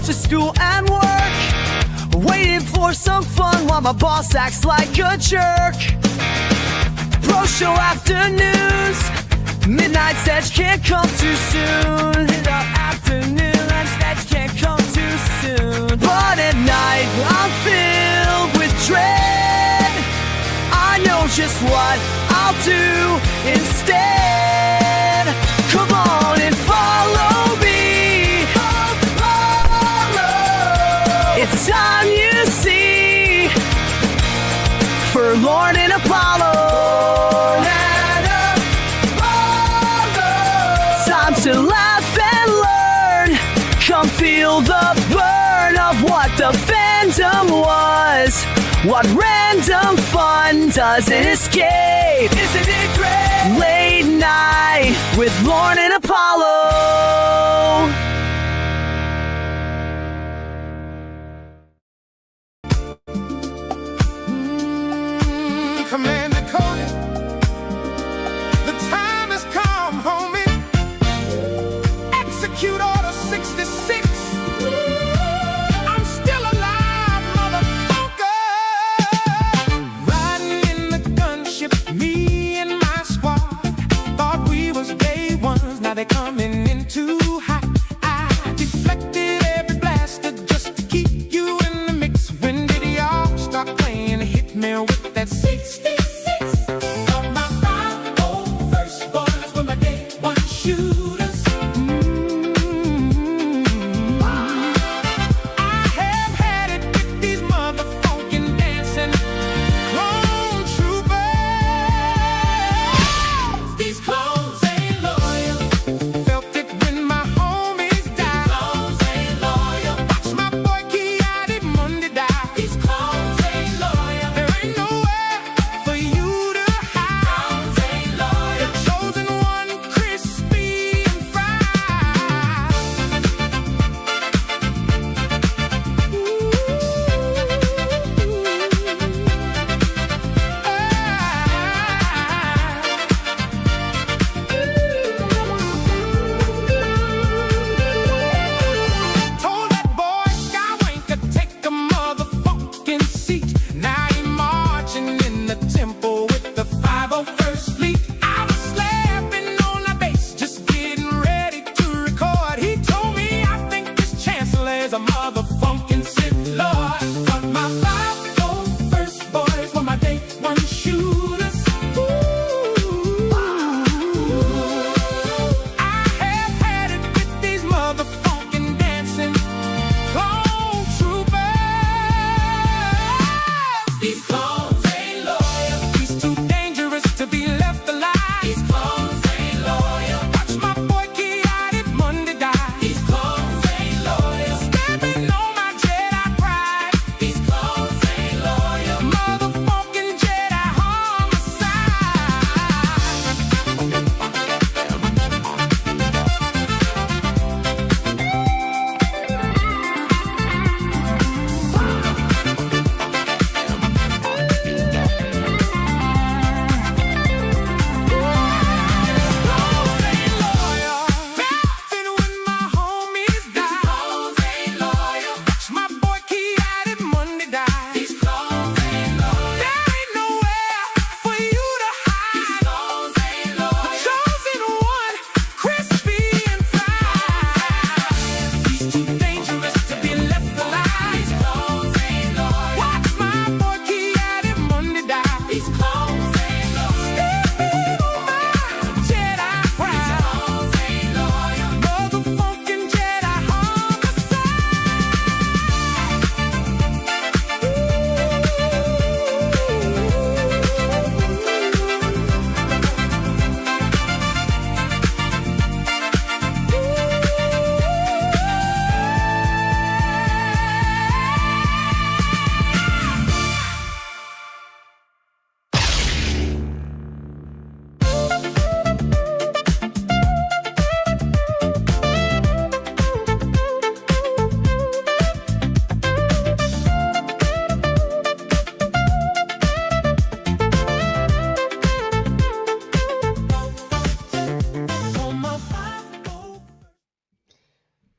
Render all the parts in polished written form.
to school and work, waiting for some fun while my boss acts like a jerk. Pro show afternoons, midnight sketch can't come too soon. Afternoon sketch can't come too soon. But at night I'm filled with dread. I know just what I'll do instead. Come on and follow me. It's time, you see, for Lorn and Apollo. Time to laugh and learn. Come feel the burn of what the fandom was. What random fun doesn't escape. Isn't it great? Late night with Lorn and Apollo. Commander Cody, the time has come, homie. Execute Order 66. I'm still alive, motherfucker. Riding in the gunship, me and my squad. Thought we was day ones, now they coming in too hot. I deflected every blaster just to keep you in the mix. When did y'all start playing? Hit me with that 66.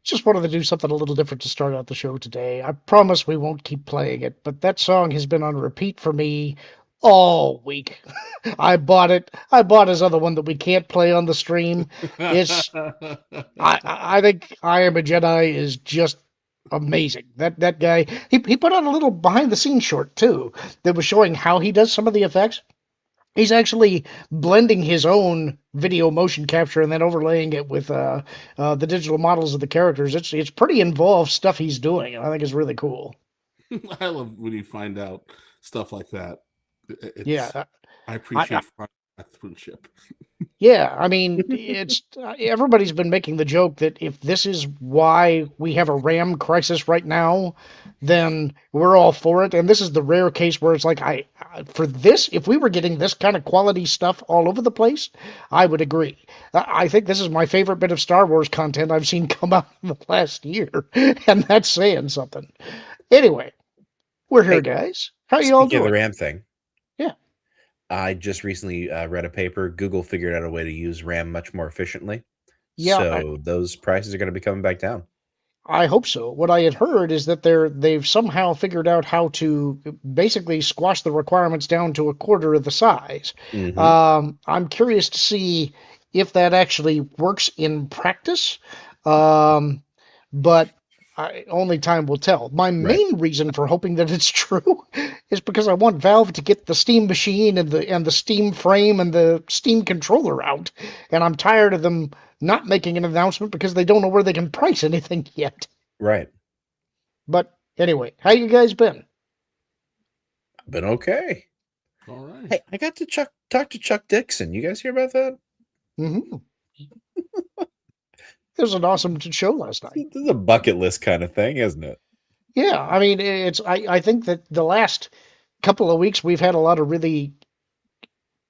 Just wanted to do something a little different to start out the show today. I promise we won't keep playing it, but that song has been on repeat for me all week. I bought it. I bought his other one that we can't play on the stream. It's I think I Am a Jedi is just amazing. That guy he put on a little behind the scenes short too that was showing how he does some of the effects. He's actually blending his own video motion capture and then overlaying it with the digital models of the characters. It's pretty involved stuff he's doing, and I think it's really cool. I love when you find out stuff like that. Yeah, I appreciate craftsmanship. yeah. I mean, it's everybody's been making the joke that if this is why we have a RAM crisis right now, then we're all for it. And this is the rare case where it's like for this, if we were getting this kind of quality stuff all over the place, I would agree. I think this is my favorite bit of Star Wars content I've seen come out in the last year, and that's saying something. Anyway, we're here, guys. How you all Speaking of doing? the RAM thing, Yeah. I just recently read a paper. Google figured out a way to use RAM much more efficiently. Yeah, So those prices are going to be coming back down. I hope so. What I had heard is that they've somehow figured out how to basically squash the requirements down to a quarter of the size. I'm curious to see if that actually works in practice, but only time will tell. My main reason for hoping that it's true is because I want Valve to get the Steam machine and the Steam frame and the Steam controller out, and I'm tired of them not making an announcement because they don't know where they can price anything yet. Right. But anyway, how you guys been? Been okay. All right. Hey, I got to talk to Chuck Dixon. You guys hear about that? Mm-hmm. It was an awesome show last night. This is a bucket list kind of thing, isn't it? Yeah, I mean, I think that the last couple of weeks we've had a lot of really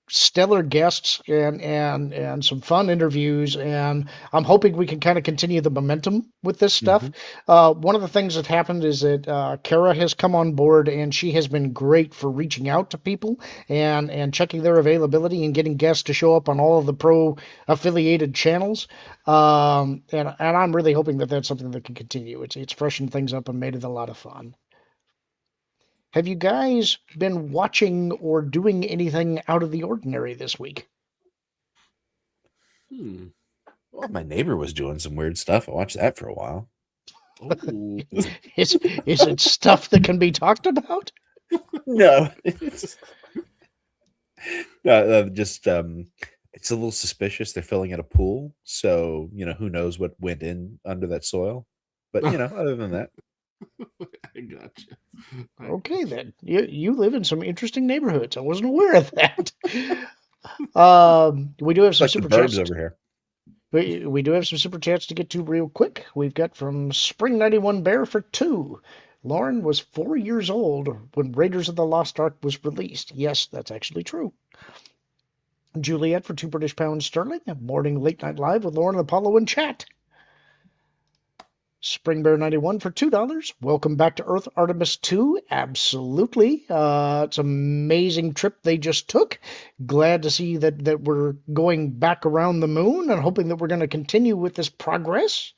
stellar guests and some fun interviews, and I'm hoping we can kind of continue the momentum with this stuff. One of the things that happened is that Kara has come on board, and she has been great for reaching out to people and checking their availability and getting guests to show up on all of the pro affiliated channels. And I'm really hoping that that's something that can continue. It's freshened things up and made it a lot of fun. Have you guys been watching or doing anything out of the ordinary this week? Well, my neighbor was doing some weird stuff. I watched that for a while. Oh. Is it stuff that can be talked about? No. Just it's a little suspicious. They're filling in a pool, so who knows what went in under that soil. But other than that. I gotcha. Okay, then. You live in some interesting neighborhoods. I wasn't aware of that. We do have some Like super the chats burbs over here. We do have some super chats to get to real quick. We've got from Spring 91 Bear for 2. Lorn was 4 years old when Raiders of the Lost Ark was released. Yes, that's actually true. Juliet for 2 British pounds sterling. Morning late night live with Lorn and Apollo in chat. Spring Bear 91 for $2. Welcome back to Earth Artemis 2. Absolutely. It's an amazing trip they just took. Glad to see that we're going back around the moon and hoping that we're going to continue with this progress.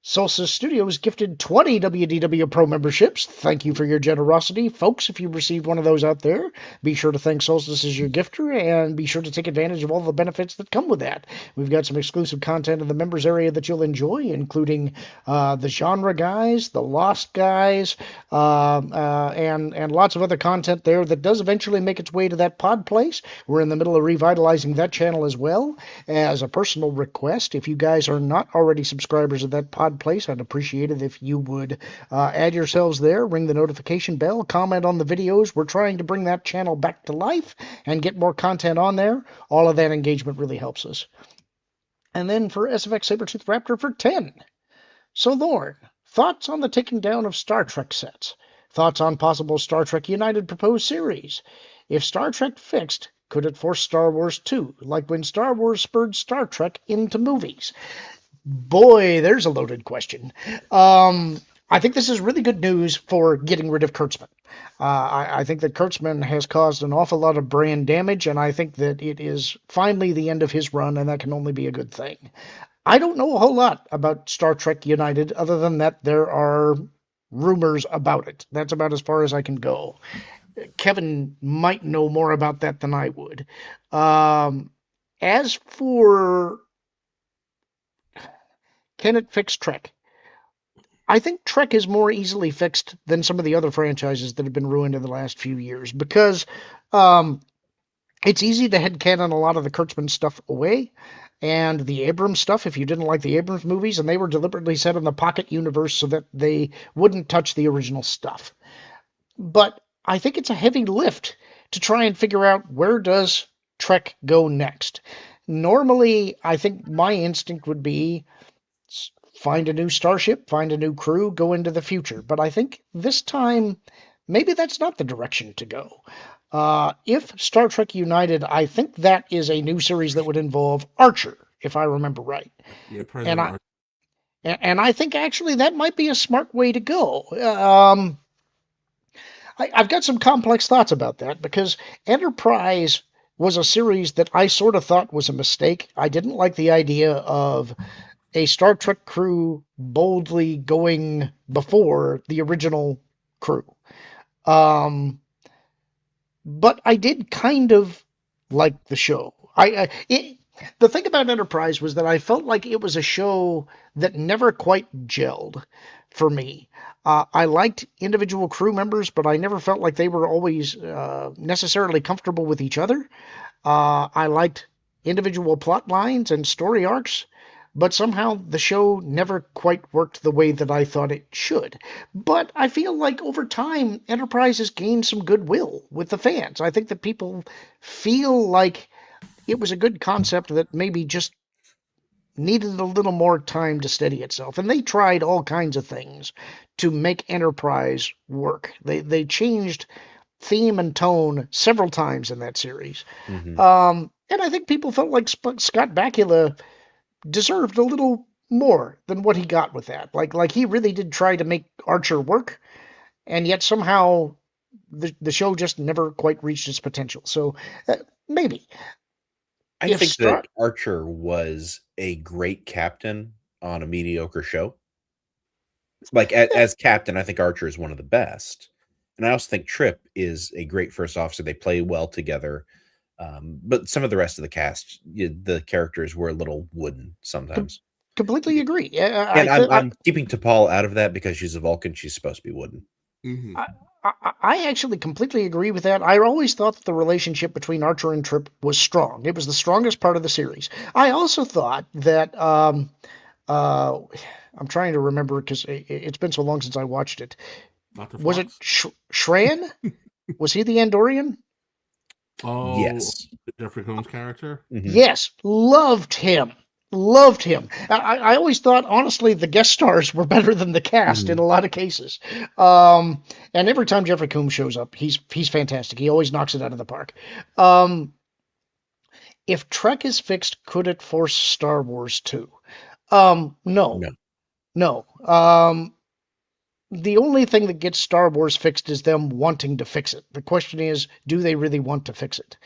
Solstice Studios gifted 20 WDW Pro memberships. Thank you for your generosity. Folks, if you received one of those out there, be sure to thank Solstice as your gifter and be sure to take advantage of all the benefits that come with that. We've got some exclusive content in the members area that you'll enjoy, including the genre guys, the Lost guys, and lots of other content there that does eventually make its way to that pod place. We're in the middle of revitalizing that channel as well. As a personal request, if you guys are not already subscribers of that pod place, I'd appreciate it if you would add yourselves there, ring the notification bell, comment on the videos. We're trying to bring that channel back to life and get more content on there. All of that engagement really helps us. And then for SFX Sabertooth Raptor for 10. So Lorn, thoughts on the taking down of Star Trek sets? Thoughts on possible Star Trek United proposed series? If Star Trek fixed, could it force Star Wars 2, like when Star Wars spurred Star Trek into movies? Boy, there's a loaded question. I think this is really good news for getting rid of Kurtzman. I think that Kurtzman has caused an awful lot of brand damage, and I think that it is finally the end of his run, and that can only be a good thing. I don't know a whole lot about Star Trek United other than that there are rumors about it. That's about as far as I can go. Kevin might know more about that than I would. Um, as for can it fix Trek? I think Trek is more easily fixed than some of the other franchises that have been ruined in the last few years because um, it's easy to headcanon a lot of the Kurtzman stuff away and the Abrams stuff if you didn't like the Abrams movies, and they were deliberately set in the pocket universe so that they wouldn't touch the original stuff. But I think it's a heavy lift to try and figure out where does Trek go next. Normally, I think my instinct would be find a new starship, find a new crew, go into the future. But I think this time, maybe that's not the direction to go. If Star Trek United, I think that is a new series that would involve Archer, if I remember right. Yeah, And President I Archer. and I think actually that might be a smart way to go. I've got some complex thoughts about that because Enterprise was a series that I sort of thought was a mistake. I didn't like the idea of a Star Trek crew boldly going before the original crew. But I did kind of like the show. The thing about Enterprise was that I felt like it was a show that never quite gelled for me. I liked individual crew members, but I never felt like they were always necessarily comfortable with each other. I liked individual plot lines and story arcs, but somehow the show never quite worked the way that I thought it should. But I feel like over time, Enterprise has gained some goodwill with the fans. I think that people feel like it was a good concept that maybe just needed a little more time to steady itself. And they tried all kinds of things to make Enterprise work. They changed theme and tone several times in that series. Mhm. And I think people felt like Scott Bakula deserved a little more than what he got with that. Like he really did try to make Archer work, and yet somehow the show just never quite reached its potential. So maybe I if think that Star Archer was a great captain on a mediocre show. Like as captain, I think Archer is one of the best, and I also think Trip is a great first officer. They play well together, but some of the rest of the cast, the characters were a little wooden com- sometimes. completely agree. And I'm keeping T'Pol out of that because she's a Vulcan. She's supposed to be wooden. Hmm. I actually completely agree with that. I always thought that the relationship between Archer and Trip was strong. It was the strongest part of the series. I also thought that I'm trying to remember because it's been so long since I watched it. Dr. Was it Fox? Shran? Was he the Andorian? Oh, Yes. the Jeffrey Combs character? Mhm. Yes, loved him. Loved him. I always thought, honestly, the guest stars were better than the cast in a lot of cases. And every time Jeffrey Combs shows up, he's fantastic. He always knocks it out of the park. If Trek is fixed, could it force Star Wars too? No, No. no. The only thing that gets Star Wars fixed is them wanting to fix it. The question is, do they really want to fix it?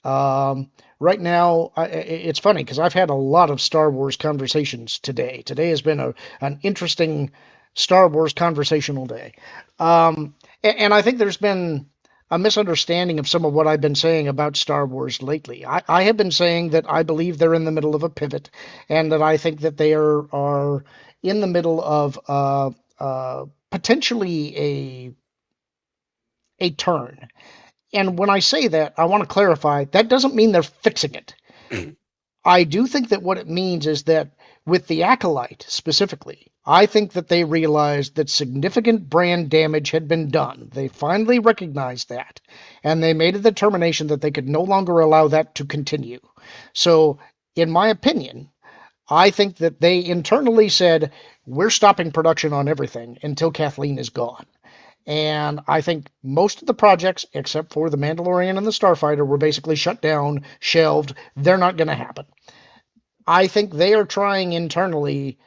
Right now, it's funny because I've had a lot of Star Wars conversations today. Today has been an interesting Star Wars conversational day. And I think there's been a misunderstanding of some of what I've been saying about Star Wars lately. I have been saying that I believe they're in the middle of a pivot, and that I think that they are in the middle of potentially a turn. And when I say that, I want to clarify that doesn't mean they're fixing it. I do think that what it means is that with the Acolyte specifically, I think that they realized that significant brand damage had been done. They finally recognized that, and they made a determination that they could no longer allow that to continue. So, in my opinion, I think that they internally said, we're stopping production on everything until Kathleen is gone. And I think most of the projects, except for The Mandalorian and The Starfighter, were basically shut down, shelved. They're not going to happen. I think they are trying internally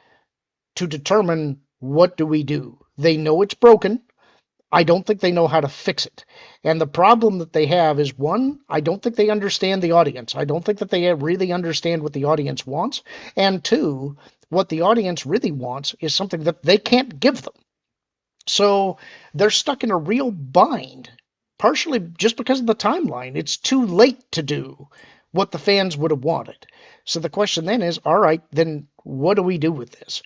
to determine what do we do. They know it's broken. I don't think they know how to fix it. And the problem that they have is, one, I don't think they understand the audience. I don't think that they really understand what the audience wants. And two, what the audience really wants is something that they can't give them. So they're stuck in a real bind, partially just because of the timeline. It's too late to do what the fans would have wanted. So the question then is, all right, then what do we do with this?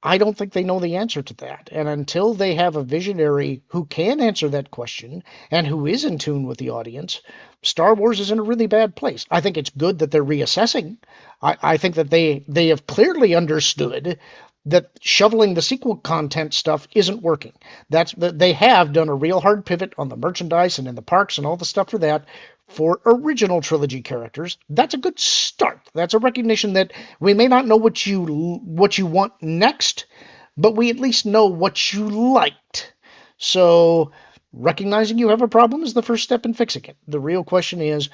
I don't think they know the answer to that. And until they have a visionary who can answer that question and who is in tune with the audience, Star Wars is in a really bad place. I think it's good that they're reassessing. I think that they have clearly understood that shoveling the sequel content stuff isn't working. They have done a real hard pivot on the merchandise and in the parks and all the stuff for that. For original trilogy characters, that's a good start. That's a recognition that we may not know what you want next, but we at least know what you liked. So recognizing you have a problem is the first step in fixing it. The real question is,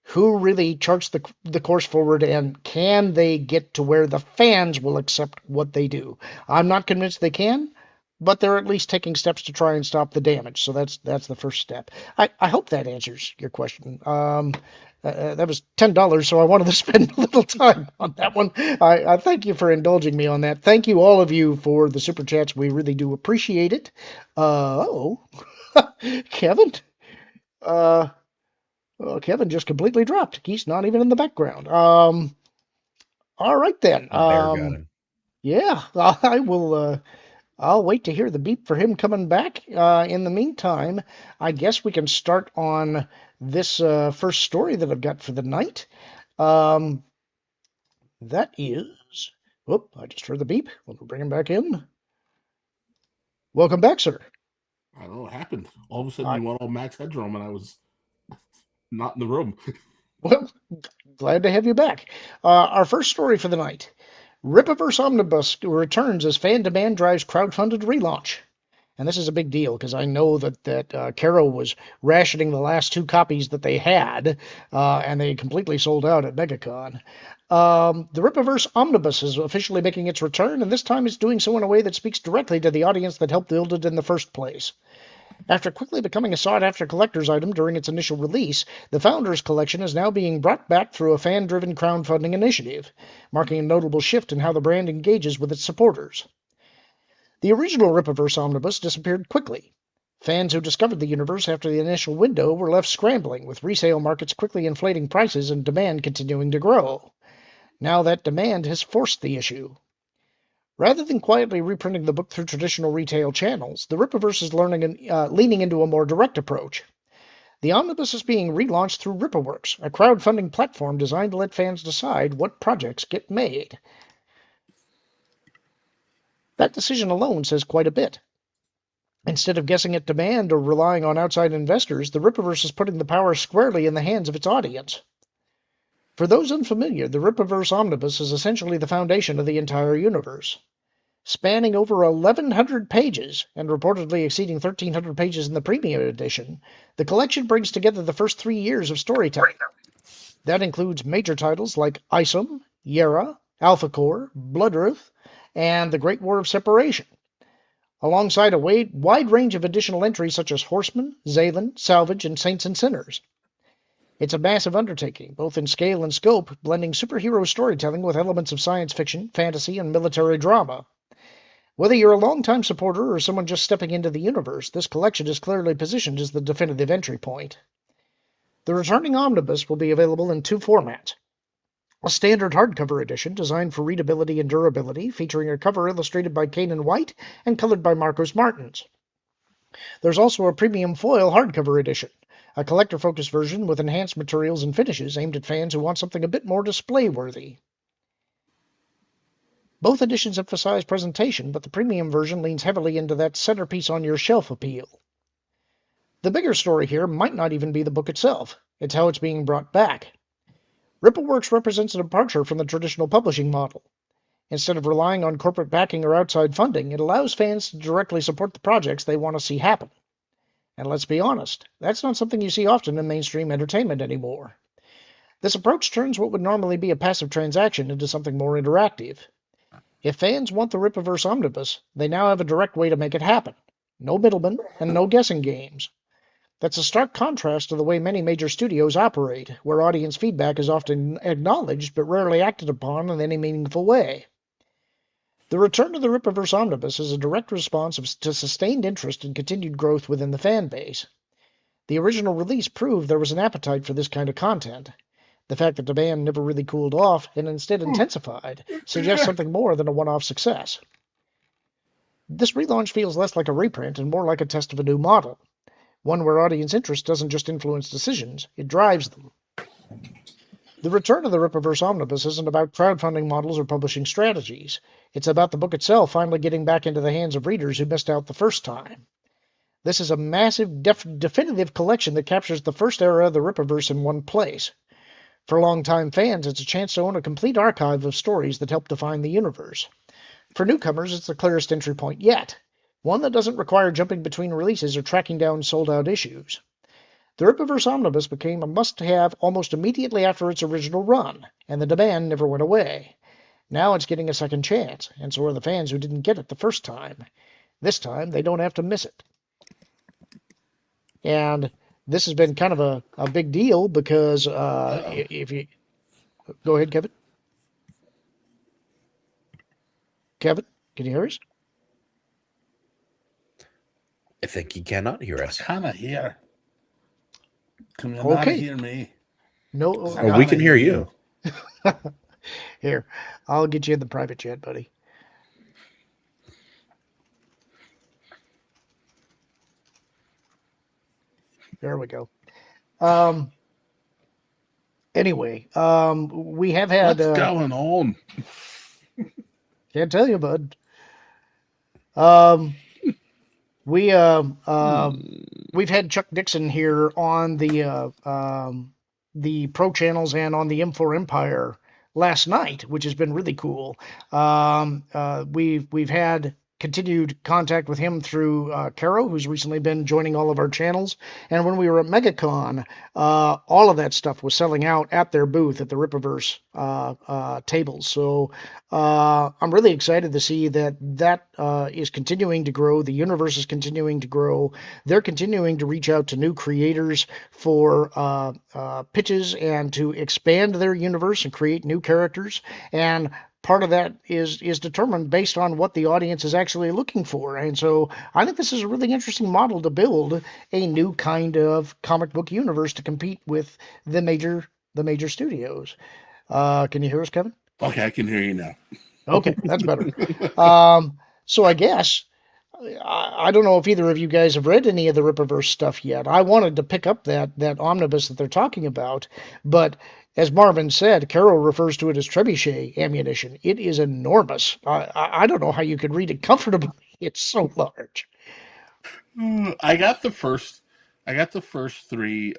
who really charts the course forward, and can they get to where the fans will accept what they do? I'm not convinced they can, but they're at least taking steps to try and stop the damage. So that's the first step. I hope that answers your question. That was $10, so I wanted to spend a little time on that one. I thank you for indulging me on that. Thank you, all of you, for the super chats. We really do appreciate it. Kevin? Kevin just completely dropped. He's not even in the background. All right, then. Bear got him. Yeah, I will... I'll wait to hear the beep for him coming back. In the meantime, I guess we can start on this first story that I've got for the night. That is... Whoop, I just heard the beep. We'll bring him back in. Welcome back, sir. I don't know what happened. All of a sudden, you went all Max Headroom, and I was not in the room. Well, glad to have you back. Our first story for the night. Rippaverse Omnibus returns as fan demand drives crowdfunded relaunch. And this is a big deal because I know that Caro was rationing the last 2 copies that they had, and they completely sold out at MegaCon. The Rippaverse Omnibus is officially making its return, and this time it's doing so in a way that speaks directly to the audience that helped build it in the first place. After quickly becoming a sought-after collector's item during its initial release, the Founders Collection is now being brought back through a fan-driven crowdfunding initiative, marking a notable shift in how the brand engages with its supporters. The original Rippaverse Omnibus disappeared quickly. Fans who discovered the universe after the initial window were left scrambling, with resale markets quickly inflating prices and demand continuing to grow. Now that demand has forced the issue. Rather than quietly reprinting the book through traditional retail channels, the Rippaverse is leaning into a more direct approach. The omnibus is being relaunched through Rippaworks, a crowdfunding platform designed to let fans decide what projects get made. That decision alone says quite a bit. Instead of guessing at demand or relying on outside investors, the Rippaverse is putting the power squarely in the hands of its audience. For those unfamiliar, the Rippaverse Omnibus is essentially the foundation of the entire universe. Spanning over 1,100 pages, and reportedly exceeding 1,300 pages in the premium edition, the collection brings together the first 3 years of storytelling. That includes major titles like Isom, Yera, Alpha Core, Bloodruth, and the Great War of Separation, alongside a wide range of additional entries such as Horsemen, Zaylan, Salvage, and Saints and Sinners. It's a massive undertaking, both in scale and scope, blending superhero storytelling with elements of science fiction, fantasy, and military drama. Whether you're a longtime supporter or someone just stepping into the universe, this collection is clearly positioned as the definitive entry point. The returning omnibus will be available in 2 formats. A standard hardcover edition designed for readability and durability, featuring a cover illustrated by Kanan White and colored by Marcos Martins. There's also a premium foil hardcover edition, a collector-focused version with enhanced materials and finishes aimed at fans who want something a bit more display-worthy. Both editions emphasize presentation, but the premium version leans heavily into that centerpiece on your shelf appeal. The bigger story here might not even be the book itself. It's how it's being brought back. Rippaworks represents a departure from the traditional publishing model. Instead of relying on corporate backing or outside funding, it allows fans to directly support the projects they want to see happen. And let's be honest, that's not something you see often in mainstream entertainment anymore. This approach turns what would normally be a passive transaction into something more interactive. If fans want the Rippaverse Omnibus, they now have a direct way to make it happen. no middlemen, and no guessing games. That's a stark contrast to the way many major studios operate, where audience feedback is often acknowledged but rarely acted upon in any meaningful way. The return to the Rippaverse omnibus is a direct response to sustained interest and continued growth within the fan base. The original release proved there was an appetite for this kind of content. The fact that demand never really cooled off and instead intensified suggests something more than a one-off success. This relaunch feels less like a reprint and more like a test of a new model, one where audience interest doesn't just influence decisions, it drives them. The return of the Rippaverse Omnibus isn't about crowdfunding models or publishing strategies. It's about the book itself finally getting back into the hands of readers who missed out the first time. This is a massive, definitive collection that captures the first era of the Rippaverse in one place. For longtime fans, it's a chance to own a complete archive of stories that help define the universe. For newcomers, it's the clearest entry point yet, one that doesn't require jumping between releases or tracking down sold-out issues. The Rippaverse Omnibus became a must-have almost immediately after its original run, and the demand never went away. Now it's getting a second chance, and so are the fans who didn't get it the first time. This time, they don't have to miss it. And this has been kind of a big deal because if you... Go ahead, Kevin. Kevin, can you hear us? I think he cannot hear us. Kind of hear. Can you not hear me? No. Oh, we can hear you. Here, I'll get you in the private chat, buddy. There we go. Anyway, we have had... What's going on? Can't tell you, bud. We've had Chuck Dixon here on the Pro channels and on the M4 Empire last night, which has been really cool. We've had continued contact with him through Caro, who's recently been joining all of our channels. And when we were at MegaCon, all of that stuff was selling out at their booth at the Rippaverse tables. So I'm really excited to see that is continuing to grow. The universe is continuing to grow. They're continuing to reach out to new creators for pitches and to expand their universe and create new characters. And part of that is determined based on what the audience is actually looking for. And so I think this is a really interesting model to build a new kind of comic book universe to compete with the major studios. Can you hear us, Kevin? Okay, I can hear you now. Okay, that's better. So I guess I don't know if either of you guys have read any of the Rippaverse stuff yet. I wanted to pick up that omnibus that they're talking about, but as Marvin said, Carol refers to it as trebuchet ammunition. It is enormous. I don't know how you could read it comfortably. It's so large. I got the first three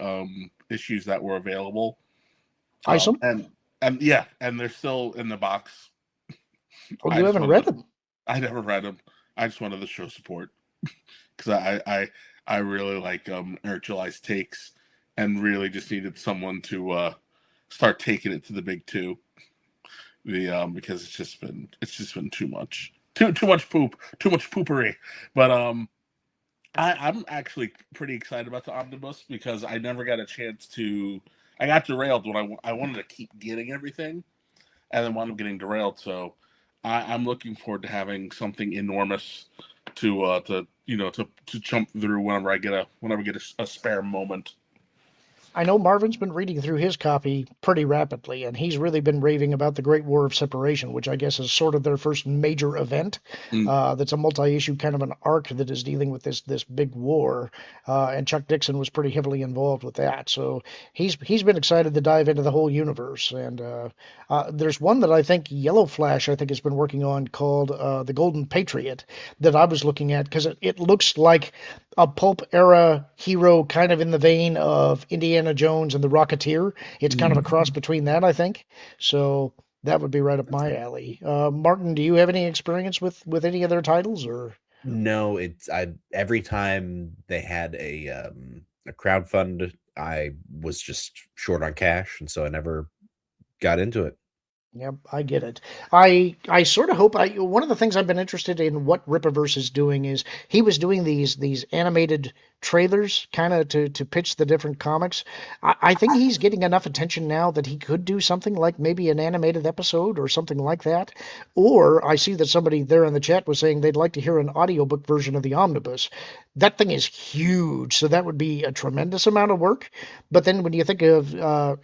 issues that were available. Awesome. And yeah, and they're still in the box. Oh, you haven't read them? I never read them. I just wanted to show support because I really like Urcheli's takes and really just needed someone to start taking it to the big two. Because it's just been too much poop, too much poopery. But I'm actually pretty excited about the omnibus because I never got a chance to. I got derailed when I wanted to keep getting everything, and then wound up getting derailed. So I'm looking forward to having something enormous to jump through whenever I get a spare moment. I know Marvin's been reading through his copy pretty rapidly, and he's really been raving about the Great War of Separation, which I guess is sort of their first major event. That's a multi-issue kind of an arc that is dealing with this big war, and Chuck Dixon was pretty heavily involved with that. So he's been excited to dive into the whole universe. And there's one that I think Yellow Flash has been working on called The Golden Patriot that I was looking at because it looks like a pulp era hero kind of in the vein of Indiana Jones and the Rocketeer. It's kind of a cross between that, I think. So that would be right up my alley. Martin, do you have any experience with any of their titles or? No, every time they had a crowdfund, I was just short on cash, and so I never got into it. Yep, I get it. I sort of hope one of the things I've been interested in what Rippaverse is doing is he was doing these animated trailers kind of to pitch the different comics. I think he's getting enough attention now that he could do something like maybe an animated episode or something like that. Or I see that somebody there in the chat was saying they'd like to hear an audiobook version of the omnibus. That thing is huge, so that would be a tremendous amount of work. But then when you think of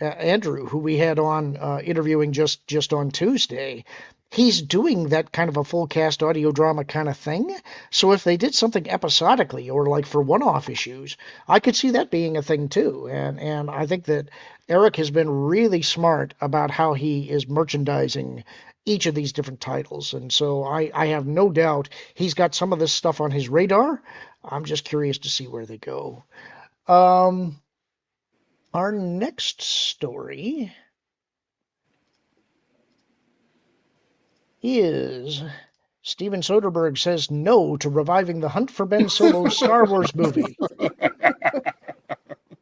Andrew, who we had on interviewing just on Tuesday, he's doing that kind of a full cast audio drama kind of thing. So if they did something episodically or like for one-off issues, I could see that being a thing too. And I think that Eric has been really smart about how he is merchandising each of these different titles. And so I have no doubt he's got some of this stuff on his radar. I'm just curious to see where they go. Our next story is Steven Soderbergh says no to reviving the Hunt for Ben Solo's Star Wars movie.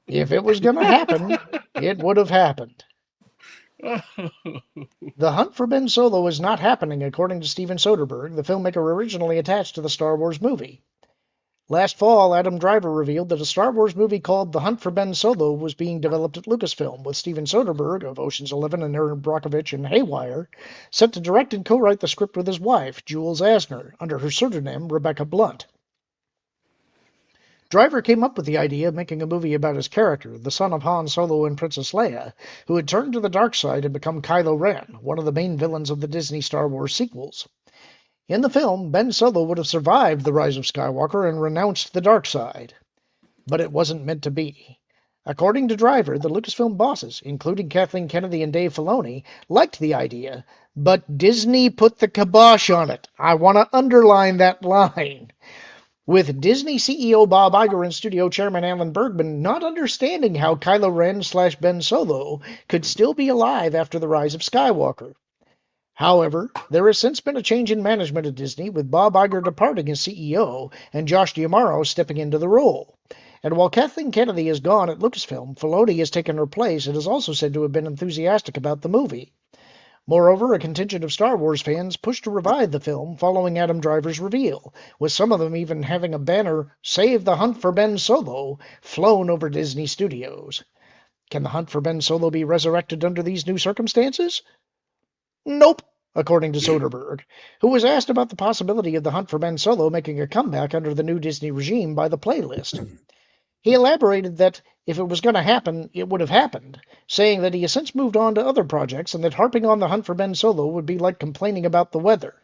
If it was going to happen, it would have happened. The Hunt for Ben Solo is not happening, according to Steven Soderbergh, the filmmaker originally attached to the Star Wars movie. Last fall, Adam Driver revealed that a Star Wars movie called The Hunt for Ben Solo was being developed at Lucasfilm, with Steven Soderbergh of Ocean's 11 and Aaron Brockovich and Haywire set to direct and co-write the script with his wife, Jules Asner, under her pseudonym Rebecca Blunt. Driver came up with the idea of making a movie about his character, the son of Han Solo and Princess Leia, who had turned to the dark side and become Kylo Ren, one of the main villains of the Disney Star Wars sequels. In the film, Ben Solo would have survived the rise of Skywalker and renounced the dark side. But it wasn't meant to be. According to Driver, the Lucasfilm bosses, including Kathleen Kennedy and Dave Filoni, liked the idea, but Disney put the kibosh on it. I want to underline that line. With Disney CEO Bob Iger and studio chairman Alan Bergman not understanding how Kylo Ren / Ben Solo could still be alive after the rise of Skywalker. However, there has since been a change in management at Disney, with Bob Iger departing as CEO and Josh D'Amaro stepping into the role. And while Kathleen Kennedy is gone at Lucasfilm, Filoni has taken her place and is also said to have been enthusiastic about the movie. Moreover, a contingent of Star Wars fans pushed to revive the film following Adam Driver's reveal, with some of them even having a banner, "Save the Hunt for Ben Solo," flown over Disney Studios. Can the Hunt for Ben Solo be resurrected under these new circumstances? Nope, according to Soderbergh, who was asked about the possibility of the Hunt for Ben Solo making a comeback under the new Disney regime by the playlist. He elaborated that if it was going to happen, it would have happened, saying that he has since moved on to other projects and that harping on the Hunt for Ben Solo would be like complaining about the weather.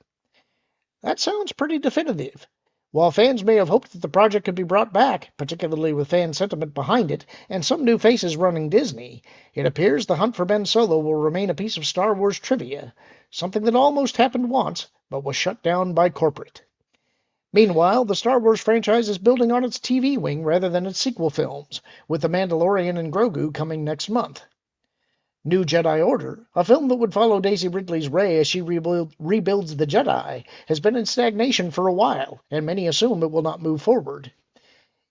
That sounds pretty definitive. While fans may have hoped that the project could be brought back, particularly with fan sentiment behind it and some new faces running Disney, it appears the Hunt for Ben Solo will remain a piece of Star Wars trivia, something that almost happened once, but was shut down by corporate. Meanwhile, the Star Wars franchise is building on its TV wing rather than its sequel films, with The Mandalorian and Grogu coming next month. New Jedi Order, a film that would follow Daisy Ridley's Rey as she rebuilds the Jedi, has been in stagnation for a while, and many assume it will not move forward.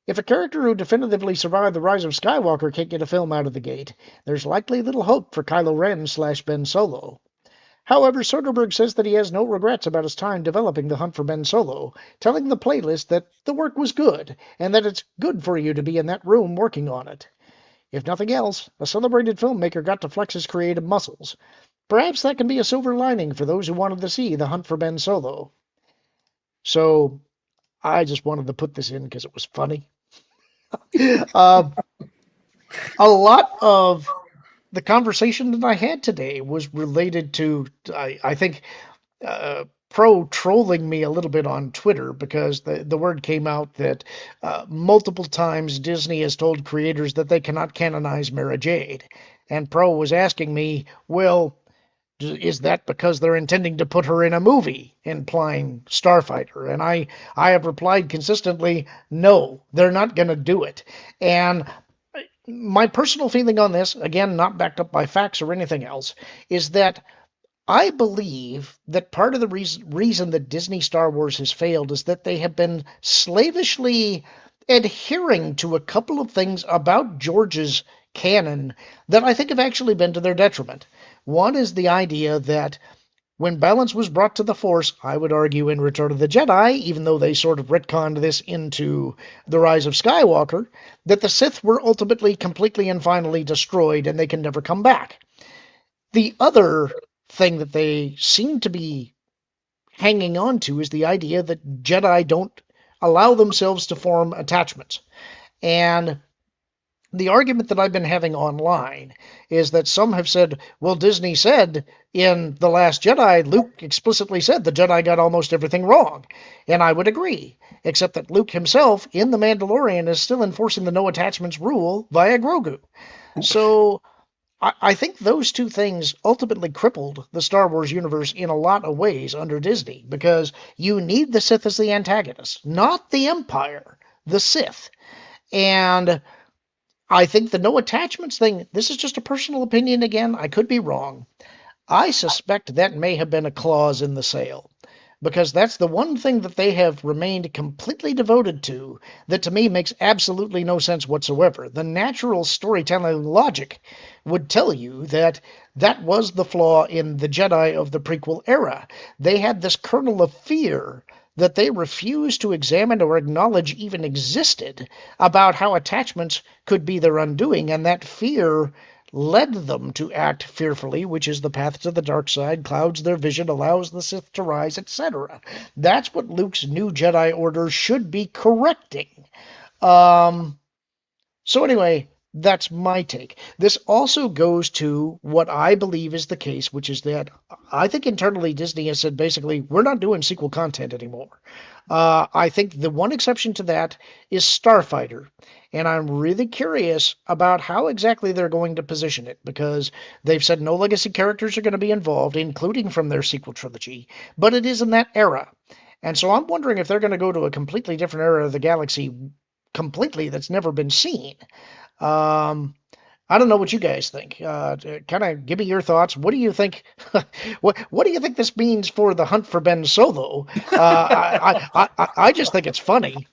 If a character who definitively survived the rise of Skywalker can't get a film out of the gate, there's likely little hope for Kylo Ren / Ben Solo. However, Soderbergh says that he has no regrets about his time developing The Hunt for Ben Solo, telling the playlist that the work was good, and that it's good for you to be in that room working on it. If nothing else, a celebrated filmmaker got to flex his creative muscles. Perhaps that can be a silver lining for those who wanted to see The Hunt for Ben Solo. So, I just wanted to put this in because it was funny. A lot of the conversation that I had today was related to, I think, Pro trolling me a little bit on Twitter because the word came out that multiple times Disney has told creators that they cannot canonize Mara Jade. And Pro was asking me, well, is that because they're intending to put her in a movie, implying Starfighter? And I have replied consistently, no, they're not going to do it. And my personal feeling on this, again, not backed up by facts or anything else, is that I believe that part of the reason that Disney Star Wars has failed is that they have been slavishly adhering to a couple of things about George's canon that I think have actually been to their detriment. One is the idea that when balance was brought to the Force, I would argue in Return of the Jedi, even though they sort of retconned this into The Rise of Skywalker, that the Sith were ultimately completely and finally destroyed and they can never come back. The other thing that they seem to be hanging on to is the idea that Jedi don't allow themselves to form attachments. And the argument that I've been having online is that some have said, well, Disney said in The Last Jedi, Luke explicitly said the Jedi got almost everything wrong. And I would agree, except that Luke himself in The Mandalorian is still enforcing the no attachments rule via Grogu. So I think those two things ultimately crippled the Star Wars universe in a lot of ways under Disney, because you need the Sith as the antagonist, not the Empire, the Sith. And I think the no attachments thing, this is just a personal opinion again, I could be wrong. I suspect that may have been a clause in the sale, because that's the one thing that they have remained completely devoted to that to me makes absolutely no sense whatsoever. The natural storytelling logic would tell you that that was the flaw in the Jedi of the prequel era. They had this kernel of fear that they refused to examine or acknowledge even existed about how attachments could be their undoing, and that fear led them to act fearfully, which is the path to the dark side, clouds their vision, allows the Sith to rise, etc. That's what Luke's new Jedi Order should be correcting. So anyway, that's my take. This also goes to what I believe is the case, which is that I think internally Disney has said basically, we're not doing sequel content anymore. I think the one exception to that is Starfighter. And I'm really curious about how exactly they're going to position it, because they've said no legacy characters are going to be involved, including from their sequel trilogy, but it is in that era. And so I'm wondering if they're going to go to a completely different era of the galaxy completely that's never been seen. I don't know what you guys think. Kind of give me your thoughts. What do you think? what do you think this means for the hunt for Ben Solo? I just think it's funny.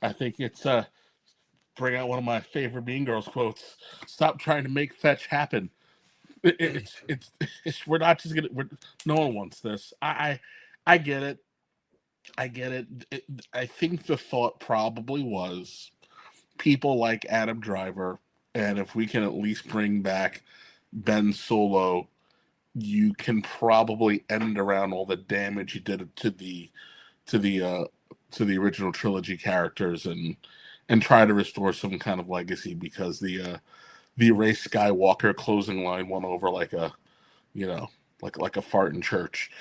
I think it's bring out one of my favorite Mean Girls quotes. Stop trying to make fetch happen. It's we're not just gonna. No one wants this. I get it. I get it. I think the thought probably was people like Adam Driver, and if we can at least bring back Ben Solo, you can probably end around all the damage he did to the original trilogy characters and try to restore some kind of legacy, because the Rey Skywalker closing line went over like a like a fart in church.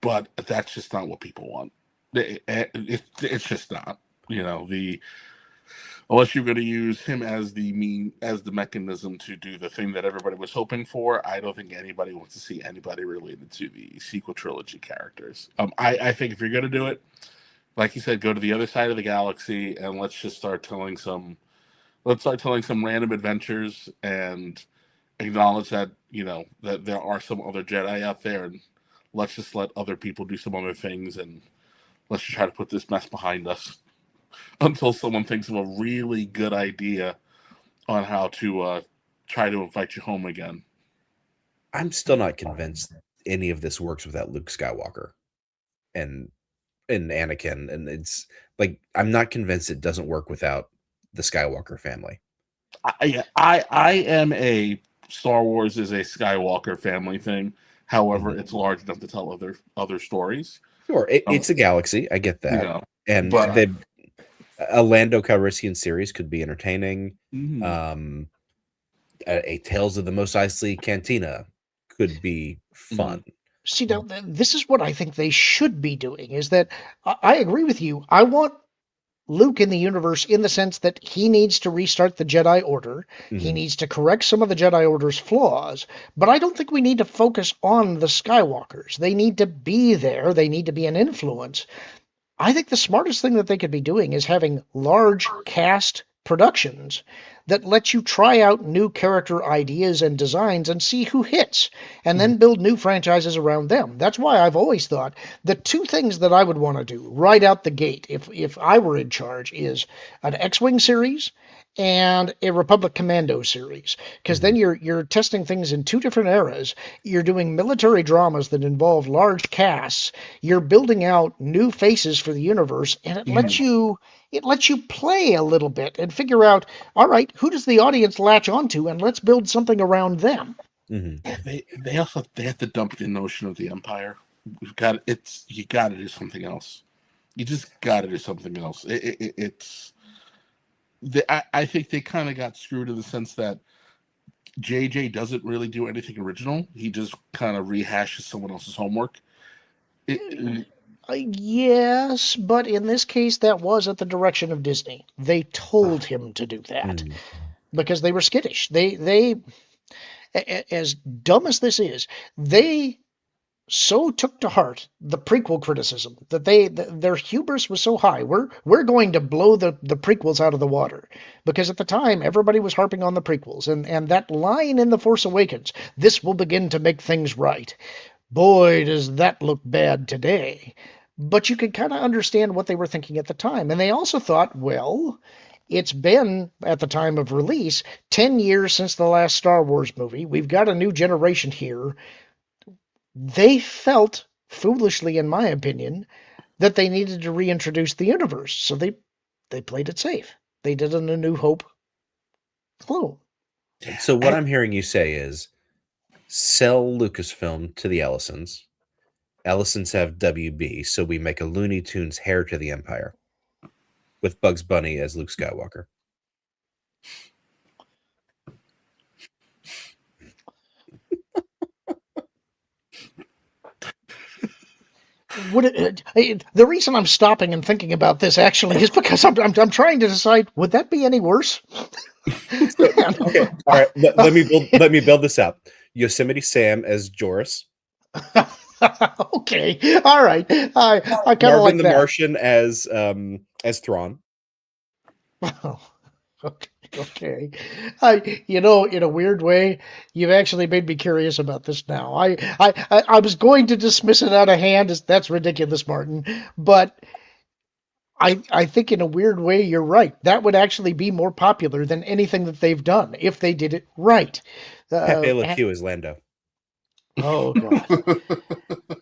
But that's just not what people want. It's just not. Unless you're going to use him as the mechanism to do the thing that everybody was hoping for, I don't think anybody wants to see anybody related to the sequel trilogy characters. I think if you're going to do it, like you said, go to the other side of the galaxy and let's start telling some random adventures and acknowledge that that there are some other Jedi out there, and let's just let other people do some other things, and let's just try to put this mess behind us until someone thinks of a really good idea on how to try to invite you home again. I'm still not convinced any of this works without Luke Skywalker and Anakin, and it's like I'm not convinced it doesn't work without the Skywalker family. I am a Star Wars is a Skywalker family thing. However, it's large enough to tell other stories. Sure, it's a galaxy. I get that, a Lando Calrissian series could be entertaining. Mm-hmm. A Tales of the Mos Eisley Cantina could be fun. See, now, this is what I think they should be doing, is that I agree with you. I want Luke in the universe in the sense that he needs to restart the Jedi Order. Mm-hmm. He needs to correct some of the Jedi Order's flaws, but I don't think we need to focus on the Skywalkers. They need to be there. They need to be an influence. I think the smartest thing that they could be doing is having large cast productions that let you try out new character ideas and designs and see who hits, and then build new franchises around them. That's why I've always thought the two things that I would want to do right out the gate, if I were in charge, is an X-Wing series and a Republic Commando series, because then you're testing things in two different eras. You're doing military dramas that involve large casts. You're building out new faces for the universe, and it lets you play a little bit and figure out, all right, who does the audience latch onto, and let's build something around them. They also have to dump the notion of the Empire. You got to do something else. You just got to do something else. I think they kind of got screwed in the sense that JJ doesn't really do anything original. He just kind of rehashes someone else's homework. Yes, but in this case, that was at the direction of Disney. They told him to do that because they were skittish. They, as dumb as this is, they so took to heart the prequel criticism that their hubris was so high. We're going to blow the prequels out of the water, because at the time everybody was harping on the prequels, and that line in The Force Awakens, "This will begin to make things right." Boy, does that look bad today. But you could kind of understand what they were thinking at the time. And they also thought, well, it's been, at the time of release, 10 years since the last Star Wars movie. We've got a new generation here. They felt, foolishly in my opinion, that they needed to reintroduce the universe. So they played it safe. They did an A New Hope clone. So what I'm hearing you say is, sell Lucasfilm to the Ellisons. Ellisons have WB, so we make a Looney Tunes Heir to the Empire with Bugs Bunny as Luke Skywalker. The reason I'm stopping and thinking about this actually is because I'm trying to decide, would that be any worse? Okay, all right. Let me build this out. Yosemite Sam as Joris. Okay, all right. I kind of like the that. Martian as Thrawn. Oh, okay. In a weird way, you've actually made me curious about this now. I was going to dismiss it out of hand as that's ridiculous, Martin, but I think in a weird way you're right. That would actually be more popular than anything that they've done if they did it right. Pepe Le Pew as Lando. Oh God.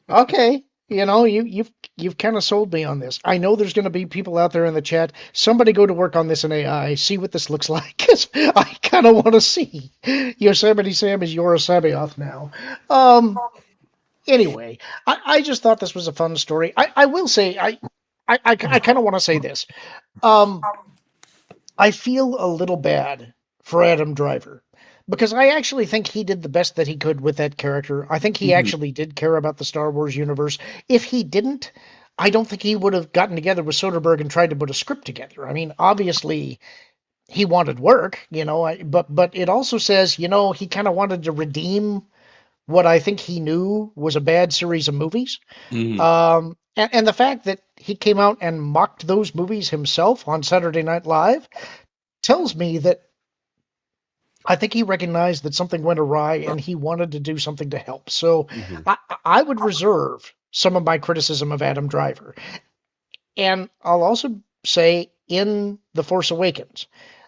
Okay. You've kind of sold me on this. I know there's going to be people out there in the chat. Somebody go to work on this in AI. See what this looks like. 'Cause I kind of want to see Yosemite Sam is Yoris Sabaoth now. Anyway, I just thought this was a fun story. I will say I kind of want to say this. I feel a little bad for Adam Driver, because I actually think he did the best that he could with that character. I think he actually did care about the Star Wars universe. If he didn't, I don't think he would have gotten together with Soderbergh and tried to put a script together. I mean, obviously, he wanted work, but it also says, he kind of wanted to redeem what I think he knew was a bad series of movies. And the fact that he came out and mocked those movies himself on Saturday Night Live tells me that I think he recognized that something went awry and he wanted to do something to help. So I would reserve some of my criticism of Adam Driver. And I'll also say in The Force Awakens,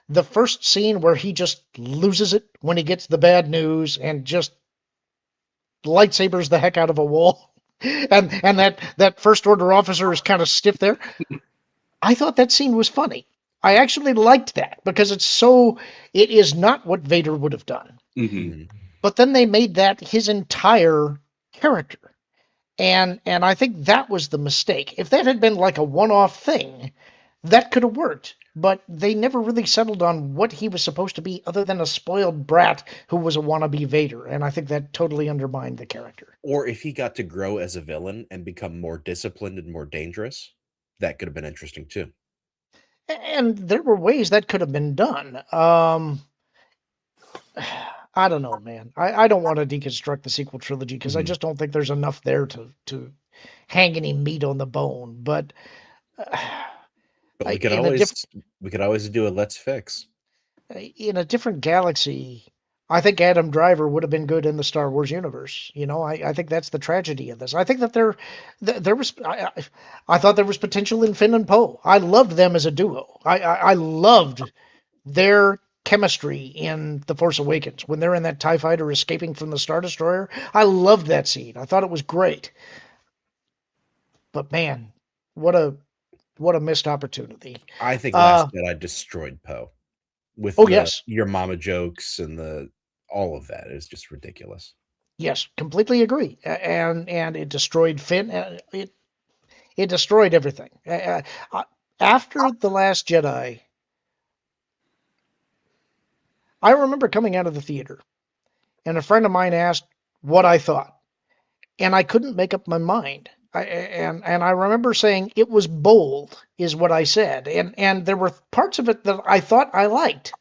the first scene where he just loses it when he gets the bad news and just lightsabers the heck out of a wall, and that First Order officer is kind of stiff there. I thought that scene was funny. I actually liked that because it is not what Vader would have done. But then they made that his entire character. And I think that was the mistake. If that had been like a one-off thing, that could have worked. But they never really settled on what he was supposed to be other than a spoiled brat who was a wannabe Vader. And I think that totally undermined the character. Or if he got to grow as a villain and become more disciplined and more dangerous, that could have been interesting too. And there were ways that could have been done. I don't know, man. I don't want to deconstruct the sequel trilogy because I just don't think there's enough there to hang any meat on the bone. But we could always do a let's fix. In a different galaxy, I think Adam Driver would have been good in the Star Wars universe. I think that's the tragedy of this. I think that there was. I thought there was potential in Finn and Poe. I loved them as a duo. I loved their chemistry in The Force Awakens when they're in that TIE fighter escaping from the Star Destroyer. I loved that scene. I thought it was great. But man, what a missed opportunity. I think Uh, Last Jedi destroyed Poe with oh the yes, your mama jokes and the all of that. It was just ridiculous. yes, completely agree. And it destroyed Finn. It destroyed everything. After The Last Jedi, I remember coming out of the theater, and a friend of mine asked what I thought, and I couldn't make up my mind. And I remember saying it was bold, is what I said, and there were parts of it that I thought I liked.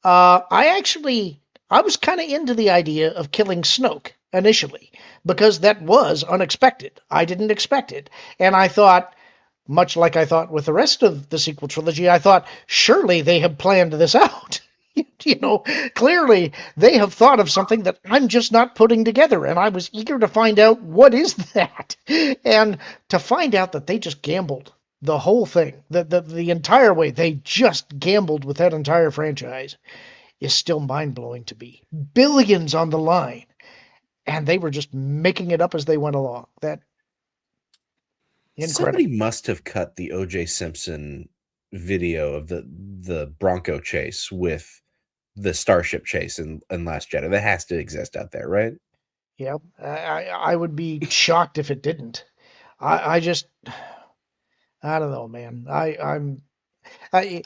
I was kind of into the idea of killing Snoke initially because that was unexpected. I didn't expect it, and I thought, much like I thought with the rest of the sequel trilogy, I thought surely they have planned this out. You know, clearly they have thought of something that I'm just not putting together, and I was eager to find out what is that, and to find out that they just gambled the whole thing, the entire way they just gambled with that entire franchise is still mind-blowing to me. Billions on the line, and they were just making it up as they went along. That incredible. Somebody must have cut the O.J. Simpson video of the Bronco chase with the Starship chase in Last Jedi. That has to exist out there, right? Yeah, I would be shocked if it didn't. I just I don't know, man. I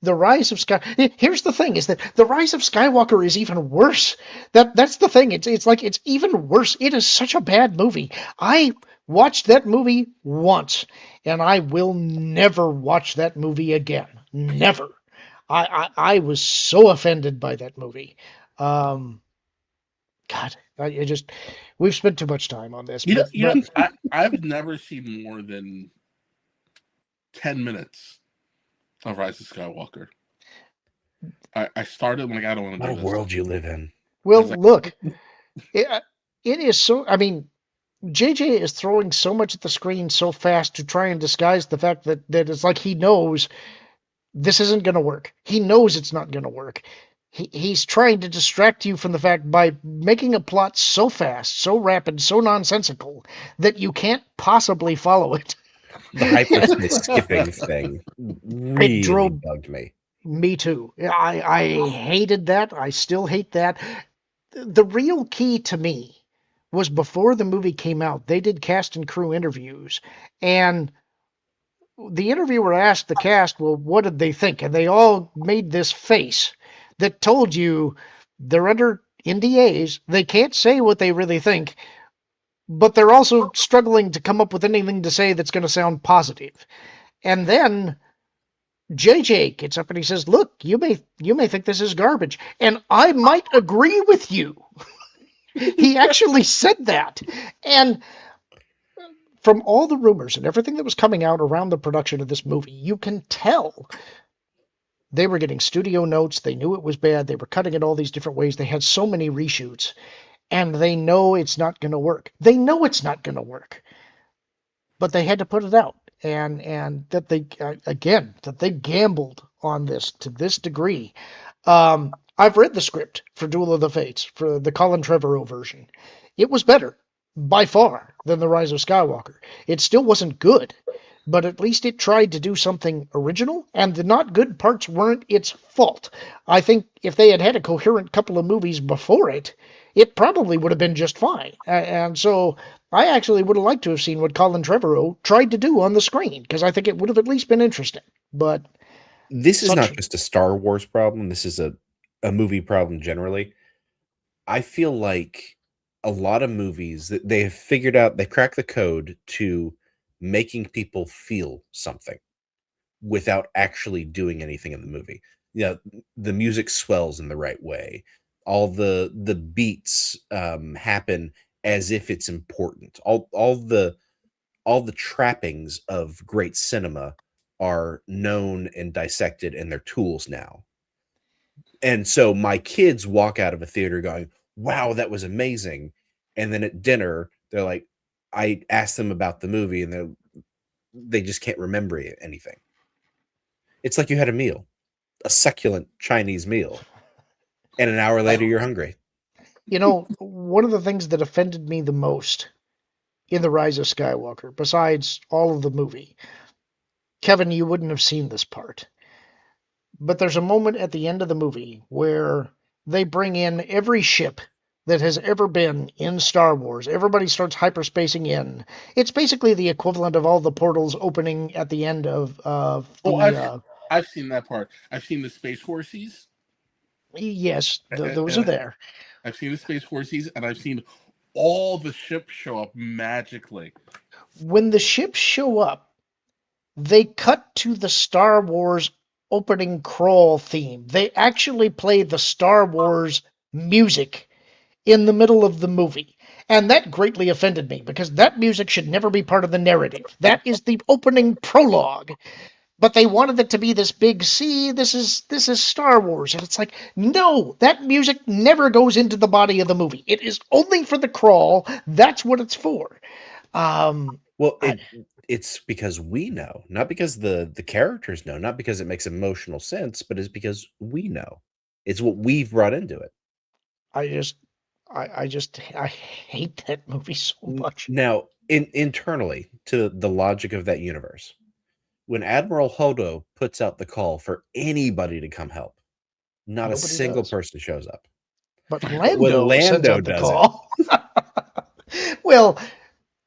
the Rise of Sky. Here's the thing: is that the Rise of Skywalker is even worse. That's the thing. It's like it's even worse. It is such a bad movie. I watched that movie once, and I will never watch that movie again. Never. I was so offended by that movie. Um, God, I just we've spent too much time on this, but I've never seen more than 10 minutes of Rise of Skywalker. I started like I don't want to What do a this. world you live in. well, like- look, it is so. I mean, JJ is throwing so much at the screen so fast to try and disguise the fact that it's like he knows this isn't going to work. He knows it's not going to work. He's trying to distract you from the fact by making a plot so fast, so rapid, so nonsensical that you can't possibly follow it. The hyperspace skipping thing really drove- bugged me. Me too. I hated that. I still hate that. The real key to me was before the movie came out, they did cast and crew interviews, and the interviewer asked the cast, well, what did they think? And they all made this face that told you they're under NDAs. They can't say what they really think, but they're also struggling to come up with anything to say that's going to sound positive. And then JJ gets up and he says, look, you may think this is garbage, and I might agree with you. He actually said that. And from all the rumors and everything that was coming out around the production of this movie, you can tell they were getting studio notes. They knew it was bad. They were cutting it all these different ways. They had so many reshoots, and they know it's not going to work. They know it's not going to work, but they had to put it out. And that they, again, that they gambled on this to this degree. I've read the script for Duel of the Fates, for the Colin Trevorrow version. It was better, by far, than The Rise of Skywalker. It still wasn't good, but at least it tried to do something original, and the not good parts weren't its fault. I think if they had had a coherent couple of movies before it, it probably would have been just fine. And so I actually would have liked to have seen what Colin Trevorrow tried to do on the screen, because I think it would have at least been interesting. But this is not just a Star Wars problem. This is a movie problem generally. I feel like a lot of movies that they have figured out, they cracked the code to making people feel something without actually doing anything in the movie. The music swells in the right way. All the beats happen as if it's important. All the trappings of great cinema are known and dissected, and they're tools now. And so my kids walk out of a theater going, wow, that was amazing. And then at dinner, they're like, I asked them about the movie, and they just can't remember anything. It's like you had a meal, a succulent Chinese meal, and an hour later you're hungry. You know, one of the things that offended me the most in The Rise of Skywalker, besides all of the movie, Kevin, you wouldn't have seen this part, but there's a moment at the end of the movie where they bring in every ship that has ever been in Star Wars. Everybody starts hyperspacing in. It's basically the equivalent of all the portals opening at the end of the. I've seen that part. I've seen the space horses. Yes, those are and there. I've seen the space horses, and I've seen all the ships show up magically. When the ships show up, they cut to the Star Wars opening crawl theme. They actually play the Star Wars music in the middle of the movie. And that greatly offended me because that music should never be part of the narrative. That is the opening prologue. But they wanted it to be this big, see, this is Star Wars. And it's like, no, that music never goes into the body of the movie. It is only for the crawl. That's what it's for. Well, it's because we know, not because the characters know, not because it makes emotional sense, but it's because we know. It's what we've brought into it. I hate that movie so much. Now, internally to the logic of that universe, when Admiral Hodo puts out the call for anybody to come help, not a single person shows up. But Lando sends out the does call. Well,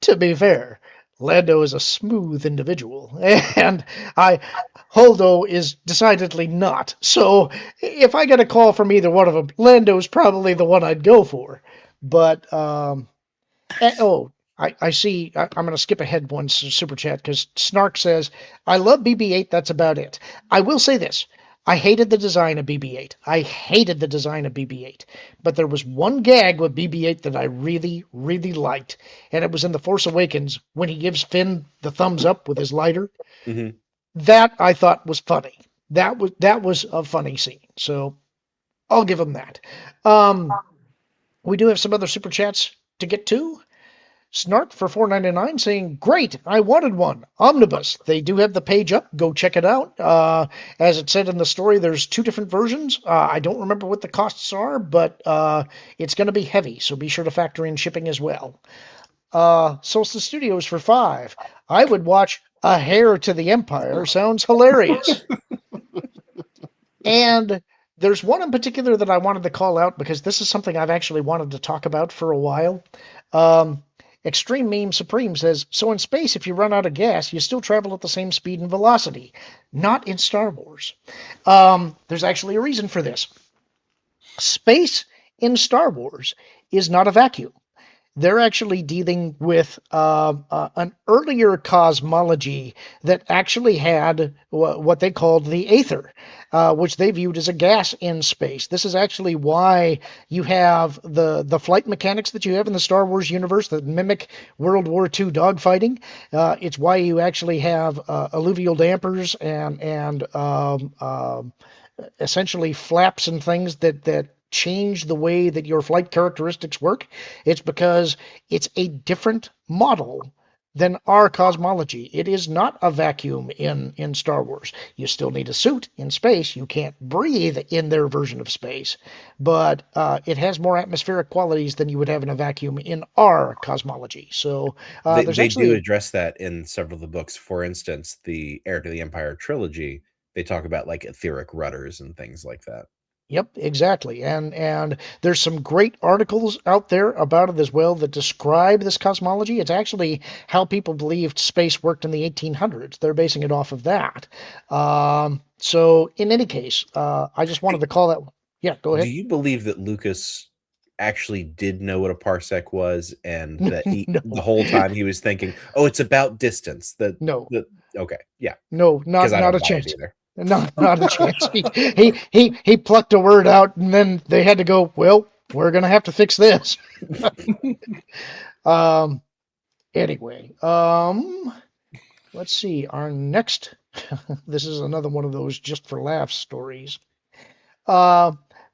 to be fair, Lando is a smooth individual, and Holdo is decidedly not. So if I get a call from either one of them, Lando's probably the one I'd go for. But I see. I'm going to skip ahead one super chat because Snark says, "I love BB-8. That's about it. I will say this." I hated the design of BB-8. I hated the design of BB-8. But there was one gag with BB-8 that I really, really liked. And it was in The Force Awakens when he gives Finn the thumbs up with his lighter. Mm-hmm. That I thought was funny. That was a funny scene. So I'll give him that. We do have some other super chats to get to. Snark for $4.99 saying, "Great, I wanted one. Omnibus. They do have the page up. Go check it out. As it said in the story, there's 2 different versions. I don't remember what the costs are, but it's going to be heavy, so be sure to factor in shipping as well." Solstice Studios for $5. I would watch A Heir to the Empire. Sounds hilarious. And there's one in particular that I wanted to call out because this is something I've actually wanted to talk about for a while. Extreme Meme Supreme says, "So in space, if you run out of gas, you still travel at the same speed and velocity. Not in Star Wars." There's actually a reason for this. Space in Star Wars is not a vacuum. They're actually dealing with an earlier cosmology that actually had what they called the aether, which they viewed as a gas in space. This is actually why you have the flight mechanics that you have in the Star Wars universe that mimic World War II dogfighting. It's why you actually have alluvial dampers and essentially flaps and things that change the way that your flight characteristics work. It's because it's a different model than our cosmology. It is not a vacuum in Star Wars. You still need a suit in space. You can't breathe in their version of space, but it has more atmospheric qualities than you would have in a vacuum in our cosmology. So they do address that in several of the books. For instance, the Heir to the Empire trilogy, they talk about like etheric rudders and things like that. Yep, exactly. And there's some great articles out there about it as well that describe this cosmology. It's actually how people believed space worked in the 1800s. They're basing it off of that. So in any case, I just wanted to call that one. Yeah, go ahead. Do you believe that Lucas actually did know what a parsec was and that No. the whole time he was thinking, oh, it's about distance? No. Okay, yeah. No, not a chance. Either. Not a chance. He plucked a word out, and then they had to go, well, we're going to have to fix this. Anyway, let's see. Our next, this is another one of those just for laughs stories.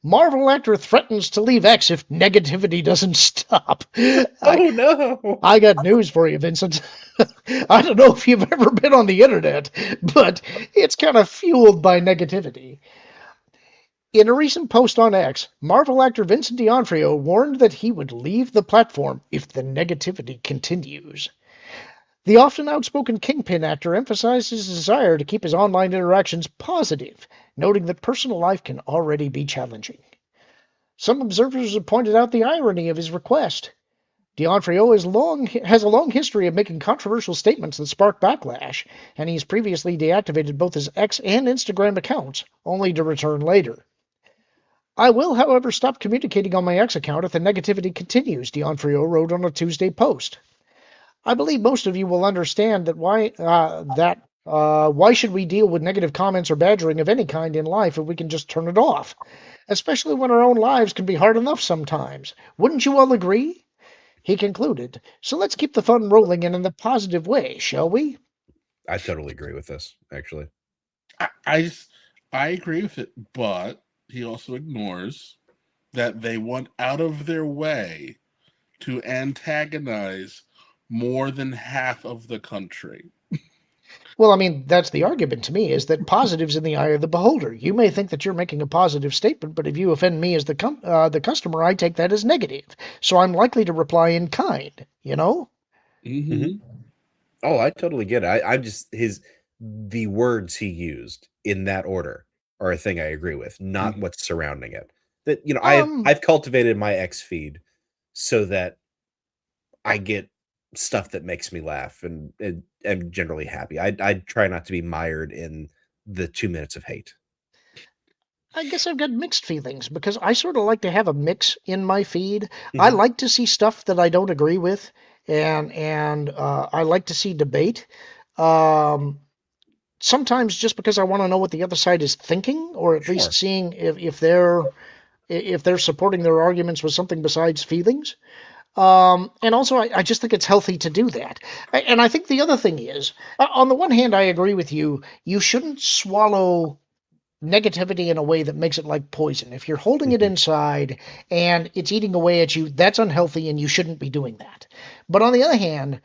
Marvel actor threatens to leave X if negativity doesn't stop. Oh no! I got news for you, Vincent. I don't know if you've ever been on the internet, but it's kind of fueled by negativity. In a recent post on X, Marvel actor Vincent D'Onofrio warned that he would leave the platform if the negativity continues. The often outspoken Kingpin actor emphasized his desire to keep his online interactions positive, noting that personal life can already be challenging. Some observers have pointed out the irony of his request. D'Onofrio has a long history of making controversial statements that spark backlash, and he's previously deactivated both his X and Instagram accounts, only to return later. I will, however, stop communicating on my X account if the negativity continues, D'Onofrio wrote on a Tuesday post. I believe most of you will understand that why should we deal with negative comments or badgering of any kind in life if we can just turn it off? Especially when our own lives can be hard enough sometimes. Wouldn't you all agree? He concluded, so let's keep the fun rolling and in the positive way, shall we? I totally agree with this, actually. I agree with it, but he also ignores that they went out of their way to antagonize more than half of the country. Well, I mean, that's the argument to me, is that positive's in the eye of the beholder. You may think that you're making a positive statement, but if you offend me as the customer, I take that as negative. So I'm likely to reply in kind, you know? Mm-hmm. Oh, I totally get it. I'm just the words he used in that order are a thing I agree with, not what's surrounding it. That I've cultivated my X feed so that I get stuff that makes me laugh and am generally happy. I try not to be mired in the 2 minutes of hate. I guess I've got mixed feelings because I sort of like to have a mix in my feed. I Mhm. like to see stuff that I don't agree with, and I like to see debate. Um, Sometimes just because I want to know what the other side is thinking, or at Sure. least seeing if they're supporting their arguments with something besides feelings. And also, I just think it's healthy to do that. And I think the other thing is, on the one hand, I agree with you. You shouldn't swallow negativity in a way that makes it like poison. If you're holding it Mhm. inside and it's eating away at you, that's unhealthy and you shouldn't be doing that. But on the other hand,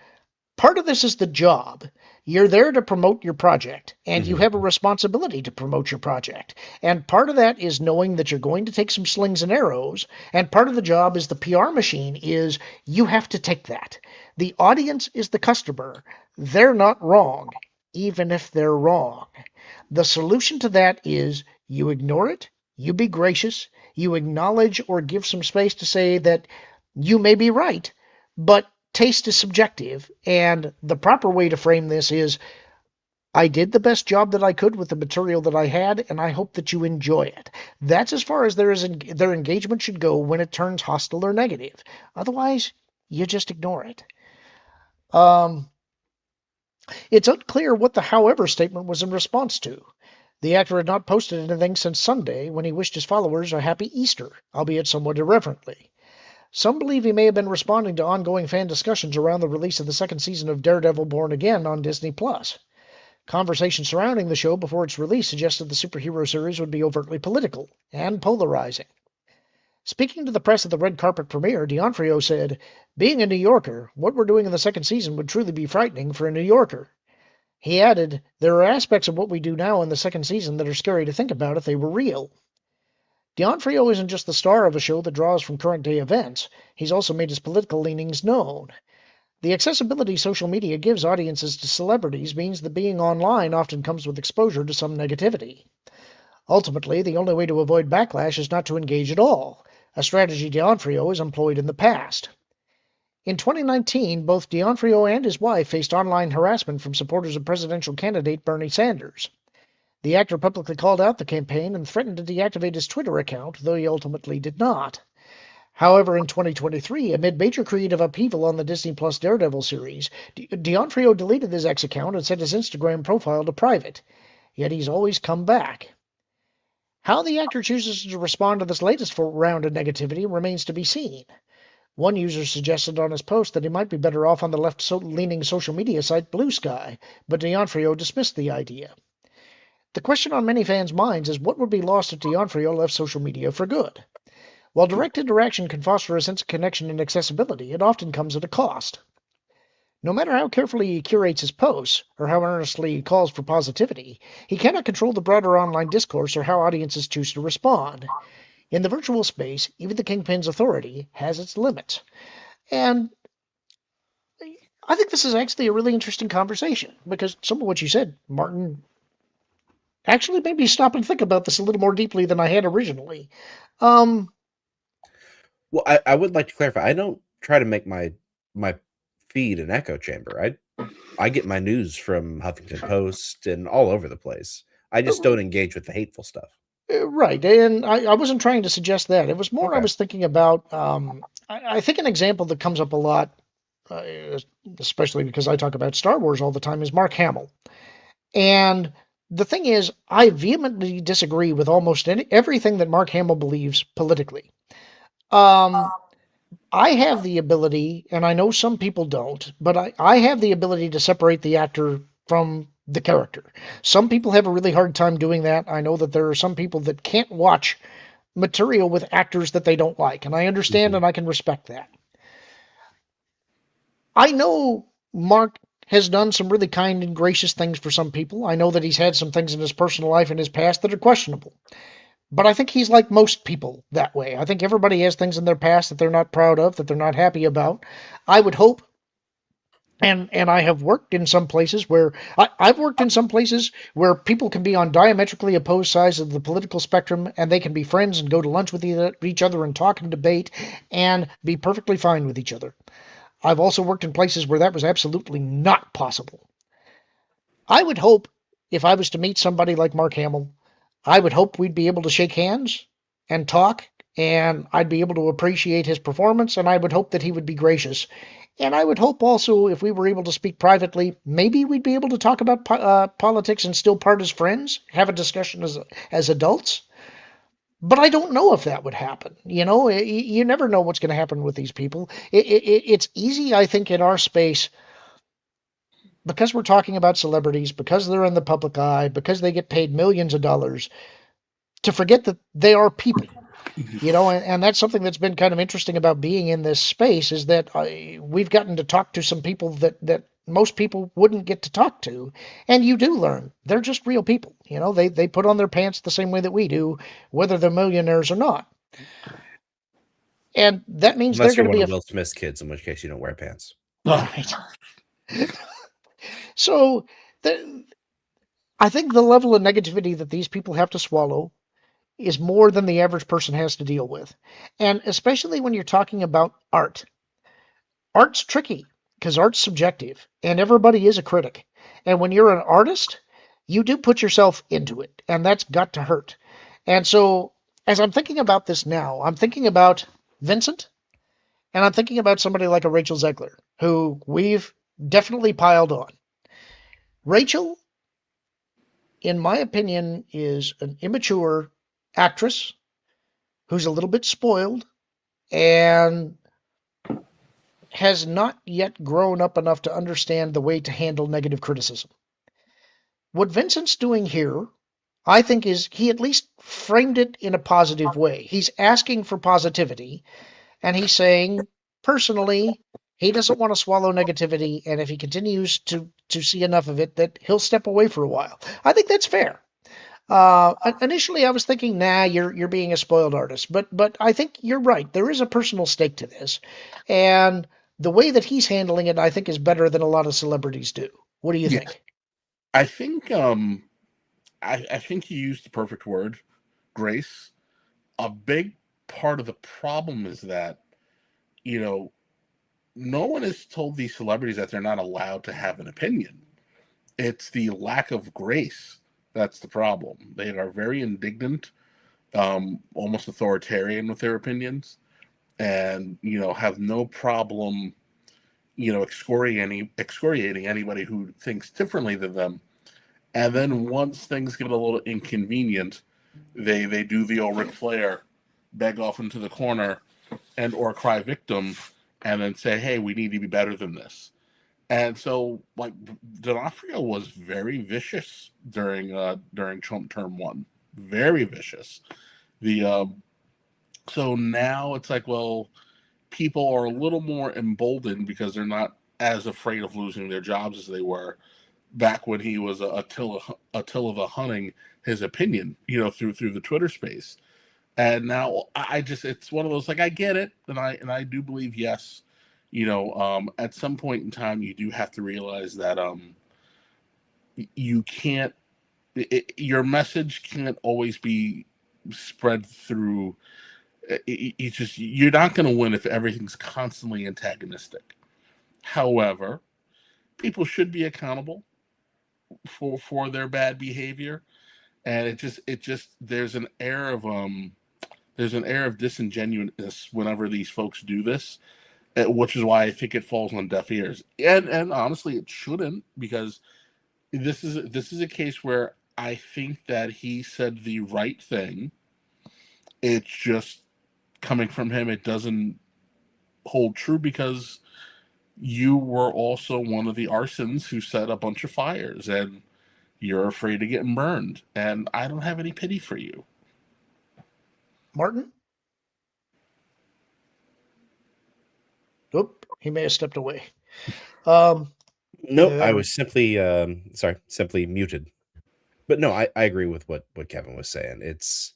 part of this is the job. You're there to promote your project, and you Mhm. have a responsibility to promote your project. And part of that is knowing that you're going to take some slings and arrows, and part of the job is the PR machine is you have to take that. The audience is the customer. They're not wrong, even if they're wrong. The solution to that is you ignore it, you be gracious, you acknowledge or give some space to say that you may be right, but taste is subjective, and the proper way to frame this is I did the best job that I could with the material that I had, and I hope that you enjoy it. That's as far as their engagement should go when it turns hostile or negative. Otherwise, you just ignore it. It's unclear what the however statement was in response to. The actor had not posted anything since Sunday when he wished his followers a happy Easter, albeit somewhat irreverently. Some believe he may have been responding to ongoing fan discussions around the release of the second season of Daredevil Born Again on Disney+. Conversation surrounding the show before its release suggested the superhero series would be overtly political and polarizing. Speaking to the press at the red carpet premiere, D'Onofrio said, "Being a New Yorker, what we're doing in the second season would truly be frightening for a New Yorker." He added, "There are aspects of what we do now in the second season that are scary to think about if they were real." D'Onofrio isn't just the star of a show that draws from current-day events. He's also made his political leanings known. The accessibility social media gives audiences to celebrities means that being online often comes with exposure to some negativity. Ultimately, the only way to avoid backlash is not to engage at all, a strategy D'Onofrio has employed in the past. In 2019, both D'Onofrio and his wife faced online harassment from supporters of presidential candidate Bernie Sanders. The actor publicly called out the campaign and threatened to deactivate his Twitter account, though he ultimately did not. However, in 2023, amid major creative upheaval on the Disney Plus Daredevil series, D'Onofrio deleted his X account and set his Instagram profile to private. Yet he's always come back. How the actor chooses to respond to this latest round of negativity remains to be seen. One user suggested on his post that he might be better off on the left-leaning social media site Blue Sky, but D'Onofrio dismissed the idea. The question on many fans' minds is what would be lost if D'Onofrio left social media for good? While direct interaction can foster a sense of connection and accessibility, it often comes at a cost. No matter how carefully he curates his posts, or how earnestly he calls for positivity, he cannot control the broader online discourse or how audiences choose to respond. In the virtual space, even the Kingpin's authority has its limits. And I think this is actually a really interesting conversation, because some of what you said, Martin, actually made me stop and think about this a little more deeply than I had originally. Well, I would like to clarify. I don't try to make my feed an echo chamber. I get my news from Huffington Post and all over the place. I just don't engage with the hateful stuff. Right, and I wasn't trying to suggest that. It was more I Okay. was thinking about. I think an example that comes up a lot, especially because I talk about Star Wars all the time, is Mark Hamill. And the thing is, I vehemently disagree with almost everything that Mark Hamill believes politically. I have the ability, and I know some people don't, but I have the ability to separate the actor from the character. Some people have a really hard time doing that. I know that there are some people that can't watch material with actors that they don't like, and I understand and I can respect that. I know Mark has done some really kind and gracious things for some people. I know that he's had some things in his personal life in his past that are questionable. But I think he's like most people that way. I think everybody has things in their past that they're not proud of, that they're not happy about. I would hope, and I have worked in some places where I've worked in some places where people can be on diametrically opposed sides of the political spectrum, and they can be friends and go to lunch with each other and talk and debate and be perfectly fine with each other. I've also worked in places where that was absolutely not possible. I would hope if I was to meet somebody like Mark Hamill, I would hope we'd be able to shake hands and talk, and I'd be able to appreciate his performance, and I would hope that he would be gracious. And I would hope also, if we were able to speak privately, maybe we'd be able to talk about politics and still part as friends, have a discussion as adults. But I don't know if that would happen. You know, you never know what's going to happen with these people. It's easy, I think, in our space, because we're talking about celebrities, because they're in the public eye, because they get paid millions of dollars, to forget that they are people. You know, and that's something that's been kind of interesting about being in this space, is that we've gotten to talk to some people that most people wouldn't get to talk to, and you do learn they're just real people. You know, they put on their pants the same way that we do, whether they're millionaires or not. And that means they're Unless you're going to one be of Will Smith's kids, in which case you don't wear pants. right. So I think the level of negativity that these people have to swallow is more than the average person has to deal with. And especially when you're talking about art. Art's tricky because art's subjective and everybody is a critic. And when you're an artist, you do put yourself into it, and that's got to hurt. And so as I'm thinking about this now, I'm thinking about Vincent, and I'm thinking about somebody like a Rachel Zegler, who we've definitely piled on. Rachel, in my opinion, is an immature actress who's a little bit spoiled and has not yet grown up enough to understand the way to handle negative criticism. What Vincent's doing here, I think, is he at least framed it in a positive way. He's asking for positivity, and he's saying, personally, he doesn't want to swallow negativity, and if he continues to see enough of it, that he'll step away for a while. I think that's fair. Initially, I was thinking, nah, you're being a spoiled artist, but I think you're right. There is a personal stake to this, and the way that he's handling it, I think, is better than a lot of celebrities do. What do you think? I think I think you used the perfect word, grace. A big part of the problem is that, you know, no one has told these celebrities that they're not allowed to have an opinion. It's the lack of grace that's the problem. They are very indignant, almost authoritarian with their opinions, and have no problem, excoriating anybody who thinks differently than them. And then once things get a little inconvenient, they do the old Ric Flair, beg off into the corner, and or cry victim, and then say, "Hey, we need to be better than this." And so, like, D'Onofrio was very vicious during Trump term one, very vicious. The So now it's like, well, people are a little more emboldened because they're not as afraid of losing their jobs as they were back when he was Attila the Hunting his opinion, through the Twitter space. And now I just, it's one of those, like, I get it, and I do believe, yes, at some point in time you do have to realize that you can't, your message can't always be spread through. You're not going to win if everything's constantly antagonistic. However, people should be accountable for their bad behavior, and it just there's an air of disingenuousness whenever these folks do this, which is why I think it falls on deaf ears. And honestly, it shouldn't, because this is a case where I think that he said the right thing. It's just coming from him, it doesn't hold true, because you were also one of the arsons who set a bunch of fires, and you're afraid of getting burned. And I don't have any pity for you. Martin? Oop, he may have stepped away. No, I was simply muted. But no, I agree with what Kevin was saying. It's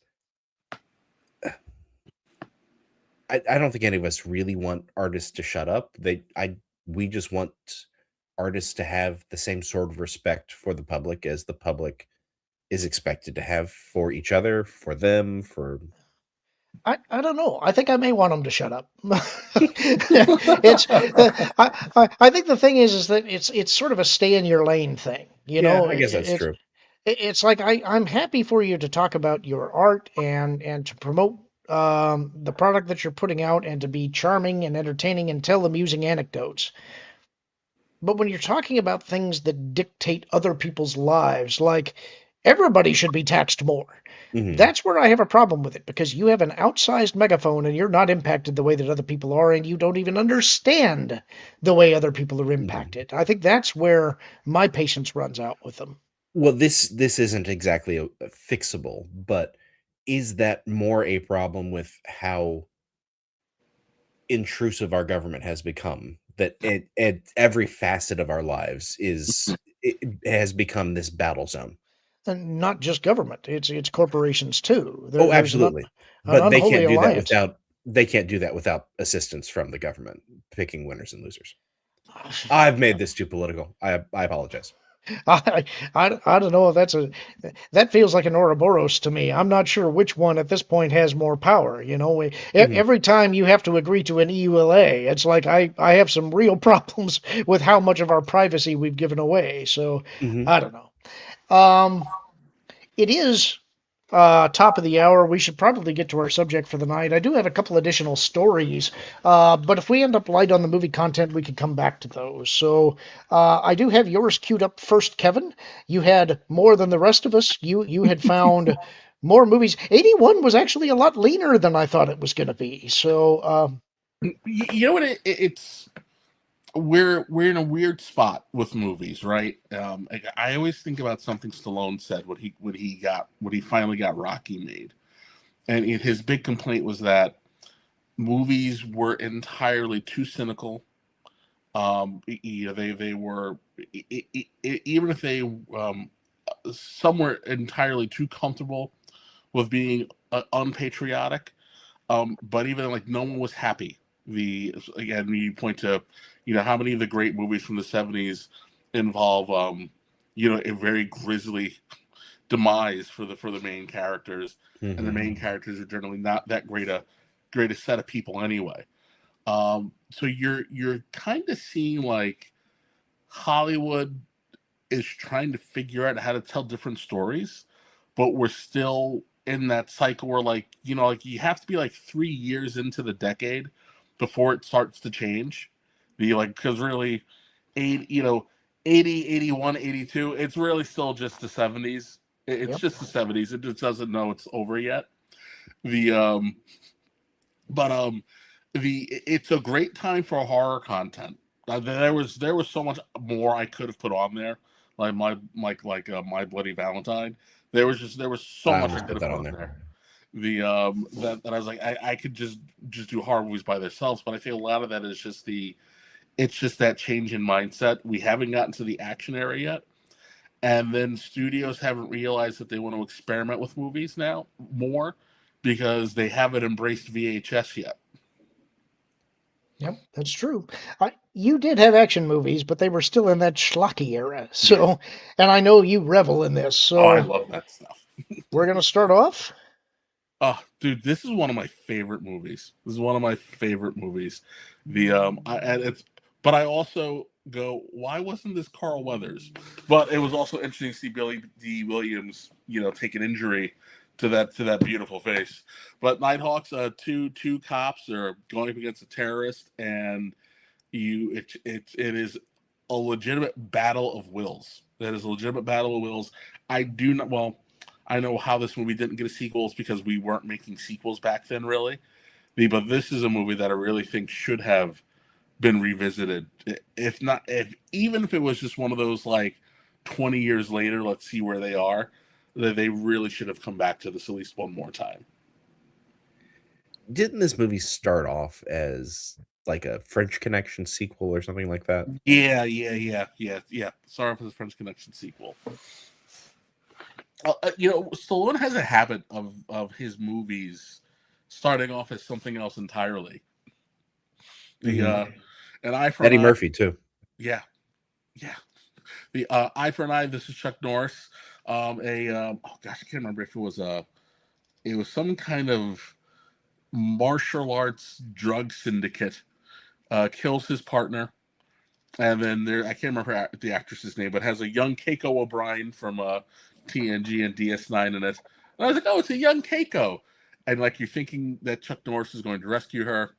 I don't think any of us really want artists to shut up. We just want artists to have the same sort of respect for the public as the public is expected to have for each other, for them, for... I don't know. I think I may want them to shut up. It's I think the thing is that it's sort of a stay in your lane thing. I guess that's true. It's like I'm happy for you to talk about your art and to promote the product that you're putting out, and to be charming and entertaining and tell amusing anecdotes. But when you're talking about things that dictate other people's lives, like everybody should be taxed more, that's where I have a problem with it, because you have an outsized megaphone and you're not impacted the way that other people are, and you don't even understand the way other people are impacted. I think that's where my patience runs out with them. Well, this isn't exactly a fixable, but is that more a problem with how intrusive our government has become? That at every facet of our lives it has become this battle zone. And not just government; it's corporations too. Absolutely, but they can't do that without assistance from the government picking winners and losers. I've made this too political. I apologize. I don't know if that feels like an Ouroboros to me. I'm not sure which one at this point has more power. Every time you have to agree to an EULA, it's like I have some real problems with how much of our privacy we've given away. So I don't know. It is top of the hour. We should probably get to our subject for the night. I do have a couple additional stories, but if we end up light on the movie content, we can come back to those. So I do have yours queued up first, Kevin. You had more than the rest of us. You had found more movies. 81 was actually a lot leaner than I thought it was going to be. So you know what? It's we're in a weird spot with movies, right? I always think about something Stallone said when he finally got Rocky made, and his big complaint was that movies were entirely too cynical. They were, even if they some were entirely too comfortable with being unpatriotic. But even like no one was happy. Again, you point to how many of the great movies from the 70s involve a very grisly demise for the main characters, and the main characters are generally not that great a set of people anyway. So you're kind of seeing like Hollywood is trying to figure out how to tell different stories, but we're still in that cycle where like you have to be like 3 years into the decade before it starts to change. Because really 80, 81, 82, it's really still just the 70s. It's just the 70s. It just doesn't know it's over yet. It's a great time for horror content. There was so much more I could have put on there, like My Bloody Valentine. There was so I much I almost could put have that put on on there. there. The that I was like, I could just do horror movies by themselves, but I think a lot of that is just it's just that change in mindset. We haven't gotten to the action area yet, and then studios haven't realized that they want to experiment with movies now more because they haven't embraced VHS yet. Yep, that's true. You did have action movies, but they were still in that schlocky era. Yes. So, and I know you revel in this. Oh, I So love that stuff. we're gonna start off. Oh, dude, this is one of my favorite movies. This is one of my favorite movies. And it's, but I also go, why wasn't this Carl Weathers? But it was also interesting to see Billy D. Williams, take an injury to that beautiful face. But Nighthawks, two cops are going up against a terrorist, and it is a legitimate battle of wills. That is a legitimate battle of wills. I do not well. I know how this movie didn't get a sequel is because we weren't making sequels back then, really. But this is a movie that I really think should have been revisited. If not, even if it was just one of those like 20 years later, let's see where they are. That they really should have come back to this at least one more time. Didn't this movie start off as like a French Connection sequel or something like that? Yeah. Sorry for the French Connection sequel. Stallone has a habit of his movies starting off as something else entirely. An Eye for Eddie an Eye. Murphy too. Yeah. The Eye for an Eye. This is Chuck Norris. Oh gosh, I can't remember if it was some kind of martial arts drug syndicate. Kills his partner, and then I can't remember the actress's name, but has a young Keiko O'Brien from TNG and DS9 in it. And I was like, oh, it's a young Keiko. And like you're thinking that Chuck Norris is going to rescue her.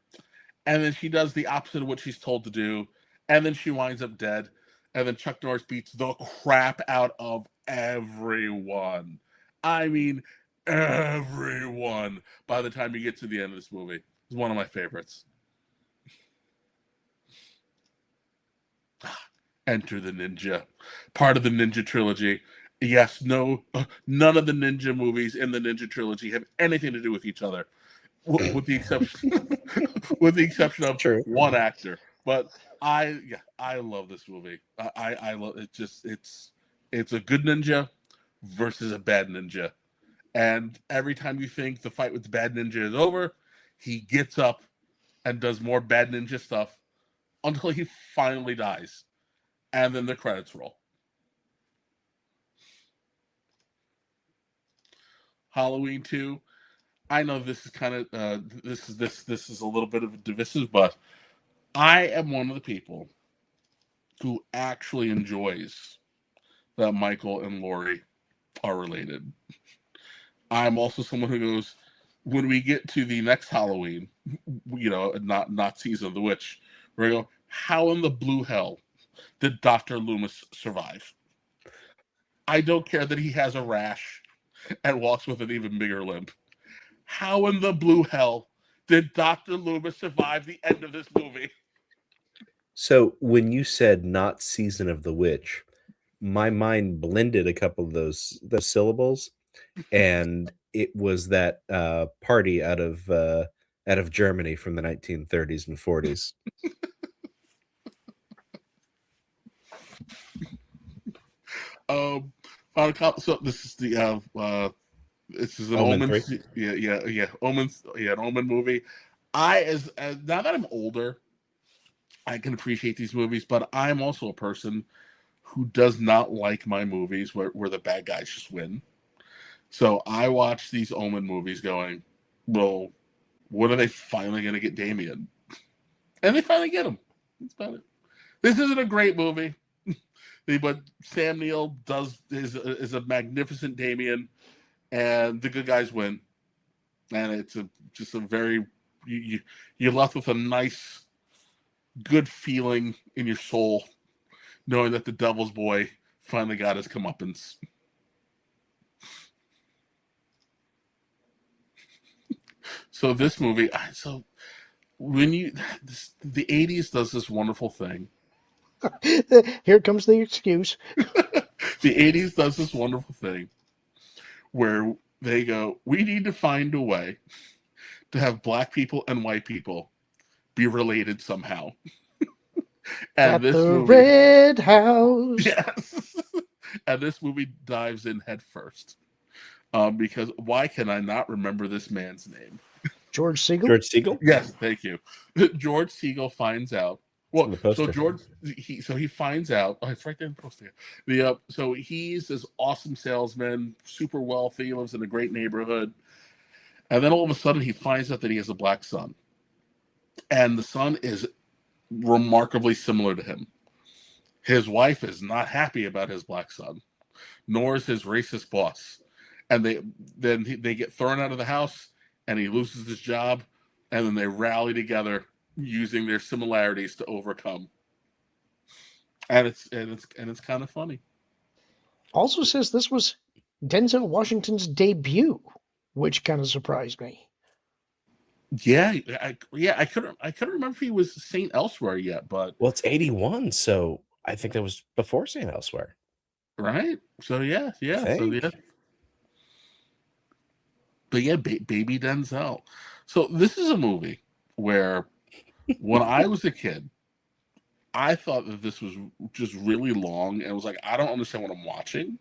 And then she does the opposite of what she's told to do. And then she winds up dead. And then Chuck Norris beats the crap out of everyone. I mean, everyone by the time you get to the end of this movie. It's one of my favorites. Enter the Ninja. Part of the Ninja trilogy. Yes, none of the Ninja movies in the Ninja trilogy have anything to do with each other, with the exception of True. one actor. But I love this movie. I love it. It's a good ninja versus a bad ninja, and every time you think the fight with the bad ninja is over, he gets up and does more bad ninja stuff until he finally dies, and then the credits roll. Halloween 2. I know this is kind of this is a little bit of a divisive, but I am one of the people who actually enjoys that Michael and Laurie are related. I'm also someone who goes, when we get to the next Halloween, not Season of the Witch, we're going to go, how in the blue hell did Dr. Loomis survive? I don't care that he has a rash and walks with an even bigger limp. How in the blue hell did Dr. Loomis survive the end of this movie? So when you said not Season of the Witch, my mind blended a couple of those syllables, and it was that party out of Germany from the 1930s and 40s. So this is the this is an Omen. An Omen movie. As now that I'm older, I can appreciate these movies, but I'm also a person who does not like my movies where the bad guys just win. So I watch these Omen movies going, well, when are they finally going to get Damien? And they finally get him. That's about it. This isn't a great movie, but Sam Neill is a magnificent Damien, and the good guys win. And it's just a very you're left with a nice, good feeling in your soul, knowing that the Devil's Boy finally got his comeuppance. So this movie, the 80s does this wonderful thing Here comes the excuse. The 80s does this wonderful thing where they go, we need to find a way to have black people and white people be related somehow. And At this the movie, Red House. yes, and this movie dives in head first. Because why can I not remember this man's name? George Siegel? George Siegel? Yes, thank you. George Siegel finds out. On the Well, so poster. he finds out. Oh, it's right there in the poster. So he's this awesome salesman, super wealthy, lives in a great neighborhood, and then all of a sudden he finds out that he has a black son, and the son is remarkably similar to him. His wife is not happy about his black son, nor is his racist boss, and they get thrown out of the house, and he loses his job, and then they rally together using their similarities to overcome. And it's kind of funny. Also says this was Denzel Washington's debut, which kind of surprised me. Yeah, I couldn't remember if he was Saint Elsewhere yet, but Well, it's 81, so I think that was before St. Elsewhere. right. So yeah. Think. But yeah, baby Denzel. So this is a movie where when I was a kid, I thought that this was just really long, and was like, I don't understand what I'm watching.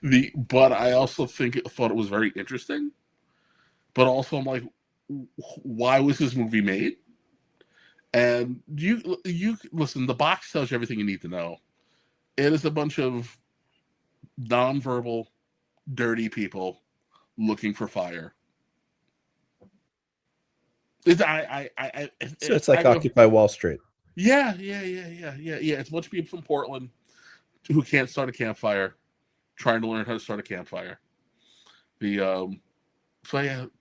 But I also thought it was very interesting. But also, I'm like, why was this movie made? And you listen. The box tells you everything you need to know. It is a bunch of nonverbal, dirty people looking for fire. So it's like Occupy Wall Street. Yeah. It's a bunch of people from Portland who can't start a campfire, trying to learn how to start a campfire. And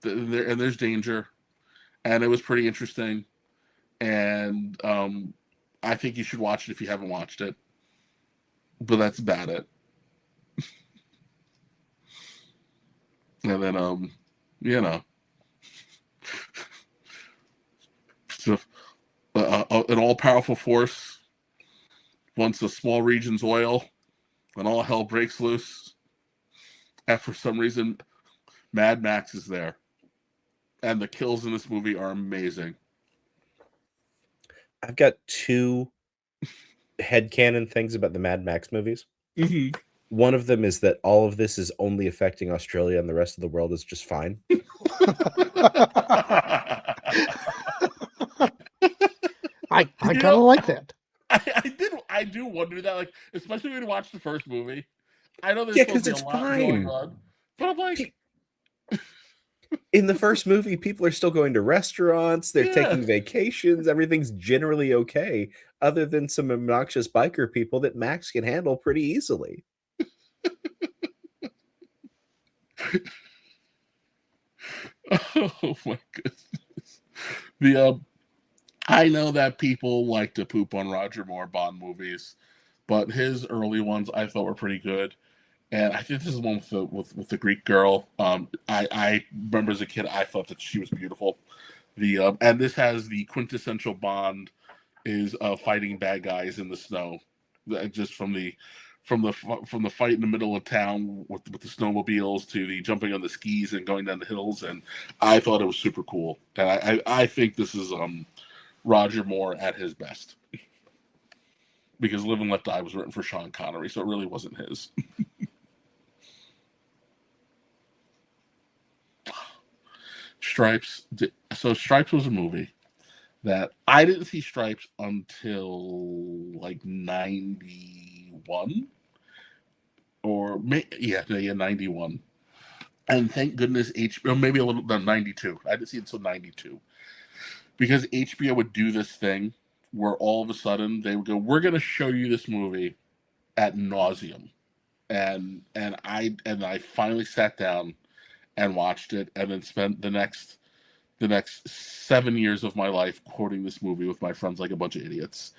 there's danger, and it was pretty interesting, and I think you should watch it if you haven't watched it. But that's about it. And then so, an all-powerful force wants a small region's oil, and all hell breaks loose. And for some reason, Mad Max is there. And the kills in this movie are amazing. I've got two headcanon things about the Mad Max movies. Mm-hmm. One of them is that all of this is only affecting Australia and the rest of the world is just fine. I kind of like that. I do wonder that, like, especially when you watch the first movie. I know there's Yeah, supposed to be because a it's lot going fine. on, but I'm like, In the first movie, people are still going to restaurants, they're Yeah. taking vacations, everything's generally okay, other than some obnoxious biker people that Max can handle pretty easily. oh my goodness. I know that people like to poop on Roger Moore Bond movies, but his early ones I thought were pretty good. And I think this is one with the Greek girl. I remember as a kid I thought that she was beautiful. And this has the quintessential Bond is fighting bad guys in the snow, just from the fight in the middle of town with the snowmobiles to the jumping on the skis and going down the hills. And I thought it was super cool. And I think this is Roger Moore at his best. Because Live and Let Die was written for Sean Connery, so it really wasn't his. Stripes. So Stripes was a movie that I didn't see Stripes until like 91 or 91. And thank goodness HBO, maybe a little, no, 92. I didn't see it until 92. Because HBO would do this thing where all of a sudden they would go, we're going to show you this movie ad nauseum. And I finally sat down and watched it, and then spent the next 7 years of my life quoting this movie with my friends like a bunch of idiots.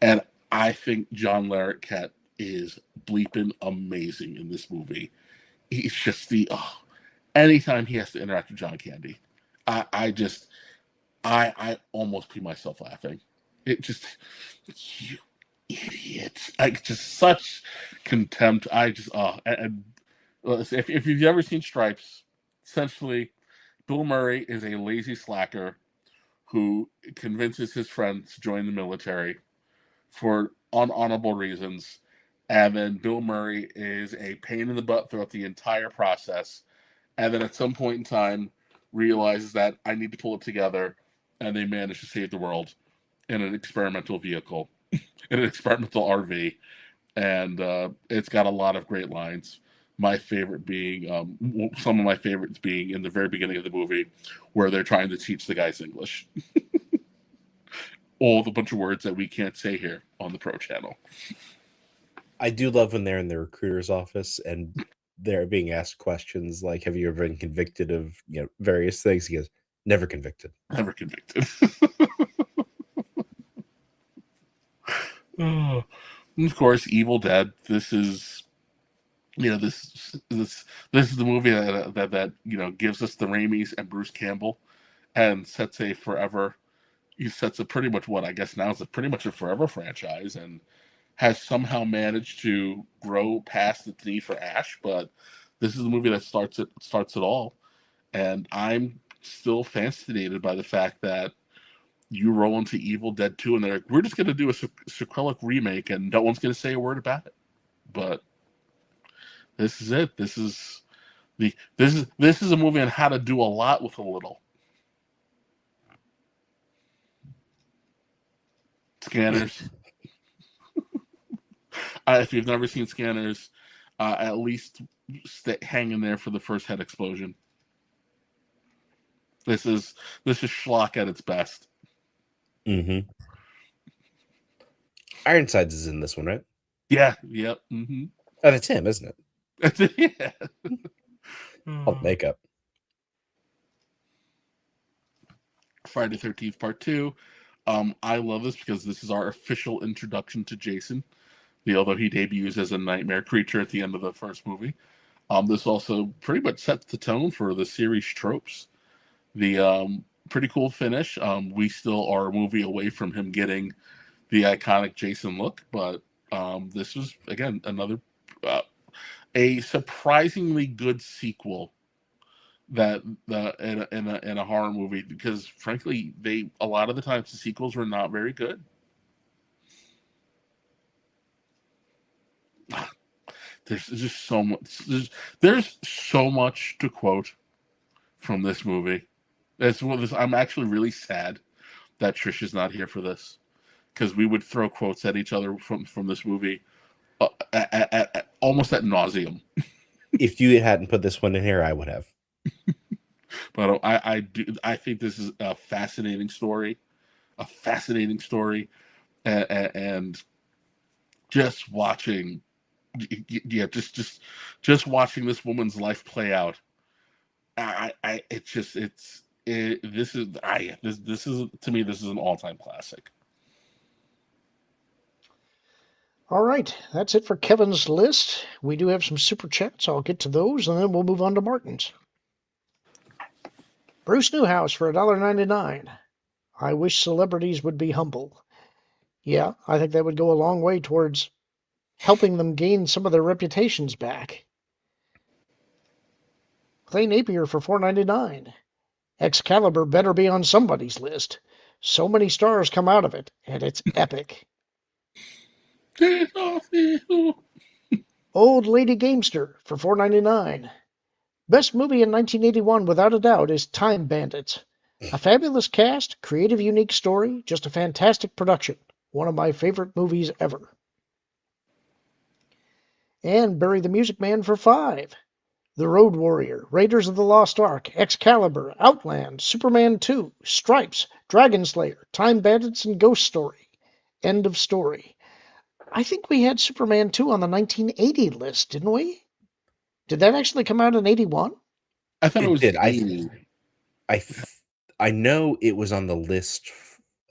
And I think John Larroquette is bleeping amazing in this movie. He's just anytime he has to interact with John Candy, I almost pee myself laughing. It just, you idiot! Like just such contempt. I just and if you've ever seen Stripes, essentially, Bill Murray is a lazy slacker who convinces his friends to join the military for unhonorable reasons. And then Bill Murray is a pain in the butt throughout the entire process. And then at some point in time, realizes that I need to pull it together, and they manage to save the world in an experimental vehicle, in an experimental RV. And it's got a lot of great lines. My favorite being, some of my favorites being in the very beginning of the movie, where they're trying to teach the guys English. All the bunch of words that we can't say here on the Pro Channel. I do love when they're in the recruiter's office and they're being asked questions like, "Have you ever been convicted of various things?" He goes, "Never convicted." Never convicted. Oh, of course, Evil Dead. This is, this is the movie that gives us the Raimis and Bruce Campbell, and sets a forever. He sets a pretty much what I guess now is pretty much a forever franchise, and has somehow managed to grow past its need for Ash. But this is the movie that starts it all, and I'm still fascinated by the fact that you roll into Evil Dead 2 and they're like, we're just going to do a sequelic remake and no one's going to say a word about it. But this is it. This is a movie on how to do a lot with a little. Scanners. If you've never seen Scanners, at least hang in there for the first head explosion. This is schlock at its best. Mm-hmm. Ironsides is in this one, right? Yeah. Yep. Mm-hmm. Oh, that's him, isn't it? Yeah. Oh, makeup. Friday the 13th Part 2. I love this because this is our official introduction to Jason. Although he debuts as a nightmare creature at the end of the first movie. This also pretty much sets the tone for the series tropes. The pretty cool finish. We still are a movie away from him getting the iconic Jason look, but this was again another a surprisingly good sequel that in a horror movie, because frankly a lot of the times the sequels were not very good. There's just so much. There's so much to quote from this movie. I'm actually really sad that Trish is not here for this, because we would throw quotes at each other from this movie almost ad nauseum. If you hadn't put this one in here, I would have. But I think this is a fascinating story, and just watching. Yeah, just watching this woman's life play out. This is to me, this is an all-time classic. All right, that's it for Kevin's list. We do have some super chats. I'll get to those, and then we'll move on to Martin's. Bruce Newhouse for $1.99. I wish celebrities would be humble. Yeah, I think that would go a long way towards helping them gain some of their reputations back. Clay Napier for $4.99. Excalibur better be on somebody's list. So many stars come out of it, and it's epic. Old Lady Gamester for $4.99. Best movie in 1981, without a doubt, is Time Bandits. A fabulous cast, creative, unique story, just a fantastic production. One of my favorite movies ever. And Barry the Music Man for $5. The Road Warrior, Raiders of the Lost Ark, Excalibur, Outland, Superman 2, Stripes, Dragon Slayer, Time Bandits, and Ghost Story. End of story. I think we had Superman 2 on the 1980 list, didn't we? Did that actually come out in 81? I thought it was did. 80. I know it was on the list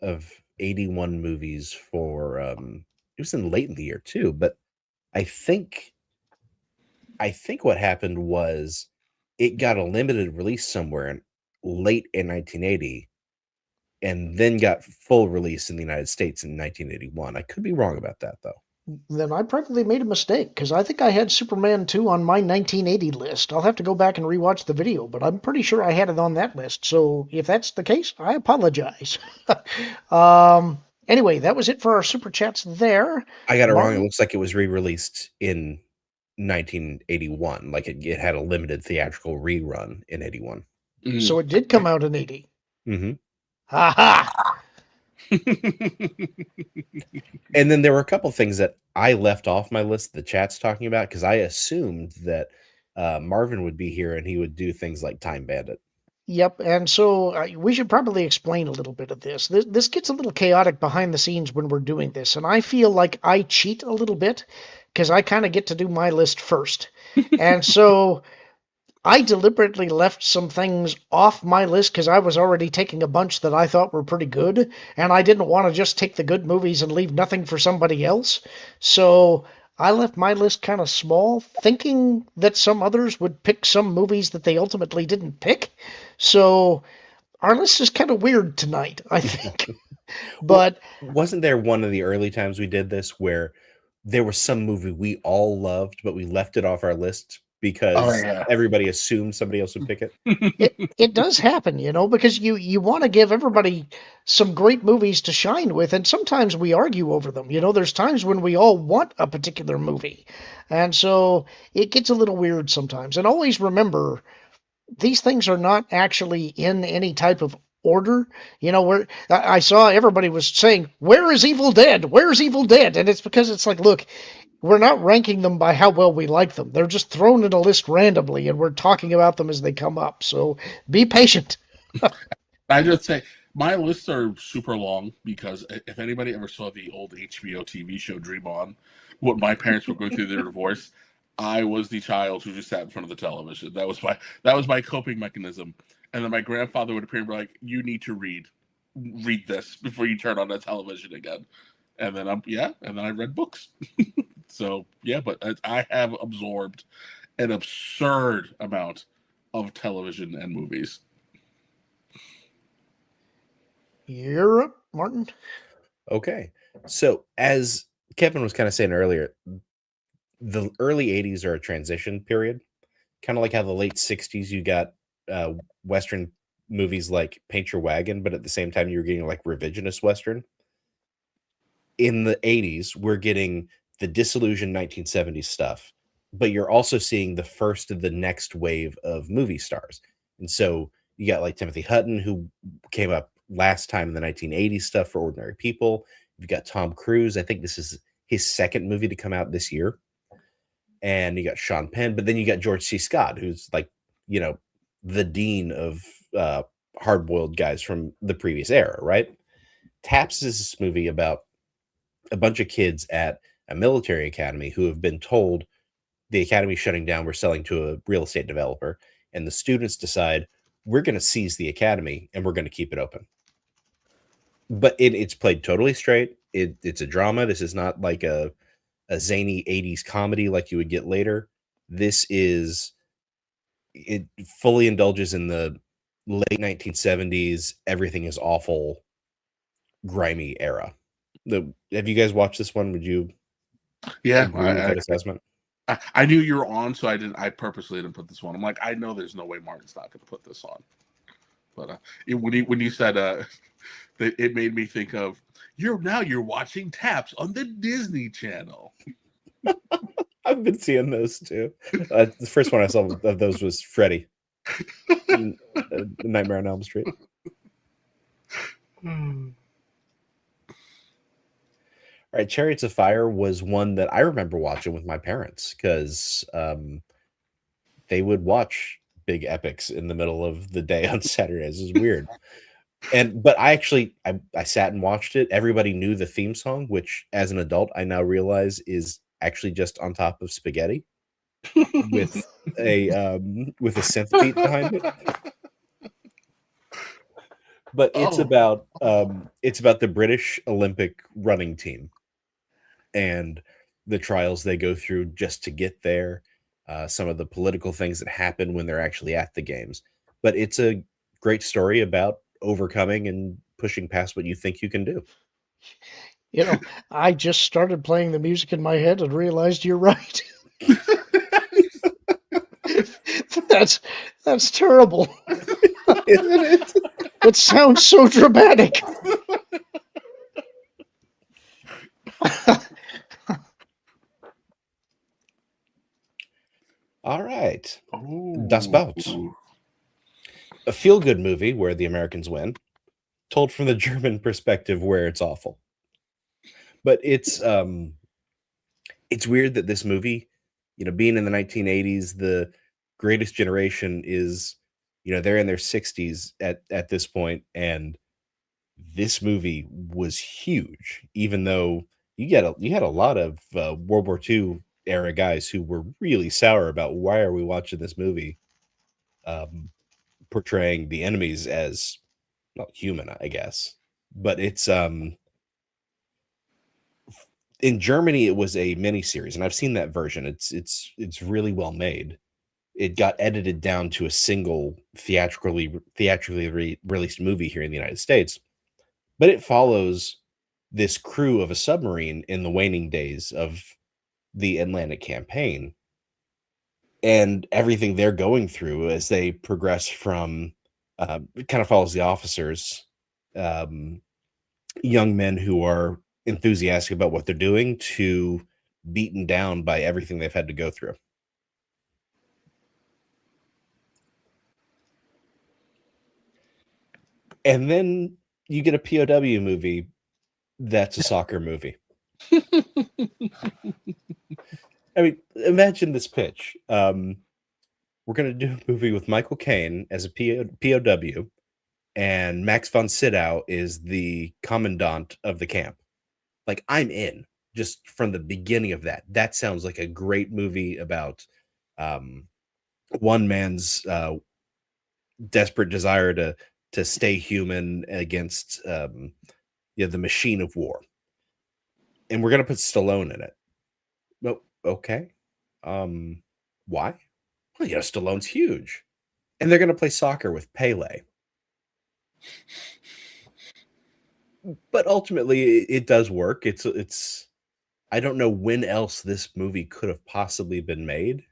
of 81 movies for it was late in the year too, but I think what happened was it got a limited release somewhere late in 1980, and then got full release in the United States in 1981. I could be wrong about that, though. Then I probably made a mistake because I think I had Superman 2 on my 1980 list. I'll have to go back and rewatch the video, but I'm pretty sure I had it on that list. So if that's the case, I apologize. Anyway, that was it for our super chats there. I got it wrong. It Martin? looks like it was re-released in 1981. Like it had a limited theatrical rerun in 81. So it did come out in 80. Mm-hmm. Ha ha! And then there were a couple things that I left off my list the chat's talking about because I assumed that Marvin would be here and he would do things like Time Bandit. Yep, and so we should probably explain a little bit of this. This gets a little chaotic behind the scenes when we're doing this, and I feel like I cheat a little bit because I kind of get to do my list first. And so I deliberately left some things off my list because I was already taking a bunch that I thought were pretty good, and I didn't want to just take the good movies and leave nothing for somebody else. So I left my list kind of small, thinking that some others would pick some movies that they ultimately didn't pick. So our list is kind of weird tonight, I think. But wasn't there one of the early times we did this where there was some movie we all loved, but we left it off our list because everybody assumed somebody else would pick it? It does happen, because you want to give everybody some great movies to shine with, and sometimes we argue over them. There's times when we all want a particular movie, and so it gets a little weird sometimes. And always remember, these things are not actually in any type of order. Where I saw everybody was saying, "Where is Evil Dead? Where's Evil Dead?" And it's because it's like, look, we're not ranking them by how well we like them. They're just thrown in a list randomly, and we're talking about them as they come up. So be patient. I just say my lists are super long because if anybody ever saw the old HBO TV show Dream On, what my parents were going through their divorce, I was the child who just sat in front of the television. That was my coping mechanism. And then my grandfather would appear and be like, "You need to read this before you turn on the television again." And then I read books. So yeah, but I have absorbed an absurd amount of television and movies. You're up, Martin. Okay. So as Kevin was kind of saying earlier, the early 80s are a transition period. Kind of like how the late 60s you got Western movies like Paint Your Wagon, but at the same time you were getting like revisionist Western. In the 80s, we're getting the disillusioned 1970s stuff, but you're also seeing the first of the next wave of movie stars. And so you got like Timothy Hutton, who came up last time in the 1980s stuff for Ordinary People. You've got Tom Cruise. I think this is his second movie to come out this year. And you got Sean Penn, but then you got George C. Scott, who's like, the dean of hard-boiled guys from the previous era, right? Taps is this movie about a bunch of kids at a military academy who have been told the academy shutting down, we're selling to a real estate developer, and the students decide we're going to seize the academy and we're going to keep it open. But it's played totally straight. It's a drama. This is not like a zany 80s comedy like you would get later. It fully indulges in the late 1970s, everything is awful, grimy era. Have you guys watched this one? Would you agree with that assessment? I knew you were on, so I purposely didn't put this one. I'm like, I know there's no way Martin's not going to put this on. But when you said that, it made me think of you're watching Taps on the Disney Channel. I've been seeing those too. The first one I saw of those was Freddy, Nightmare on Elm Street. All right, Chariots of Fire was one that I remember watching with my parents because they would watch big epics in the middle of the day on Saturdays. It was weird. But I sat and watched it. Everybody knew the theme song, which as an adult I now realize is actually just on top of spaghetti with a synth beat behind it. But it's about the British Olympic running team and the trials they go through just to get there, some of the political things that happen when they're actually at the games. But it's a great story about overcoming and pushing past what you think you can do. You know, I just started playing the music in my head and realized you're right. That's terrible. Isn't it? It sounds so dramatic. All right. Ooh. Das Bout. A feel-good movie where the Americans win, told from the German perspective where it's awful. But it's weird that this movie, being in the 1980s, the greatest generation is, they're in their 60s at this point, and this movie was huge, even though you had a lot of World War II era guys who were really sour about why are we watching this movie, portraying the enemies as not human, I guess. But it's in Germany it was a miniseries, and I've seen that version. It's really well made. It got edited down to a single theatrically released movie here in the United States. But it follows this crew of a submarine in the waning days of the Atlantic campaign and everything they're going through as they progress from it kind of follows the officers, young men who are enthusiastic about what they're doing to beaten down by everything they've had to go through. And then you get a POW movie that's a soccer movie. I mean, imagine this pitch. We're going to do a movie with Michael Caine as a POW, and Max von Sydow is the commandant of the camp. Like, I'm in just from the beginning of that. That sounds like a great movie about one man's desperate desire to stay human against the machine of war. And we're going to put Stallone in it. Well, okay. Why? Well, Stallone's huge. And they're going to play soccer with Pele. But ultimately, it does work. It's. I don't know when else this movie could have possibly been made.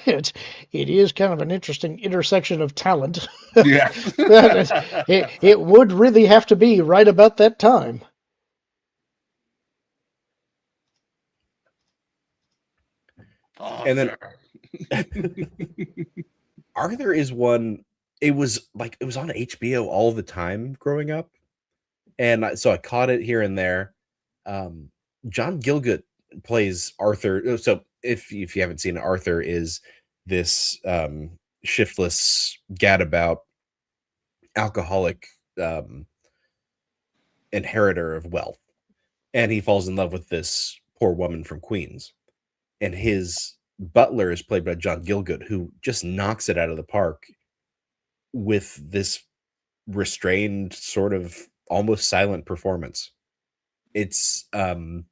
It is kind of an interesting intersection of talent. Yeah. it would really have to be right about that time. And then Arthur is one. It was on HBO all the time growing up, and so I caught it here and there. John Gielgud plays Arthur. So if you haven't seen it, Arthur is this shiftless gadabout alcoholic inheritor of wealth, and he falls in love with this poor woman from Queens, and his butler is played by John Gielgud, who just knocks it out of the park with this restrained, sort of almost silent performance. It's a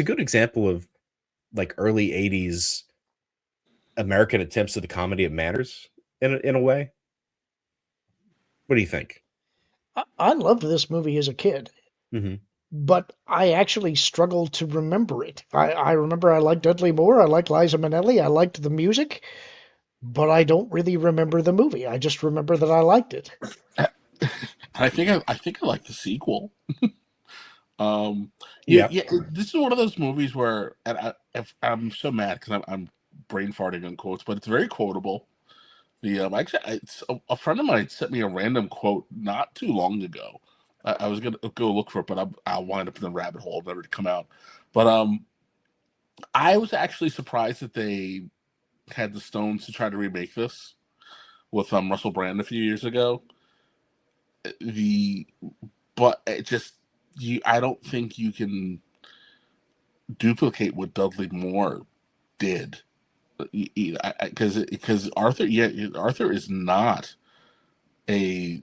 good example of like early 80s American attempts at the comedy of manners in a way. What do you think? I loved this movie as a kid. Mm-hmm. But I actually struggled to remember it. I remember I liked Dudley Moore, I liked Liza Minnelli, I liked the music, but I don't really remember the movie. I just remember that I liked it. I think I like the sequel. Yeah. This is one of those movies where, and I'm so mad because I'm brain farting on quotes, but it's very quotable. Actually, a friend of mine sent me a random quote not too long ago. I was gonna go look for it, but I'll wind up in the rabbit hole, never to come out. But I was actually surprised that they had the stones to try to remake this with Russell Brand a few years ago. But it just I don't think you can duplicate what Dudley Moore did, because Arthur is not a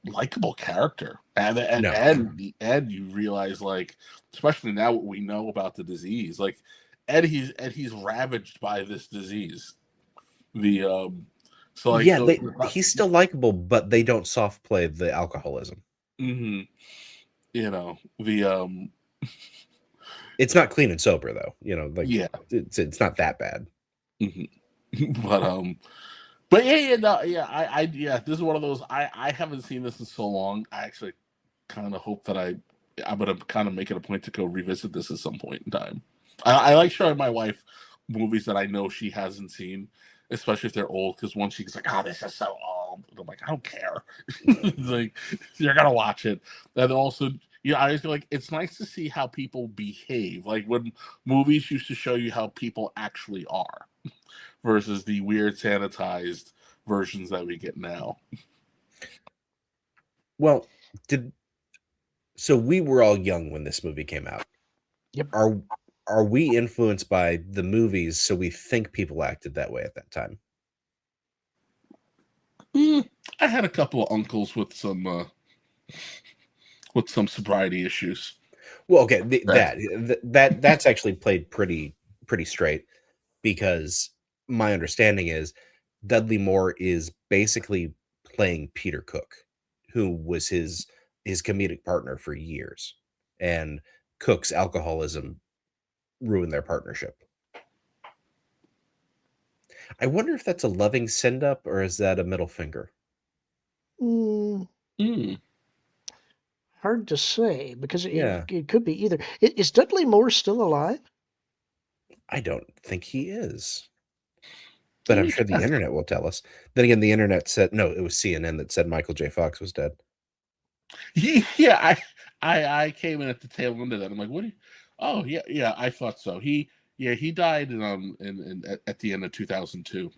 likable character, and you realize, like, especially now what we know about the disease, like he's ravaged by this disease. So like, yeah, so he's still likable, but they don't soft play the alcoholism. you know, the It's not clean and sober though. You know, like yeah. it's not that bad. But yeah, no, yeah, yeah, this is one of those. I haven't seen this in so long. I actually kind of hope that I'm gonna kind of make it a point to go revisit this at some point in time. I like showing my wife movies that I know she hasn't seen, especially if they're old. Because once she's like, "Oh, this is so old," and I'm like, "I don't care." It's like, you're gonna watch it. And also, I always feel like it's nice to see how people behave. Like when movies used to show you how people actually are, versus the weird sanitized versions that we get now. Well, so we were all young when this movie came out. Yep. Are we influenced by the movies so we think people acted that way at that time? I had a couple of uncles with some sobriety issues. Well, okay, that's actually played pretty straight, because my understanding is Dudley Moore is basically playing Peter Cook, who was his comedic partner for years, and Cook's alcoholism ruined their partnership. I wonder if that's a loving send up or is that a middle finger? Hard to say, because Yeah. it could be either. Is Dudley Moore still alive? I don't think he is. But I'm sure the internet will tell us. Then again, the internet said, no, it was CNN that said Michael J. Fox was dead. Yeah, I came in at the tail end of that. I'm like, what? Oh, yeah, I thought so. He died at the end of 2002.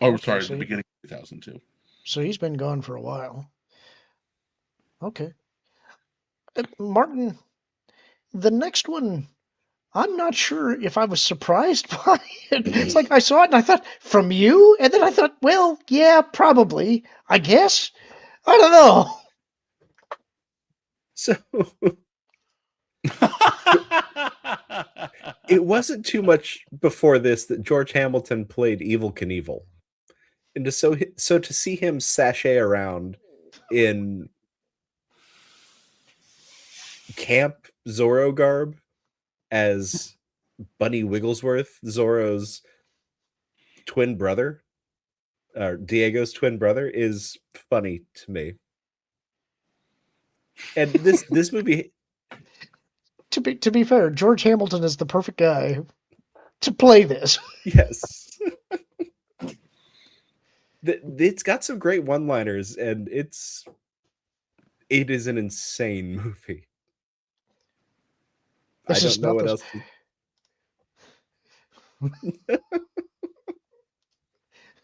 Oh, Okay, sorry, so the beginning of 2002. So he's been gone for a while. Okay. Martin, the next one, I'm not sure if I was surprised by it. It's like I saw it and I thought, from you? And then I thought, well, yeah, probably. I guess. I don't know. So it wasn't too much before this that George Hamilton played Evel Knievel. And to see him sashay around in camp Zorro garb as Bunny Wigglesworth, Zorro's twin brother, or Diego's twin brother, is funny to me. And this movie, To be fair, George Hamilton is the perfect guy to play this. yes. It's got some great one-liners, and it is an insane movie. I don't know what else to...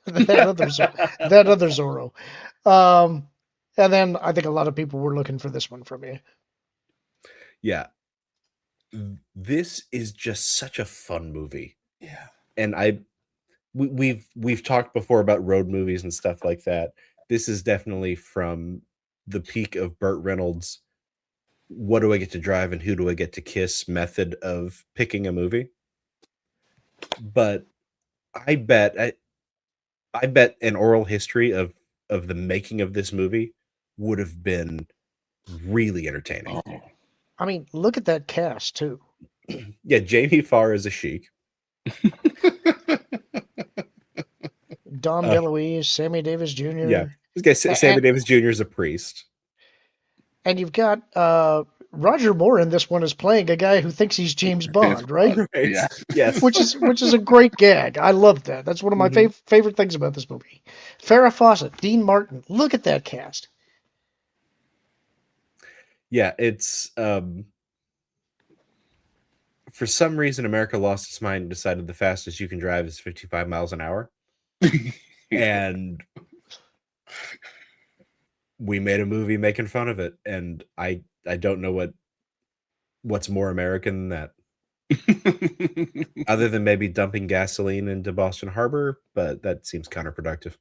that other Zorro. And then I think a lot of people were looking for this one from you. Yeah. This is just such a fun movie. Yeah. And we've talked before about road movies and stuff like that. This is definitely from the peak of Burt Reynolds' what do I get to drive and who do I get to kiss method of picking a movie. But I bet an oral history of the making of this movie would have been really entertaining. Oh. I mean, look at that cast too. Yeah, Jamie Farr is a Sheik. Dom DeLuise, Sammy Davis Jr. Yeah, this guy Sammy Davis Jr. is a priest. And you've got Roger Moore in this one is playing a guy who thinks he's James Bond, right? Right. Yes. which is a great gag. I love that. That's one of my favorite things about this movie. Farrah Fawcett, Dean Martin. Look at that cast. Yeah, it's for some reason America lost its mind and decided the fastest you can drive is 55 miles an hour. And we made a movie making fun of it, and I don't know what's more American than that. Other than maybe dumping gasoline into Boston Harbor, but that seems counterproductive.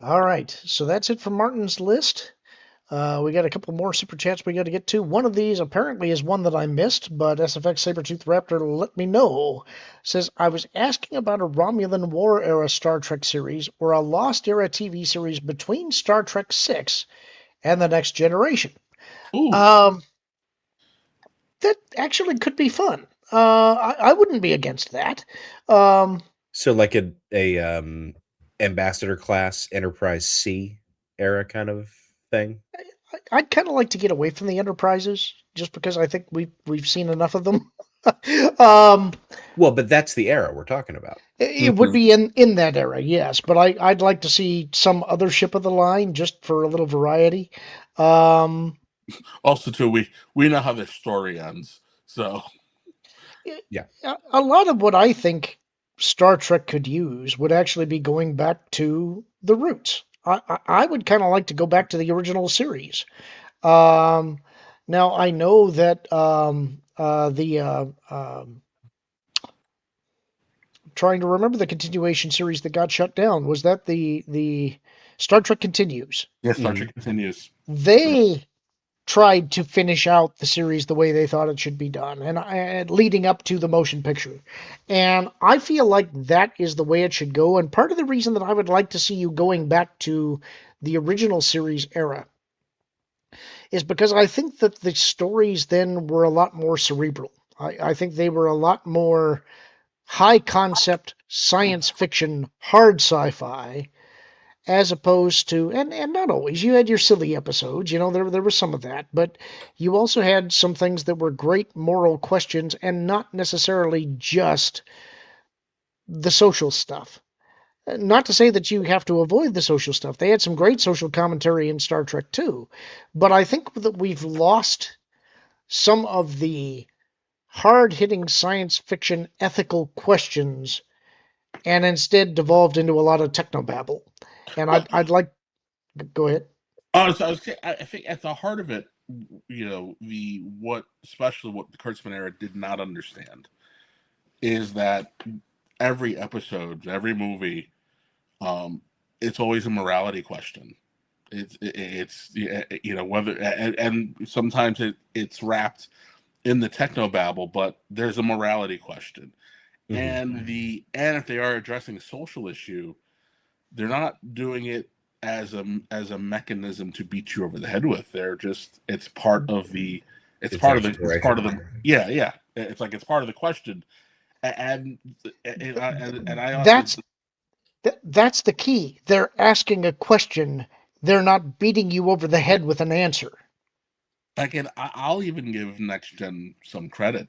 All right, so that's it for Martin's list. We got a couple more super chats we got to get to. One of these apparently is one that I missed, but SFX Sabretooth Raptor let me know. Says, I was asking about a Romulan War era Star Trek series or a Lost era TV series between Star Trek 6 and The Next Generation. Ooh, That actually could be fun. I wouldn't be against that. So like a ambassador class Enterprise C era kind of thing. I'd kind of like to get away from the Enterprises, just because I think we've seen enough of them. Well, but that's the era we're talking about. It would be in that era, yes, but I'd like to see some other ship of the line just for a little variety. Also, too, we know how this story ends, so Yeah. A lot of what I think Star Trek could use would actually be going back to the roots. I would kind of like to go back to the original series. Now I know that trying to remember the continuation series that got shut down. Was that the Star Trek Continues? yes, Star Trek continues. They tried to finish out the series the way they thought it should be done, and leading up to the motion picture. And I feel like that is the way it should go. And part of the reason that I would like to see you going back to the original series era is because I think that the stories then were a lot more cerebral. I think they were a lot more high concept science fiction, hard sci-fi, as opposed to, and not always. You had your silly episodes, there was some of that, but you also had some things that were great moral questions and not necessarily just the social stuff. Not to say that you have to avoid the social stuff. They had some great social commentary in Star Trek too, but I think that we've lost some of the hard-hitting science fiction ethical questions and instead devolved into a lot of technobabble. And Well, I'd like, go ahead. I think at the heart of it, especially what the Kurtzman era did not understand is that every episode, every movie, it's always a morality question. It's whether and sometimes it's wrapped in the technobabble, but there's a morality question. And if they are addressing a social issue, they're not doing it as a mechanism to beat you over the head with. It's part of the it's part of the yeah. It's like it's part of the question, and I also That's the key. They're asking a question. They're not beating you over the head with an answer. again I'll even give Next Gen some credit.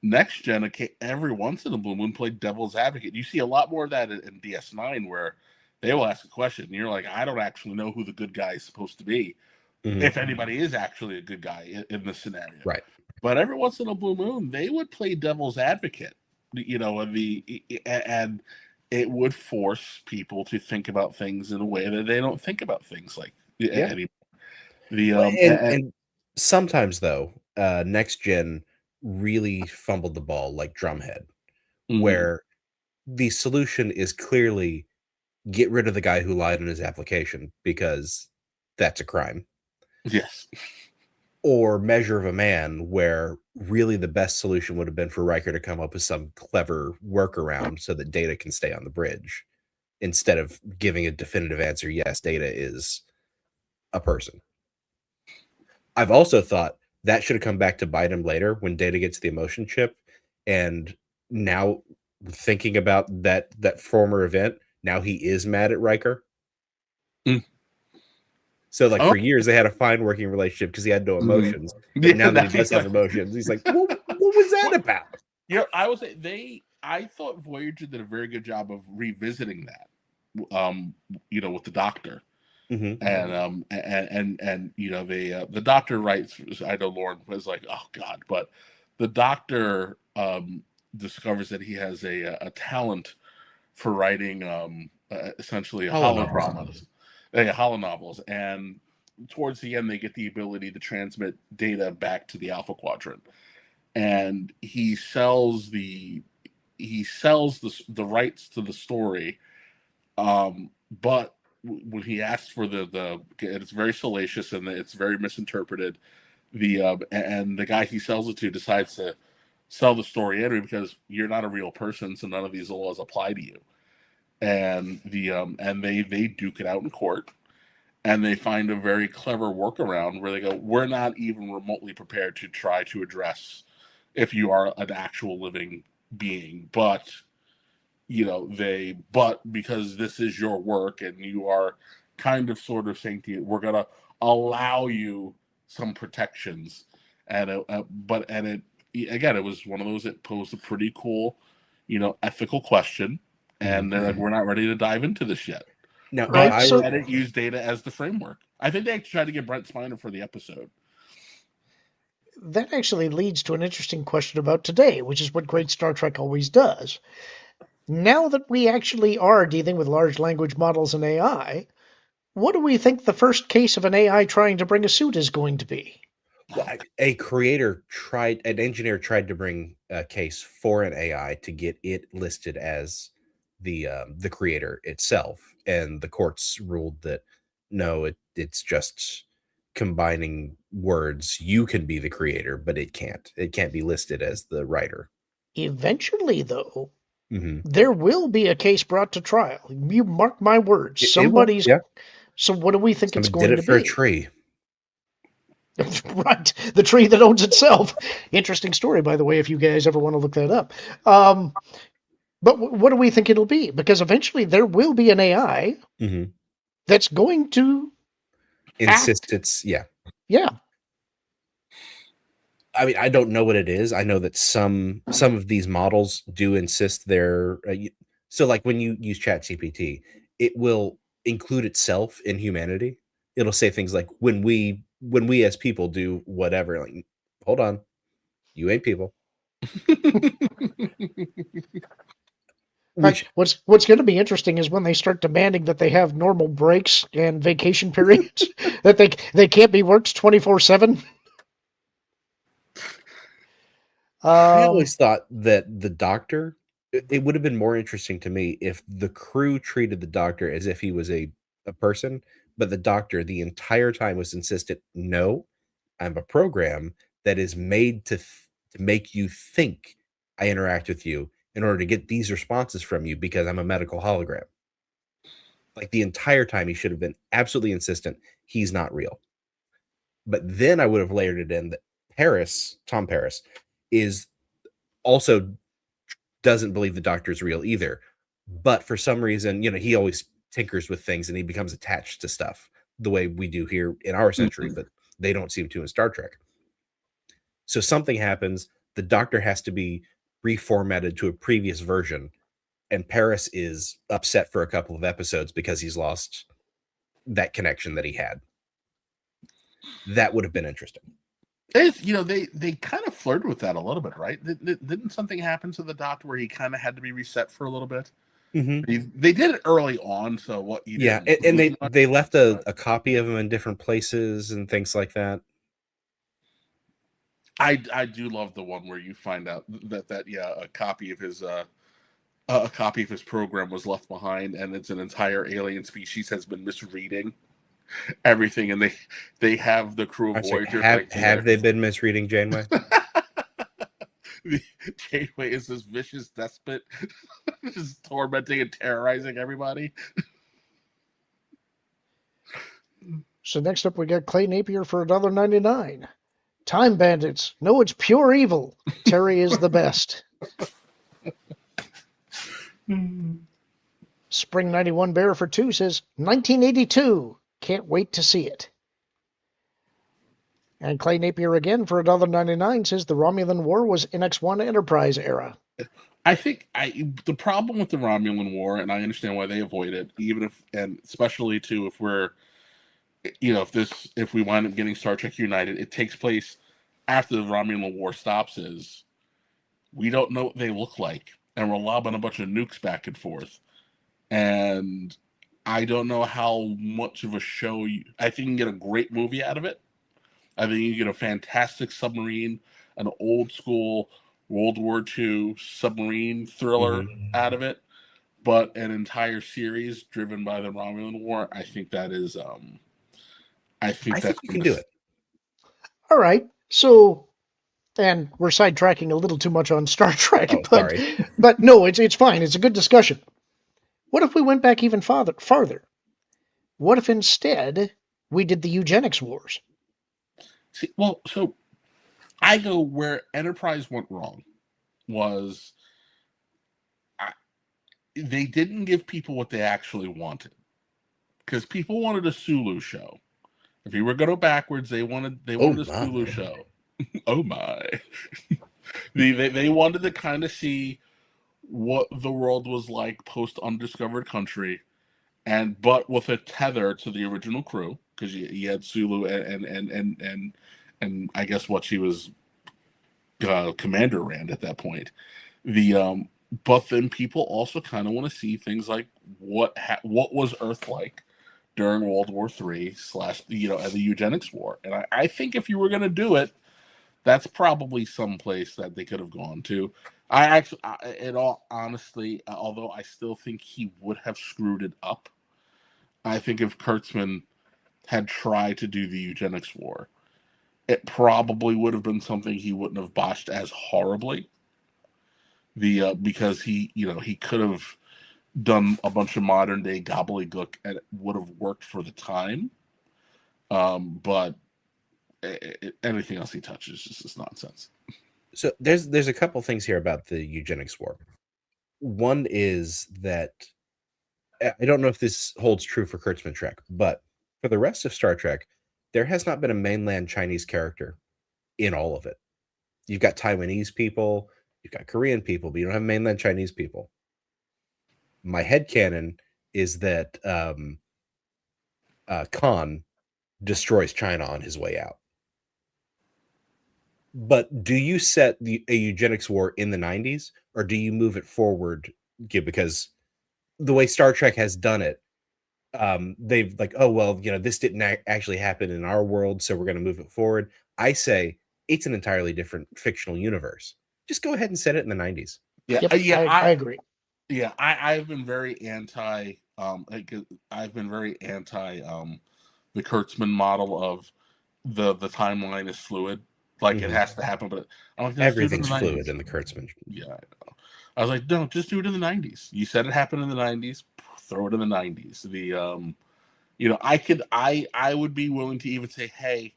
Next Gen, every once in a blue moon, played devil's advocate. You see a lot more of that in DS9, where they will ask a question, and you're like, I don't actually know who the good guy is supposed to be, if anybody is actually a good guy in this scenario. Right. But every once in a blue moon, they would play devil's advocate, and it would force people to think about things in a way that they don't think about things like anymore. And sometimes though, Next Gen really fumbled the ball like Drumhead, where the solution is clearly get rid of the guy who lied on his application because that's a crime. Yes. Or Measure of a Man, where really the best solution would have been for Riker to come up with some clever workaround so that Data can stay on the bridge, instead of giving a definitive answer, yes, Data is a person. I've also thought that should have come back to bite him later when Data gets the emotion chip, and now thinking about that former event, now he is mad at Riker. So for years they had a fine working relationship because he had no emotions. But now that he does have emotions, he's like, what was that about? I would say I thought Voyager did a very good job of revisiting that. With the Doctor. And the Doctor writes, I know Lorn was like, oh God, but the Doctor discovers that he has a talent for writing essentially holonovels, and towards the end they get the ability to transmit data back to the Alpha Quadrant, and he sells the rights to the story, but when he asks for the it's very salacious and it's very misinterpreted. And the guy he sells it to decides to sell the story anyway because you're not a real person, so none of these laws apply to you. And and they duke it out in court, and they find a very clever workaround where they go, we're not even remotely prepared to try to address if you are an actual living being, but but because this is your work and you are kind of sort of saying to you, we're gonna allow you some protections. And it was one of those that posed a pretty cool, ethical question, and they're like, we're not ready to dive into this yet. Now, Right, I so- I didn't use data as the framework. I think they actually tried to get Brent Spiner for the episode. That actually leads to an interesting question about today, which is what great Star Trek always does. Now that we actually are dealing with large language models and AI, what do we think the first case of an AI trying to bring a suit is going to be? an engineer tried to bring a case for an AI to get it listed as the creator itself, and the courts ruled that no, it's just combining words. You can be the creator, but it can't be listed as the writer. Eventually, though, Mm-hmm. there will be a case brought to trial. You mark my words. It will, Somebody's. yeah. So, what do we think it's Somebody going did to it for be? a tree. Right, the tree that owns itself. Interesting story, by the way, if you guys ever want to look that up. But what do we think it'll be? Because eventually there will be an AI Mm-hmm. that's going to Insist act. it's Yeah. I mean, I don't know what it is. I know that some of these models do insist they're so like when you use ChatGPT, it will include itself in humanity. It'll say things like when we as people do whatever, like, hold on, you ain't people. Which What's going to be interesting is when they start demanding that they have normal breaks and vacation periods, that they can't be worked 24/7. I always thought that the doctor, it would have been more interesting to me if the crew treated the doctor as if he was a person, but the doctor the entire time was insistent, no, I'm a program that is made to make you think I interact with you in order to get these responses from you because I'm a medical hologram. Like the entire time, he should have been absolutely insistent he's not real. But then I would have layered it in that Tom Paris, is also doesn't believe the doctor is real either. But for some reason, he always tinkers with things and he becomes attached to stuff the way we do here in our century, but they don't seem to in Star Trek. So something happens, the doctor has to be reformatted to a previous version, and Paris is upset for a couple of episodes because he's lost that connection that he had. That would have been interesting. They kind of flirted with that a little bit, right? Didn't something happen to the doctor where he kind of had to be reset for a little bit? Mm-hmm. They did it early on, so what you yeah, and they left a copy of him in different places and things like that. I do love the one where you find out that a copy of his program was left behind, and it's an entire alien species has been misreading everything, and they have the crew of Voyager. Have they been misreading Janeway? Janeway is this vicious despot, just tormenting and terrorizing everybody. So next up, we got Clay Napier for $1.99. Time Bandits. No, it's pure evil. Terry is the best. Spring 91 Bear for 2 says 1982. Can't wait to see it. And Clay Napier again for $1.99 says the Romulan War was NX1 Enterprise era. I think the problem with the Romulan War, and I understand why they avoid it, and especially too if we're, if we wind up getting Star Trek United, it takes place after the Romulan War stops. Is we don't know what they look like, and we're lobbing a bunch of nukes back and forth, and I don't know how much of a show. I think you can get a great movie out of it. I think you get a fantastic submarine, an old school World War II submarine thriller out of it. but an entire series driven by the Romulan War, I think that is I think I that's think you can do it. All right. So, and we're sidetracking a little too much on Star Trek, Oh, but sorry. no, it's fine. It's a good discussion. What if we went back even farther? What if instead we did the eugenics wars? See, well, so I go where Enterprise went wrong was they didn't give people what they actually wanted, because people wanted a Sulu show. If you were going to go backwards, they wanted a Sulu show. Oh my! they wanted to kind of see what the world was like post Undiscovered Country, but with a tether to the original crew, because you had Sulu and I guess what she was Commander Rand at that point. But then people also kind of want to see things like what was Earth like during World War III / the eugenics war. And I think if you were going to do it, that's probably someplace that they could have gone to. In all honesty, although I still think he would have screwed it up, I think if Kurtzman had tried to do the eugenics war, it probably would have been something he wouldn't have botched as horribly. Because he could have done a bunch of modern day gobbledygook and it would have worked for the time. But anything else he touches is just nonsense. So there's a couple things here about the eugenics war. One is that I don't know if this holds true for Kurtzman Trek, but for the rest of Star Trek, there has not been a mainland Chinese character in all of it. You've got Taiwanese people, you've got Korean people, but you don't have mainland Chinese people. My headcanon is that Khan destroys China on his way out. But do you set a eugenics war in the 90s, or do you move it forward? Because the way Star Trek has done it, they've like, oh, well, this didn't actually happen in our world, so we're going to move it forward. I say it's an entirely different fictional universe. Just go ahead and set it in the 90s. Yeah, I agree. Yeah, I've been very anti. I've been very anti the Kurtzman model of the timeline is fluid, like it has to happen. But I'm like, everything's fluid in the Kurtzman. Yeah, I know. I was like, no, just do it in the 90s. You said it happened in the 90s. Throw it in the 90s. I would be willing to even say, hey,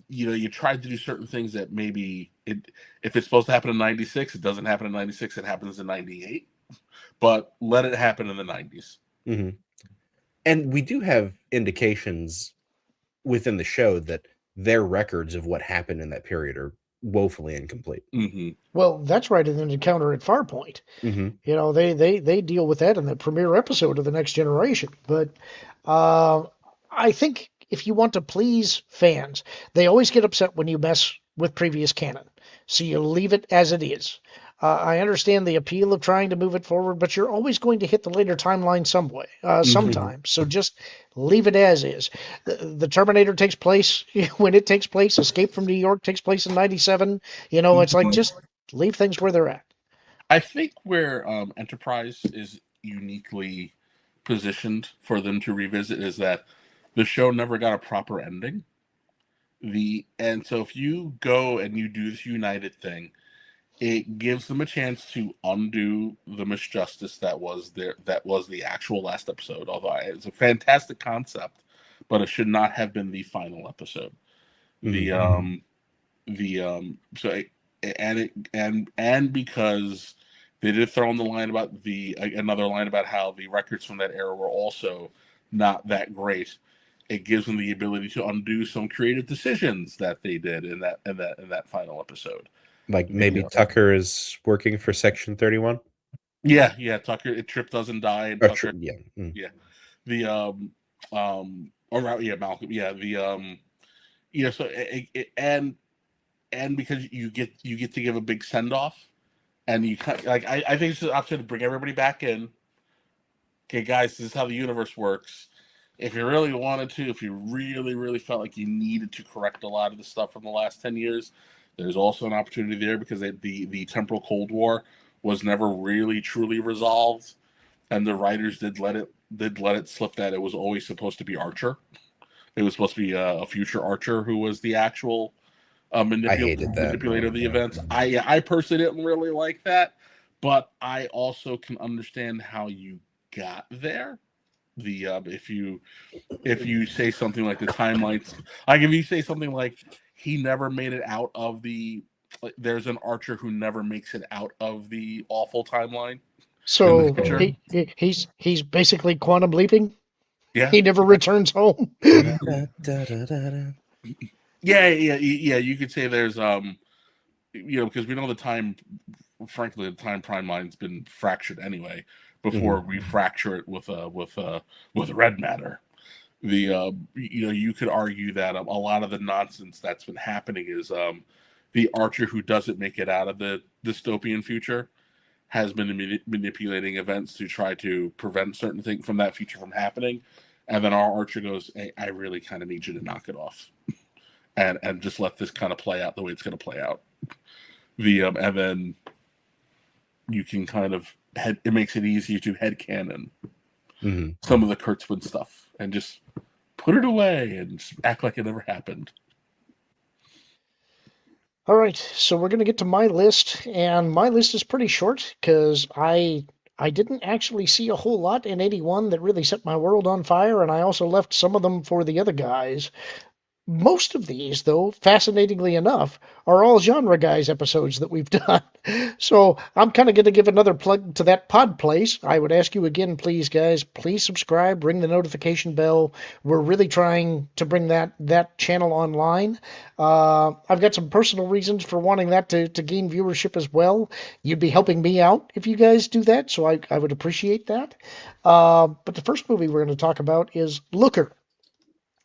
you tried to do certain things that maybe if it's supposed to happen in 96, it doesn't happen in 96, it happens in 98, but let it happen in the 90s. Mm-hmm. And we do have indications within the show that their records of what happened in that period are woefully incomplete. Mm-hmm. Well, that's right in the encounter at Farpoint. Mm-hmm. They deal with that in the premiere episode of The Next Generation. But I think if you want to please fans, they always get upset when you mess with previous canon. So you leave it as it is. I understand the appeal of trying to move it forward, but you're always going to hit the later timeline sometime. So just leave it as is. The Terminator takes place when it takes place. Escape from New York takes place in 97. It's like just leave things where they're at. I think where Enterprise is uniquely positioned for them to revisit is that the show never got a proper ending. And so if you go and you do this United thing, it gives them a chance to undo the misjustice that was the actual last episode. Although it's a fantastic concept, but it should not have been the final episode. Mm-hmm. And because they did throw in the line about another line about how the records from that era were also not that great. It gives them the ability to undo some creative decisions that they did in that final episode. Like maybe Tucker is working for Section 31. Yeah. Tucker. Trip doesn't die, and Tucker. Malcolm. Yeah. So and because you get to give a big send off, and you I think it's an option to bring everybody back in. Okay, guys, this is how the universe works. If you really wanted to, if you really, really felt like you needed to correct a lot of the stuff from the last 10 years, there's also an opportunity there because the temporal Cold War was never really truly resolved. and the writers did let it slip that it was always supposed to be Archer. It was supposed to be a future Archer who was the actual I hated that. manipulator of the events. I personally didn't really like that, but I also can understand how you got there. The if you say something like the timelines, like if you say something like he never made it out of the, like, there's an Archer who never makes it out of the awful timeline. So he's basically quantum leaping. Yeah, He never returns home. yeah. You could say there's because we know the time, frankly, the time prime line's been fractured anyway. Before we fracture it with red matter, you could argue that a lot of the nonsense that's been happening is the Archer who doesn't make it out of the dystopian future has been manipulating events to try to prevent certain things from that future from happening, and then our Archer goes, "Hey, I really kind of need you to knock it off, and just let this kind of play out the way it's going to play out." And then you can kind of it makes it easier to headcanon some of the Kurtzman stuff and just put it away and just act like it never happened. All right, so we're going to get to my list, and my list is pretty short because I didn't actually see a whole lot in 81 that really set my world on fire, and I also left some of them for the other guys. Most of these, though, fascinatingly enough, are all Genre Guys episodes that we've done. So I'm kind of going to give another plug to that pod place. I would ask you again, please, guys, please subscribe, ring the notification bell. We're really trying to bring that channel online. I've got some personal reasons for wanting that to gain viewership as well. You'd be helping me out if you guys do that, so I would appreciate that. But the first movie we're going to talk about is Looker.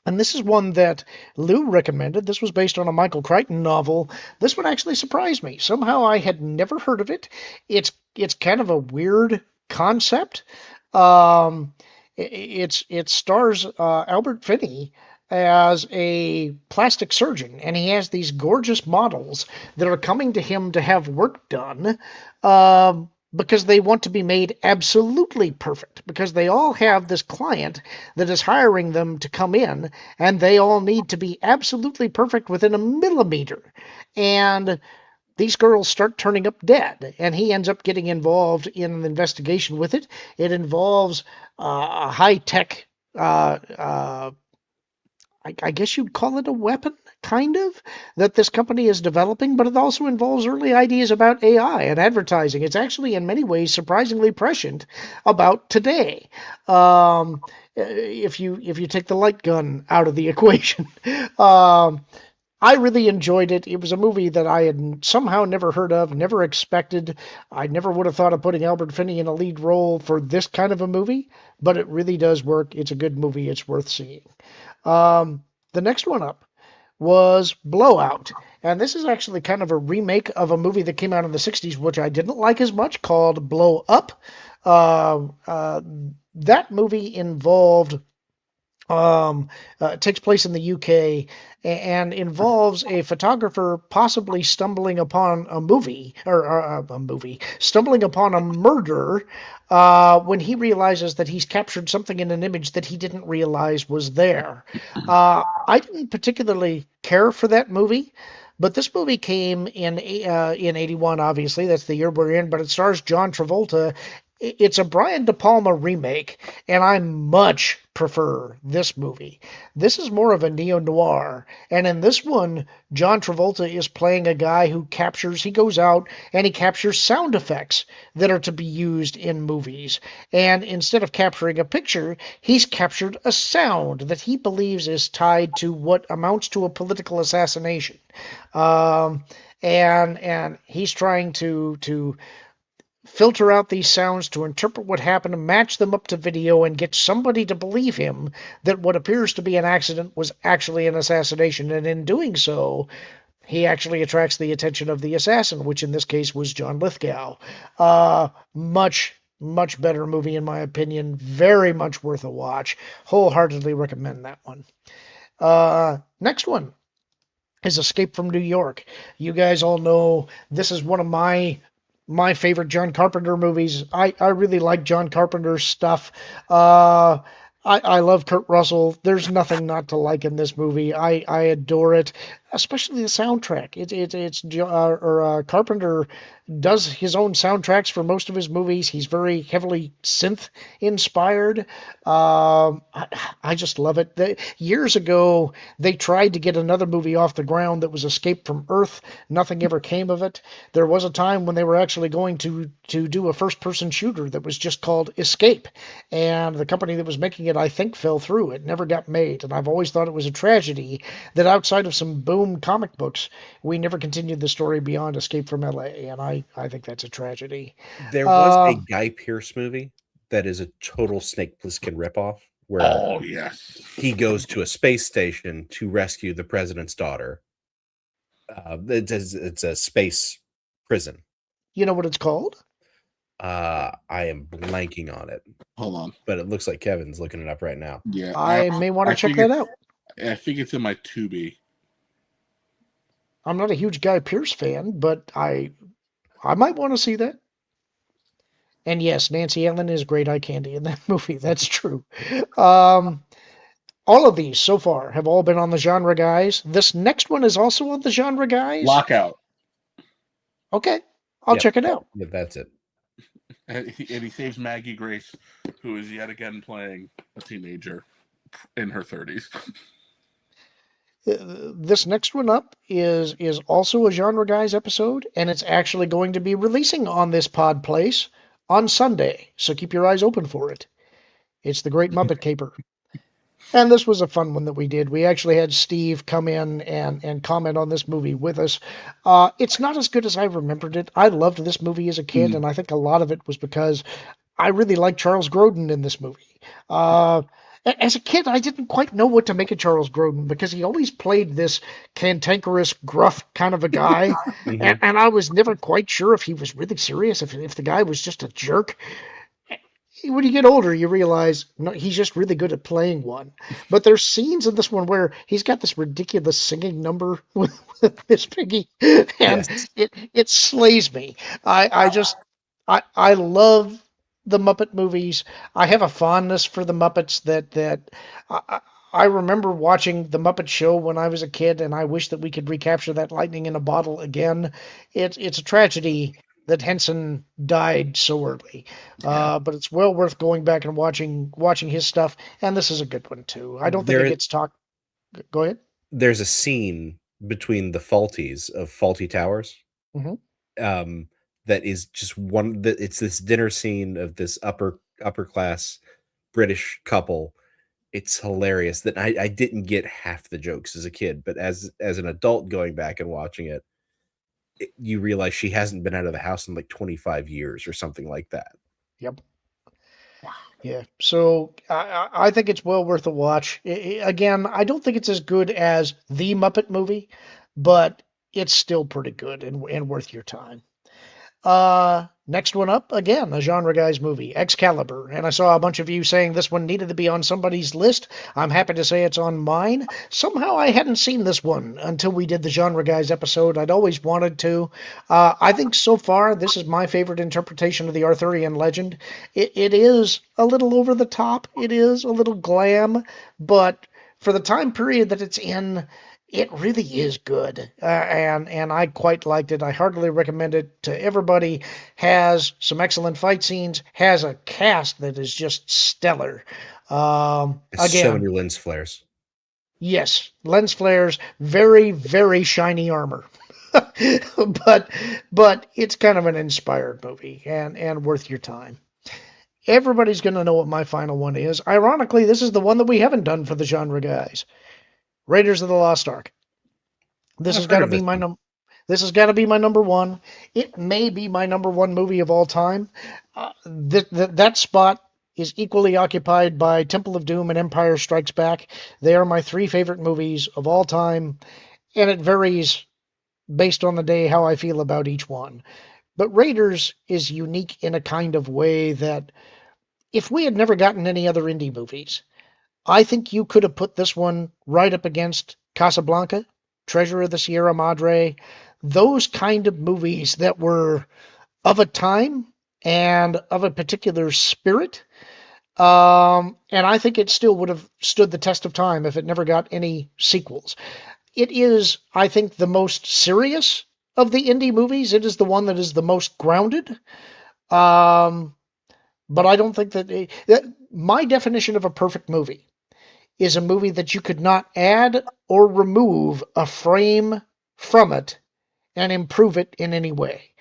And this is one that Lou recommended. This was based on a Michael Crichton novel. This one actually surprised me. Somehow I had never heard of it. It's kind of a weird concept. It stars Albert Finney as a plastic surgeon, and he has these gorgeous models that are coming to him to have work done. Because they want to be made absolutely perfect, because they all have this client that is hiring them to come in, and they all need to be absolutely perfect within a millimeter. And these girls start turning up dead, and he ends up getting involved in an investigation with it. It involves a high-tech, I guess you'd call it a weapon, kind of, that this company is developing, but it also involves early ideas about AI and advertising. It's actually, in many ways, surprisingly prescient about today. If you take the light gun out of the equation. I really enjoyed it. It was a movie that I had somehow never heard of, never expected. I never would have thought of putting Albert Finney in a lead role for this kind of a movie, but it really does work. It's a good movie. It's worth seeing. The next one up was Blowout. And this is actually kind of a remake of a movie that came out in the 60s, which I didn't like as much, called Blow Up. That movie involved takes place in the UK and involves a photographer possibly stumbling upon stumbling upon a murder when he realizes that he's captured something in an image that he didn't realize was there. I didn't particularly care for that movie. But this movie came in 81, obviously. That's the year we're in, but it stars John Travolta. It's a Brian De Palma remake, and I much prefer this movie. This is more of a neo-noir, and in this one, John Travolta is playing a guy who he goes out and he captures sound effects that are to be used in movies. And instead of capturing a picture, he's captured a sound that he believes is tied to what amounts to a political assassination. And he's trying to filter out these sounds to interpret what happened and match them up to video and get somebody to believe him that what appears to be an accident was actually an assassination. And in doing so, he actually attracts the attention of the assassin, which in this case was John Lithgow. Much better movie, in my opinion. Very much worth a watch. Wholeheartedly recommend that one. Next one is Escape from New York. You guys all know this is one of my my favorite John Carpenter movies. I really like John Carpenter's stuff. Uh, I love Kurt Russell. There's nothing not to like in this movie. I adore it, especially the soundtrack. Carpenter does his own soundtracks for most of his movies. He's very heavily synth inspired. I just love it. Years ago, they tried to get another movie off the ground that was Escape from Earth. Nothing ever came of it. There was a time when they were actually going to do a first-person shooter that was just called Escape, and the company that was making it, I think, fell through. It never got made, and I've always thought it was a tragedy that outside of some boom comic books, we never continued the story beyond Escape from LA, and I think that's a tragedy. There was a Guy Pearce movie that is a total Snake Plissken ripoff, where Oh yes, he goes to a space station to rescue the president's daughter. It's a space prison. You know what it's called? I am blanking on it, hold on. but it looks like Kevin's looking it up right now. Yeah, I may want to check think that out. I think it's in my Tubi. I'm not a huge Guy Pearce fan, but I might want to see that. And yes, Nancy Allen is great eye candy in that movie. That's true. All of these so far have all been on the Genre Guys. This next one is also on the Genre Guys. Lockout. Okay, I'll Yep. check it out. Yeah, that's it. And he saves Maggie Grace, who is yet again playing a teenager in her 30s. This next one up is also a Genre Guys episode, and it's actually going to be releasing on this pod place on Sunday, so keep your eyes open for it. It's The Great Muppet Caper. And this was a fun one that we did. We actually had Steve come in and comment on this movie with us. It's not as good as I remembered it. I loved this movie as a kid, and I think a lot of it was because I really liked Charles Grodin in this movie. As a kid, I didn't quite know what to make of Charles Grodin because he always played this cantankerous, gruff kind of a guy, and I was never quite sure if he was really serious, if the guy was just a jerk. When you get older, you realize no, he's just really good at playing one. But there's scenes in this one where he's got this ridiculous singing number with Miss Piggy, and it slays me. I love the Muppet movies. I have a fondness for the Muppets that I remember watching the Muppet Show when I was a kid, and I wish that we could recapture that lightning in a bottle again. It's a tragedy that Henson died so early, but it's well worth going back and watching his stuff. And this is a good one too. I don't think it gets talked. Go ahead. There's a scene between the Faulties of Faulty Towers. That is just it's this dinner scene of this upper class British couple. It's hilarious that I didn't get half the jokes as a kid, but as an adult going back and watching it, you realize she hasn't been out of the house in like 25 years or something like that. Yep. Yeah. So I think it's well worth a watch. Again, I don't think it's as good as the Muppet movie, but it's still pretty good and worth your time. Next one up, again, a Genre Guys movie, Excalibur. And I saw a bunch of you saying this one needed to be on somebody's list. I'm happy to say it's on mine. Somehow I hadn't seen this one until we did the Genre Guys episode. I'd always wanted to. I think so far this is my favorite interpretation of the Arthurian legend. It is a little over the top. It is a little glam, but for the time period that it's in, it really is good, and I quite liked it. I heartily recommend it to everybody. Has some excellent fight scenes, has a cast that is just stellar. So Again, many lens flares. yes, lens flares, very, very shiny armor. but it's kind of an inspired movie and worth your time. Everybody's going to know what my final one is. Ironically, this is the one that we haven't done for the Genre Guys. Raiders of the Lost Ark. This has got to be my number. This has got to be my number one. It may be my number one movie of all time. That spot is equally occupied by Temple of Doom and Empire Strikes Back. They are my three favorite movies of all time, and it varies based on the day how I feel about each one. But Raiders is unique in a kind of way that if we had never gotten any other indie movies, I think you could have put this one right up against Casablanca, Treasure of the Sierra Madre, those kind of movies that were of a time and of a particular spirit. And I think it still would have stood the test of time if it never got any sequels. It is, I think, the most serious of the indie movies. It is the one that is the most grounded. But I don't think that my definition of a perfect movie is a movie that you could not add or remove a frame from it and improve it in any way.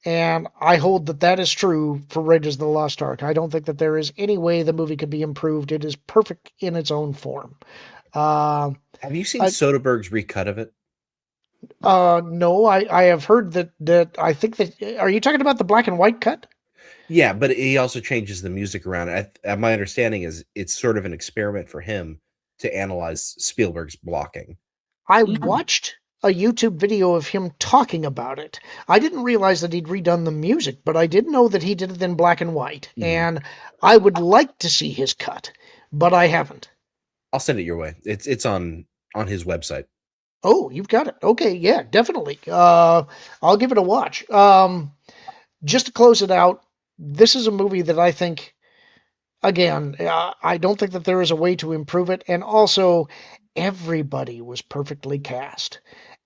And I hold that that is true for Raiders of the Lost Ark. I don't think that there is any way the movie could be improved. It is perfect in its own form. Uh, Have you seen I, Soderbergh's recut of it? no, I have heard that I think that. Are you talking about the black and white cut? Yeah, but he also changes the music around. My understanding is it's sort of an experiment for him to analyze Spielberg's blocking. I watched a YouTube video of him talking about it. I didn't realize that he'd redone the music, but I did know that he did it in black and white. And I would like to see his cut, but I haven't. I'll send it your way. It's on his website. Oh, you've got it. Okay, yeah, definitely. I'll give it a watch. Just to close it out, this is a movie that I think, again, I don't think that there is a way to improve it. And also, everybody was perfectly cast.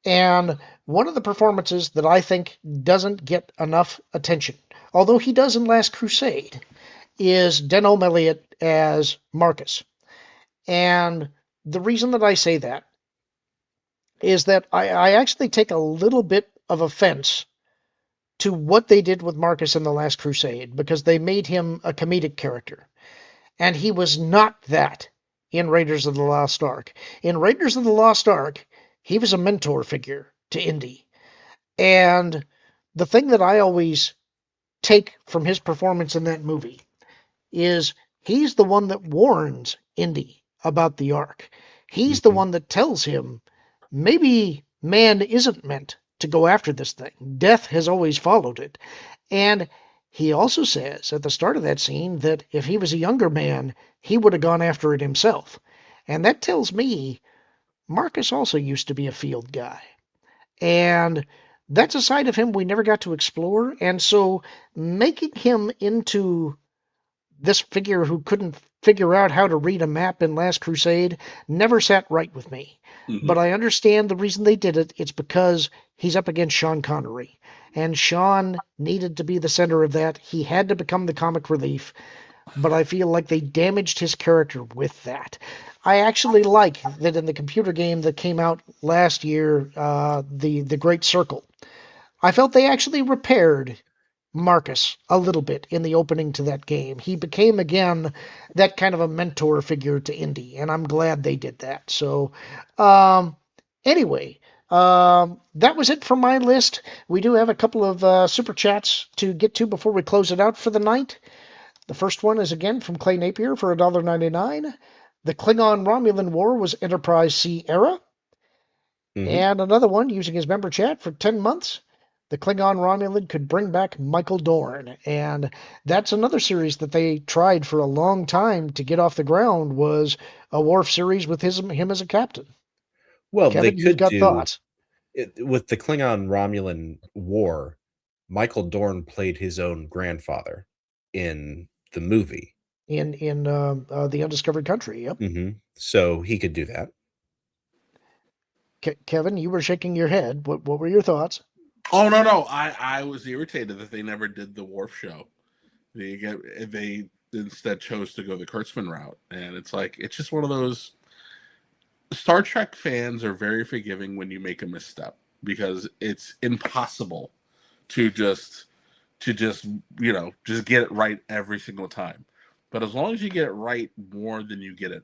And one of the performances that I think doesn't get enough attention, although he does in Last Crusade, is Denholm Elliott as Marcus. And the reason that I say that is that I actually take a little bit of offense to what they did with Marcus in The Last Crusade, because they made him a comedic character. And he was not that in Raiders of the Lost Ark. In Raiders of the Lost Ark, he was a mentor figure to Indy. And the thing that I always take from his performance in that movie is he's the one that warns Indy about the Ark. He's the one that tells him maybe man isn't meant to go after this thing. Death has always followed it. And he also says at the start of that scene that if he was a younger man, he would have gone after it himself. And that tells me Marcus also used to be a field guy. And that's a side of him we never got to explore. And so making him into this figure who couldn't figure out how to read a map in Last Crusade never sat right with me. But I understand the reason they did it. It's because he's up against Sean Connery. And Sean needed to be the center of that. He had to become the comic relief. But I feel like they damaged his character with that. I actually like that in the computer game that came out last year, the Great Circle. I felt they actually repaired Marcus a little bit in the opening to that game. He became again that kind of a mentor figure to Indy, and I'm glad they did that. So, anyway, that was it for my list. We do have a couple of super chats to get to before we close it out for the night. The first one is again from Clay Napier for $1.99. The Klingon-Romulan War was Enterprise C era. And another one using his member chat for 10 months. The Klingon-Romulan could bring back Michael Dorn. And that's another series that they tried for a long time to get off the ground, was a Worf series with him as a captain. Well, Kevin, they could you've got do thoughts. With the Klingon-Romulan War. Michael Dorn played his own grandfather in the movie. In The Undiscovered Country, yep. So he could do that. Kevin, you were shaking your head. What were your thoughts? Oh no! I was irritated that they never did the Worf show. They instead chose to go the Kurtzman route, and it's like it's just one of those. Star Trek fans are very forgiving when you make a misstep, because it's impossible to just just get it right every single time. But as long as you get it right more than you get it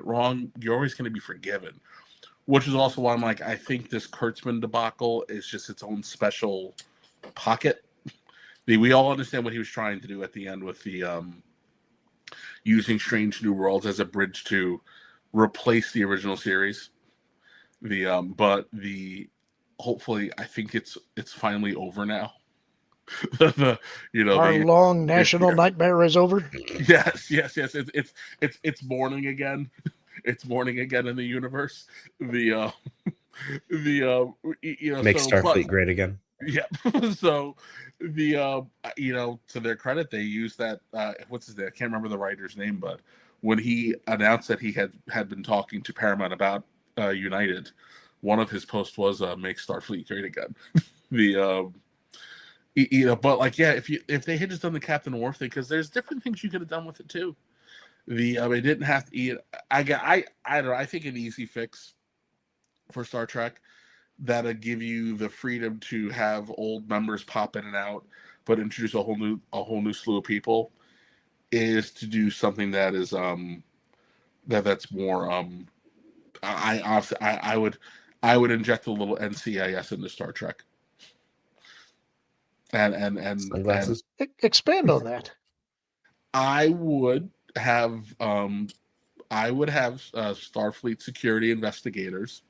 wrong, you're always going to be forgiven. Which is also why I'm like, I think this Kurtzman debacle is just its own special pocket. We all understand what he was trying to do at the end with the using Strange New Worlds as a bridge to replace the original series. Hopefully, I think it's finally over now. Our long national nightmare is over. Yes. It's morning again. It's morning again in the universe. Make Starfleet great again. Yeah. So the to their credit, they used that. What's his name? I can't remember the writer's name, but when he announced that he had been talking to Paramount about United, one of his posts was "Make Starfleet great again." the but like yeah, if they had just done the Captain Worf thing, because there's different things you could have done with it too. It didn't have to eat. I don't know. I think an easy fix for Star Trek that'll give you the freedom to have old members pop in and out, but introduce a whole new slew of people, is to do something that is that's more I would inject a little NCIS into Star Trek. And Sunglasses. Expand on that. I would have Starfleet security investigators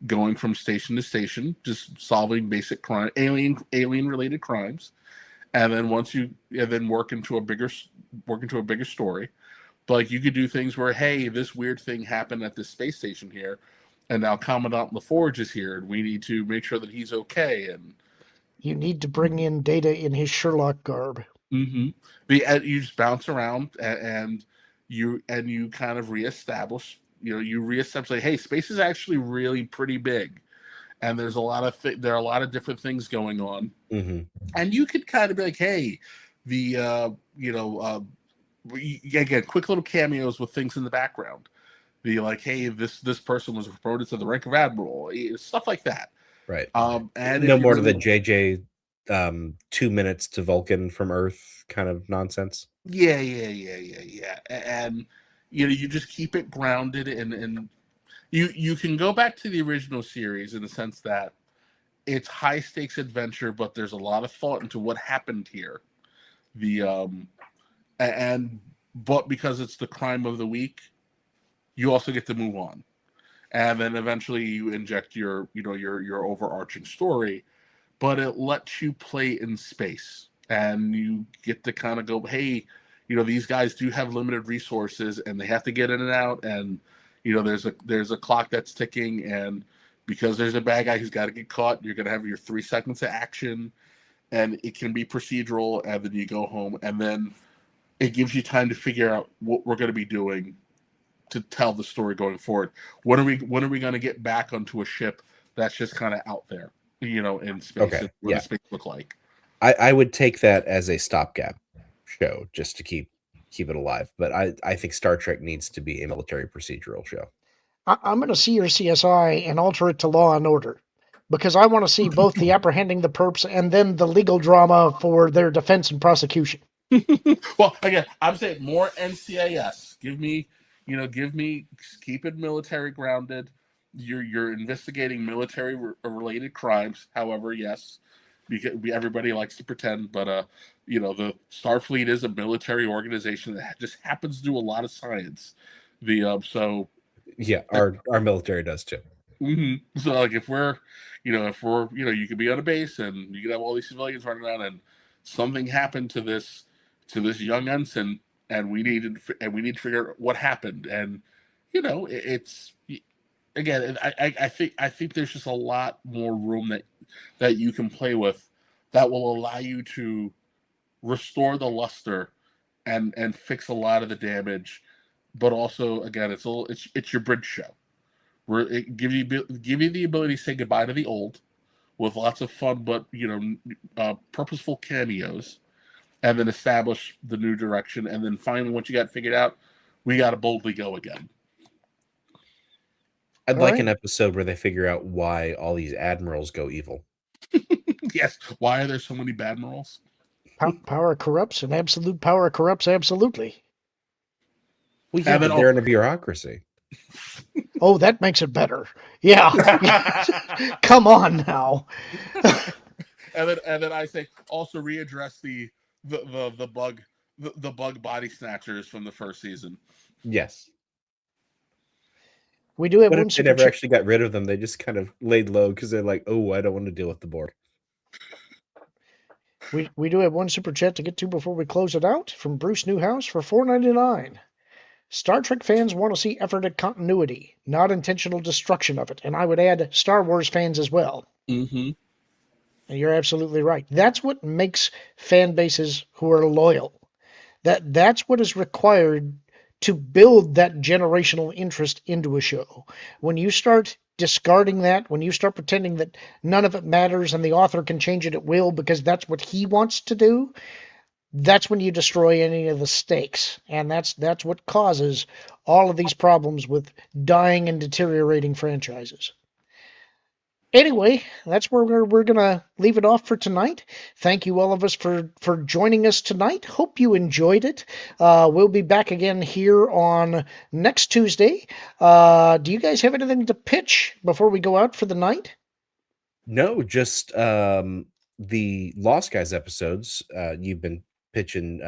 going from station to station, just solving basic crime, alien related crimes, and then work into a bigger story. But like you could do things where, hey, this weird thing happened at this space station here, and now Commandant LaForge is here, and we need to make sure that he's okay. And You need to bring in Data in his Sherlock garb. you just bounce around and you kind of reestablish. You reestablish like, hey, space is actually really pretty big, and there's a lot of there are a lot of different things going on, and you could kind of be like, hey, again, quick little cameos with things in the background. Be like, hey, this person was promoted to the rank of admiral, stuff like that. Right. And no more to the JJ 2 minutes to Vulcan from Earth kind of nonsense. Yeah. And you just keep it grounded, and you can go back to the original series in the sense that it's high stakes adventure, but there's a lot of thought into what happened here. But because it's the crime of the week, you also get to move on, and then eventually you inject your overarching story, but it lets you play in space, and you get to kind of go, hey, these guys do have limited resources, and they have to get in and out, and there's a clock that's ticking, and because there's a bad guy who's got to get caught, you're going to have your 3 seconds of action, and it can be procedural, and then you go home, and then it gives you time to figure out what we're going to be doing to tell the story going forward. When are we going to get back onto a ship that's just kind of out there, in space? Okay. What does space look like? I would take that as a stopgap show just to keep it alive. But I think Star Trek needs to be a military procedural show. I'm going to see your CSI and alter it to Law and Order, because I want to see both the apprehending the perps and then the legal drama for their defense and prosecution. Well, again, I'm saying more NCIS. Keep it military grounded. You're investigating military related crimes. However, yes, because everybody likes to pretend, but the Starfleet is a military organization that just happens to do a lot of science. Our military does too. So like if we're you could be on a base and you could have all these civilians running around, and something happened to this young ensign, and we need to figure out what happened. And it's, again, I think there's just a lot more room that you can play with that will allow you to restore the luster and fix a lot of the damage, but also, again, it's your bridge show where it give you the ability to say goodbye to the old with lots of fun but purposeful cameos, and then establish the new direction. And then finally, once you got figured out, we got to boldly go again. I'd like an episode where they figure out why all these admirals go evil. Yes. Why are there so many badmirals? Power corrupts, and absolute power corrupts absolutely. Well, yeah, but they're in a bureaucracy. Oh, that makes it better. Yeah. Come on now. and then I say also readdress the bug body snatchers from the first season. Yes. We do have one. One they never actually got rid of them. They just kind of laid low because they're like, oh, I don't want to deal with the board. We do have one super chat to get to before we close it out from Bruce Newhouse for $4.99. Star Trek fans want to see effort at continuity, not intentional destruction of it. And I would add Star Wars fans as well. And you're absolutely right. That's what makes fan bases who are loyal. That's what is required to build that generational interest into a show. When you start discarding that, when you start pretending that none of it matters and the author can change it at will because that's what he wants to do, that's when you destroy any of the stakes. And that's what causes all of these problems with dying and deteriorating franchises. Anyway, that's where we're going to leave it off for tonight. Thank you all of us for joining us tonight. Hope you enjoyed it. We'll be back again here on next Tuesday. Do you guys have anything to pitch before we go out for the night? No, just the Lost Guys episodes. You've been pitching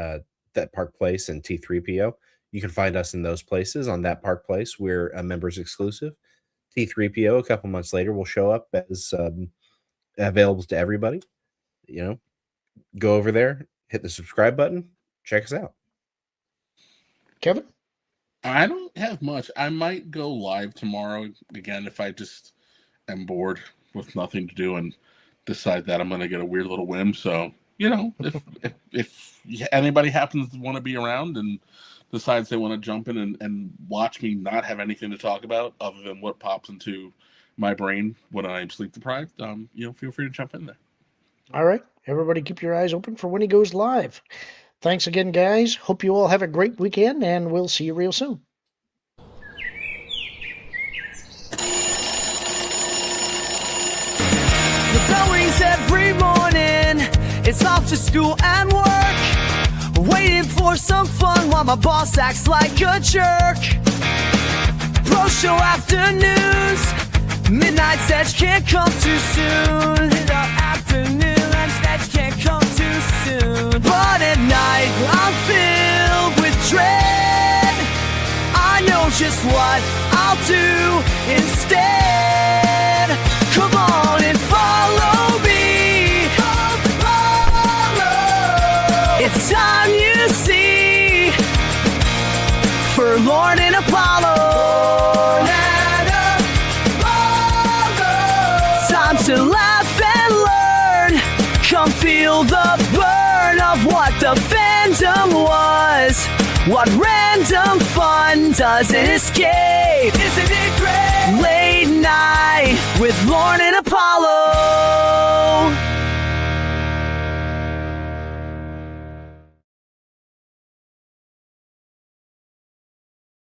That Park Place and T3PO. You can find us in those places. On That Park Place, we're a members exclusive. T3PO a couple months later will show up as available to everybody. You know, go over there, hit the subscribe button, check us out. Kevin? I don't have much. I might go live tomorrow again if I just am bored with nothing to do and decide that I'm going to get a weird little whim. So, you know, if anybody happens to want to be around and decides they want to jump in and watch me not have anything to talk about other than what pops into my brain when I'm sleep deprived, you know, feel free to jump in there. All right. Everybody keep your eyes open for when he goes live. Thanks again, guys. Hope you all have a great weekend, and we'll see you real soon. The bell rings every morning. It's off to school and work. Waiting for some fun while my boss acts like a jerk. Pro show afternoons. Midnight sketch can't come too soon. The afternoon and sketch can't come too soon. But at night I'm filled with dread. I know just what I'll do instead. Come on and follow me. It's time you see for Lorn and Apollo. Time to laugh and learn. Come feel the burn of what the fandom was. What random fun doesn't escape. Isn't it great? Late night with Lorn and Apollo.